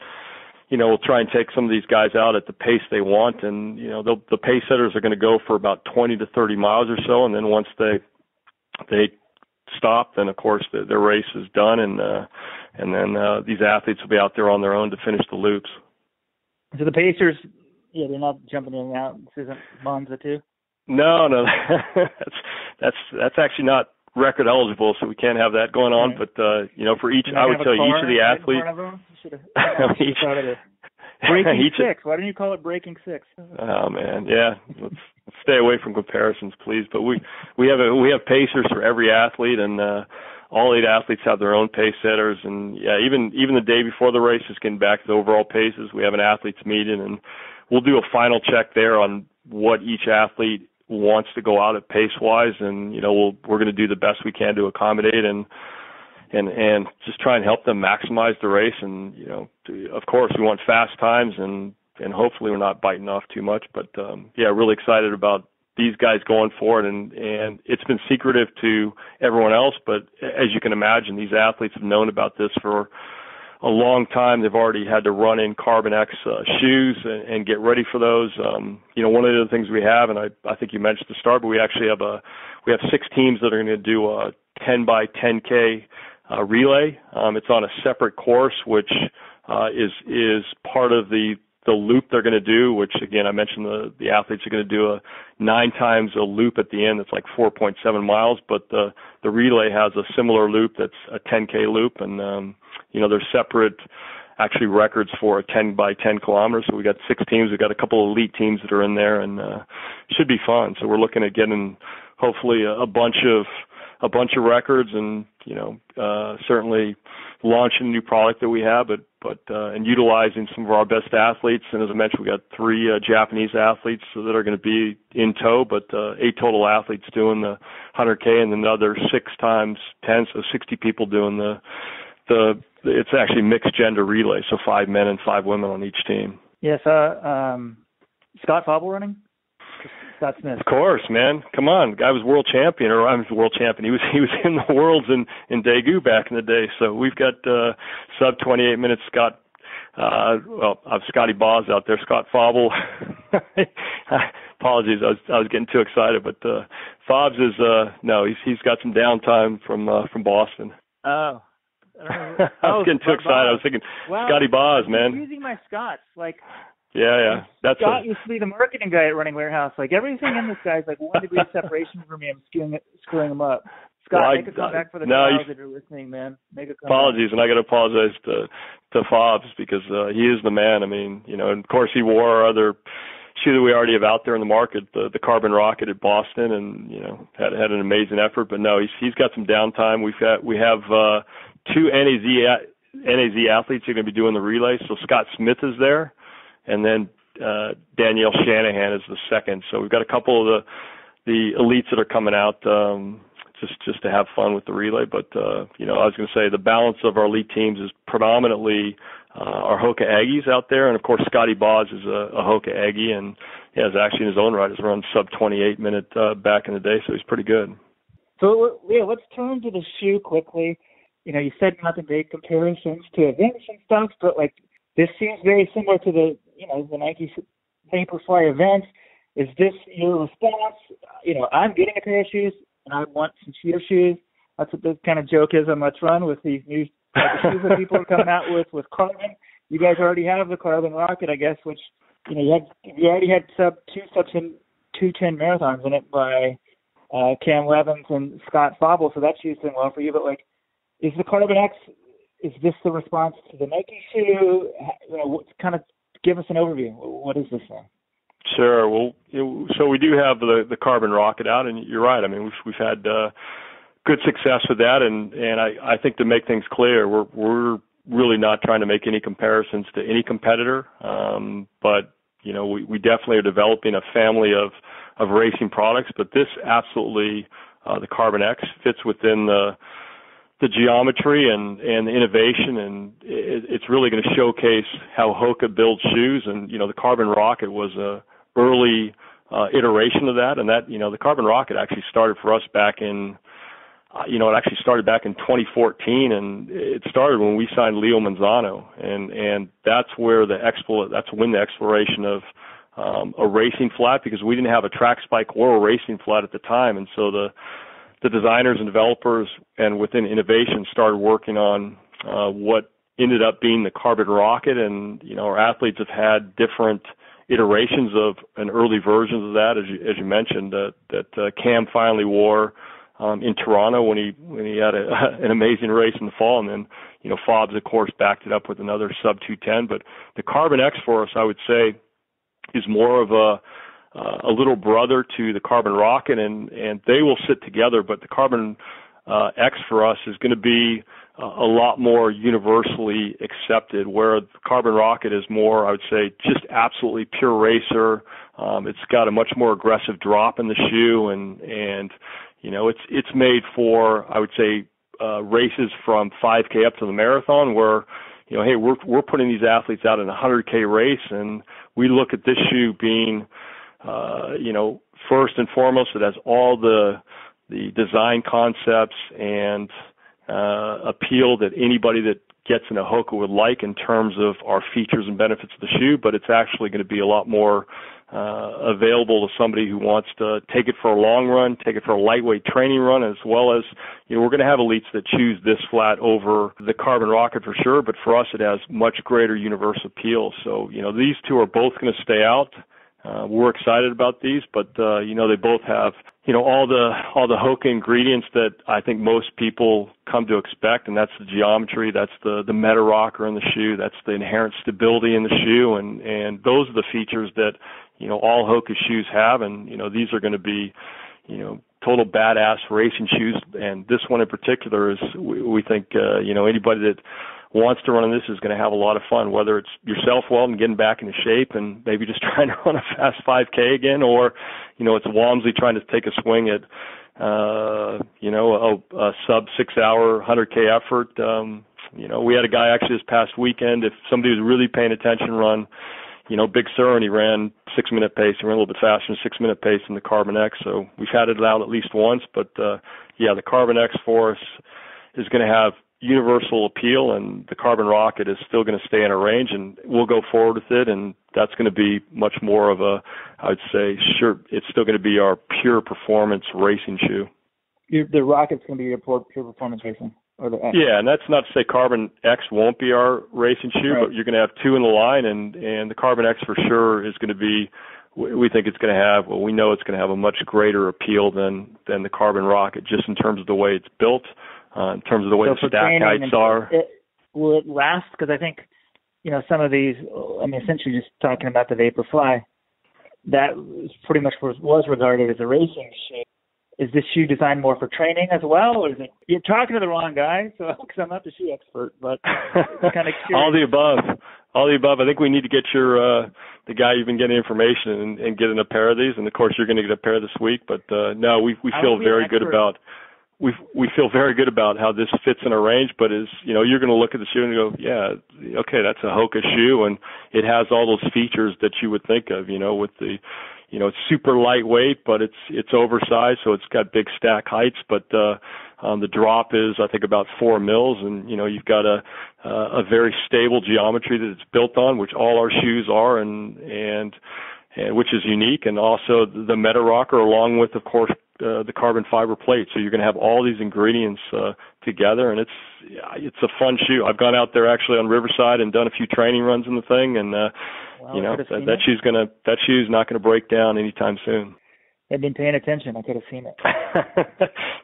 we'll try and take some of these guys out at the pace they want, and the pace setters are going to go for about 20 to 30 miles or so, and then once they stop, then of course their race is done, and then these athletes will be out there on their own to finish the loops. So the Pacers, they're not jumping in and out. This isn't Monza too? No, that's actually not record eligible, so we can't have that going on. Right. But for each, I would tell you each of the athletes. Breaking six. Why didn't you call it breaking six? Oh man, yeah. Let's stay away from comparisons, please. But we have pacers for every athlete, and all 8 athletes have their own pace setters. And yeah, even the day before the race, just getting back to the overall paces, we have an athletes meeting, and we'll do a final check there on what each athlete wants to go out at pace wise, and we're going to do the best we can to accommodate and just try and help them maximize the race. And of course we want fast times, and hopefully we're not biting off too much, but really excited about these guys going for it, and it's been secretive to everyone else. But as you can imagine, these athletes have known about this for a long time. They've already had to run in Carbon X shoes and get ready for those. One of the other things we have, and I think you mentioned at the start, but we actually have 6 teams that are going to do a 10 by 10K relay. It's on a separate course, which is part of the loop they're going to do, which again, I mentioned the athletes are going to do 9 times a loop at the end. That's like 4.7 miles, but the relay has a similar loop that's a 10K loop, and there's separate actually records for a 10 by 10 kilometers. So we got 6 teams. We've got a couple of elite teams that are in there, and it should be fun. So we're looking at getting hopefully a bunch of records, and certainly launching a new product that we have, but and utilizing some of our best athletes. And as I mentioned, we got 3 Japanese athletes that are going to be in tow, but 8 total athletes doing the 100K, and then another 6 times 10, so 60 people doing it's actually mixed gender relay, so 5 men and 5 women on each team. Yes, Scott Fauble running? Scott Smith. Of course, man. Come on. Guy was world champion, or I was world champion. He was in the worlds in Daegu back in the day. So we've got sub 28 minutes Scott. I've Scotty Boz out there. Scott Fauble. Apologies, I was getting too excited, but Fobs is he's got some downtime from Boston. Oh. I was getting too excited. I was thinking Scotty Boz, man. I'm using my Scots Yeah. Scott used to be the marketing guy at Running Warehouse. Like everything in this guy's like 1 degree of separation from me. I'm screwing him up. Scott, make a comeback for the crowds that are listening, man. Make a comeback. Apologies, and I got to apologize to Fobs because he is the man. I mean, and of course he wore our other shoe that we already have out there in the market, the Carbon Rocket at Boston, and had an amazing effort. But no, he's got some downtime. We have 2 NAZ athletes who are going to be doing the relay. So Scott Smith is there, and then Danielle Shanahan is the second. So we've got a couple of the elites that are coming out just to have fun with the relay. But I was going to say the balance of our elite teams is predominantly our HOKA Aggies out there, and of course Scotty Boz is a HOKA Aggie, and is actually in his own right has run sub 28 minute back in the day, so he's pretty good. So let's turn to the shoe quickly. You said not to make comparisons to events and stuff, but like this seems very similar to the Nike Vaporfly events. Is this your response? I'm getting a pair of shoes and I want some cheater shoes. That's what the kind of joke is on Let's Run with these new shoes that people are coming out with carbon. You guys already have the Carbon Rocket, I guess, which you already had sub 2:10 marathons in it by Cam Levins and Scott Fauble, so that shoe's doing well for you. But like, is the Carbon X, is this the response to the Nike shoe? Kind of give us an overview. What is this thing? Sure. Well, so we do have the Carbon Rocket out, and you're right. I mean, we've had good success with that, and I think to make things clear, we're really not trying to make any comparisons to any competitor, but we definitely are developing a family of racing products. But this absolutely, the Carbon X fits within the geometry and the innovation, and it's really going to showcase how HOKA builds shoes. And the Carbon Rocket was a early iteration of that, and that the Carbon Rocket actually started for us back in it actually started back in 2014, and it started when we signed Leo Manzano, and that's when the exploration of a racing flat, because we didn't have a track spike or a racing flat at the time, and so the designers and developers and within innovation started working on what ended up being the Carbon Rocket, and our athletes have had different iterations of an early versions of that, as you mentioned, that Cam finally wore in Toronto when he had an amazing race in the fall, and then Fobs of course backed it up with another sub 2:10. But the Carbon X for us, I would say, is more of a little brother to the Carbon Rocket, and they will sit together. But the Carbon X for us is going to be a lot more universally accepted, where the Carbon Rocket is more, I would say, just absolutely pure racer. It's got a much more aggressive drop in the shoe, and it's made for, I would say, races from 5K up to the marathon, where hey, we're putting these athletes out in a 100K race, and we look at this shoe being first and foremost, it has all the design concepts and appeal that anybody that gets in a HOKA would like in terms of our features and benefits of the shoe, but it's actually going to be a lot more available to somebody who wants to take it for a long run, take it for a lightweight training run, as well as, we're going to have elites that choose this flat over the Carbon Rocket for sure, but for us it has much greater universal appeal. So, these two are both going to stay out. We're excited about these, but, they both have, all the HOKA ingredients that I think most people come to expect, and that's the geometry, that's the meta rocker in the shoe, that's the inherent stability in the shoe, and those are the features that, all HOKA shoes have, and, these are going to be, total badass racing shoes, and this one in particular is, we think, anybody that wants to run on this is going to have a lot of fun, whether it's yourself, Weldon, getting back into shape and maybe just trying to run a fast 5K again, or, it's Walmsley trying to take a swing at, a sub 6 hour 100K effort. We had a guy actually this past weekend, if somebody was really paying attention, run, Big Sur, and he ran 6-minute pace. He ran a little bit faster than 6-minute pace in the Carbon X. So we've had it out at least once, but, the Carbon X for us is going to have universal appeal, and the Carbon Rocket is still going to stay in our range, and we'll go forward with it, and that's going to be much more of a, I'd say, sure, it's still going to be our pure performance racing shoe. The Rocket's going to be your pure performance racing, or the X. Yeah, and that's not to say Carbon X won't be our racing shoe, right, but you're going to have two in the line, and the Carbon X for sure is going to be, we think it's going to have, well, we know it's going to have a much greter appeal than the Carbon Rocket, just in terms of the way it's built. In terms of the way the stack heights are. Will it last? Because I think, some of these, essentially just talking about the Vaporfly, that was pretty much was regarded as a racing shoe. Is this shoe designed more for training as well? Or is it, you're talking to the wrong guy, because I'm not the shoe expert, but I'm kind of curious. All the above. I think we need to get your, the guy you've been getting information and getting a pair of these. And of course, you're going to get a pair this week. But no, we feel very good about. We feel very good about how this fits in our range, but you're going to look at the shoe and go, yeah, okay, that's a HOKA shoe, and it has all those features that you would think of, with the, it's super lightweight, but it's oversized, so it's got big stack heights, but the drop is, I think, about 4 mils, and you've got a very stable geometry that it's built on, which all our shoes are, and which is unique, and also the Meta Rocker, along with, of course, the carbon fiber plate. So you're going to have all these ingredients together, and it's a fun shoe. I've gone out there actually on Riverside and done a few training runs in the thing, and that shoe's not going to break down anytime soon. I've been paying attention. I could have seen it.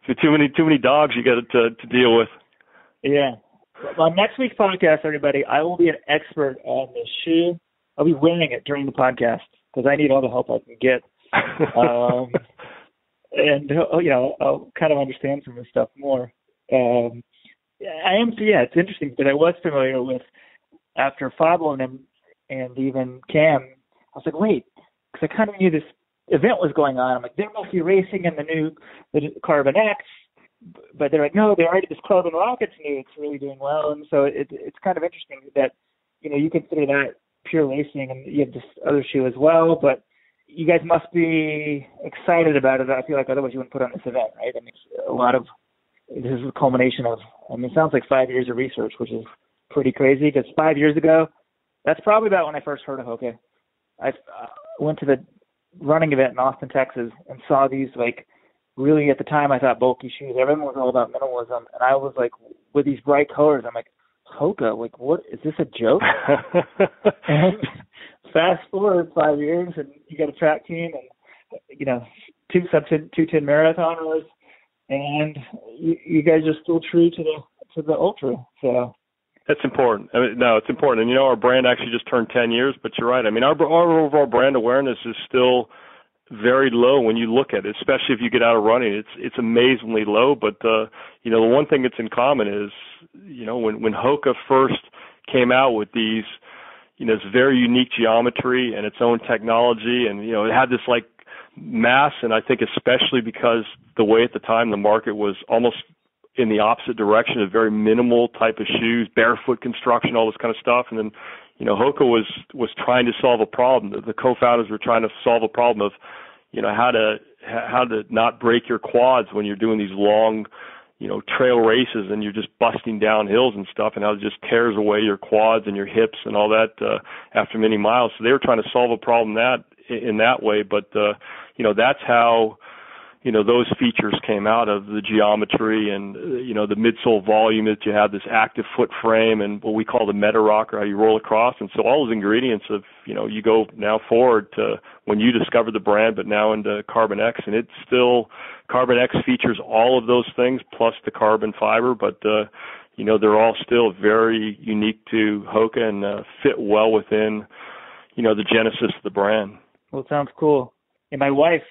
So too many dogs you got to deal with. Yeah. On next week's podcast, everybody, I will be an expert on the shoe. I'll be wearing it during the podcast because I need all the help I can get. And, I'll kind of understand some of this stuff more. It's interesting because I was familiar with, after Fabo and them and even Cam, I was like, wait, because I kind of knew this event was going on. I'm like, there must be racing in the Carbon X, but they're like, no, they already, this Carbon Rocket's new, it's really doing well. And so it's kind of interesting that, you consider that pure racing, and you have this other shoe as well, but you guys must be excited about it. I feel like otherwise you wouldn't put on this event, right? I mean, this is a culmination of, it sounds like 5 years of research, which is pretty crazy, because 5 years ago, that's probably about when I first heard of HOKA. I went to the running event in Austin, Texas, and saw these, really at the time I thought bulky shoes. Everyone was all about minimalism, and I was like, with these bright colors, I'm like, HOKA, what, is this a joke? And fast forward 5 years, and you got a track team, and two sub-210 marathoners, and you guys are still true to the ultra. So that's important. It's important. And our brand actually just turned 10 years. But you're right. Our overall brand awareness is still very low when you look at it, especially if you get out of running. It's amazingly low. But the one thing that's in common is when HOKA first came out with these. It's very unique geometry and its own technology, and it had this mass, and I think especially because the way at the time the market was almost in the opposite direction, a very minimal type of shoes, barefoot construction, all this kind of stuff, and then HOKA was trying to solve a problem. The co-founders were trying to solve a problem of how to not break your quads when you're doing these long, trail races and you're just busting down hills and stuff, and how it just tears away your quads and your hips and all that after many miles. So they were trying to solve a problem in that way, but that's how those features came out of the geometry and the midsole volume, that you have this active foot frame and what we call the meta rocker, how you roll across. And so all those ingredients of you go now forward to when you discovered the brand, but now into Carbon X, and it's still Carbon X features all of those things plus the carbon fiber, but they're all still very unique to HOKA and fit well within the genesis of the brand. Well, it sounds cool. And my wife,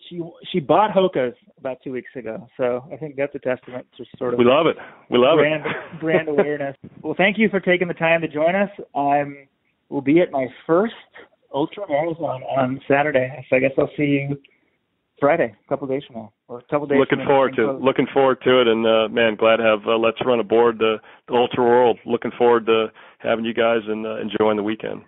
she bought HOKAs about 2 weeks ago, so I think that's a testament to sort of we love it. brand awareness. Well, thank you for taking the time to join us. Will be at my first ultra marathon on Saturday, so I guess I'll see you Friday, a couple days from now, or a couple days. Looking forward to it, and man, glad to have Let's Run aboard the ultra world. Looking forward to having you guys and enjoying the weekend.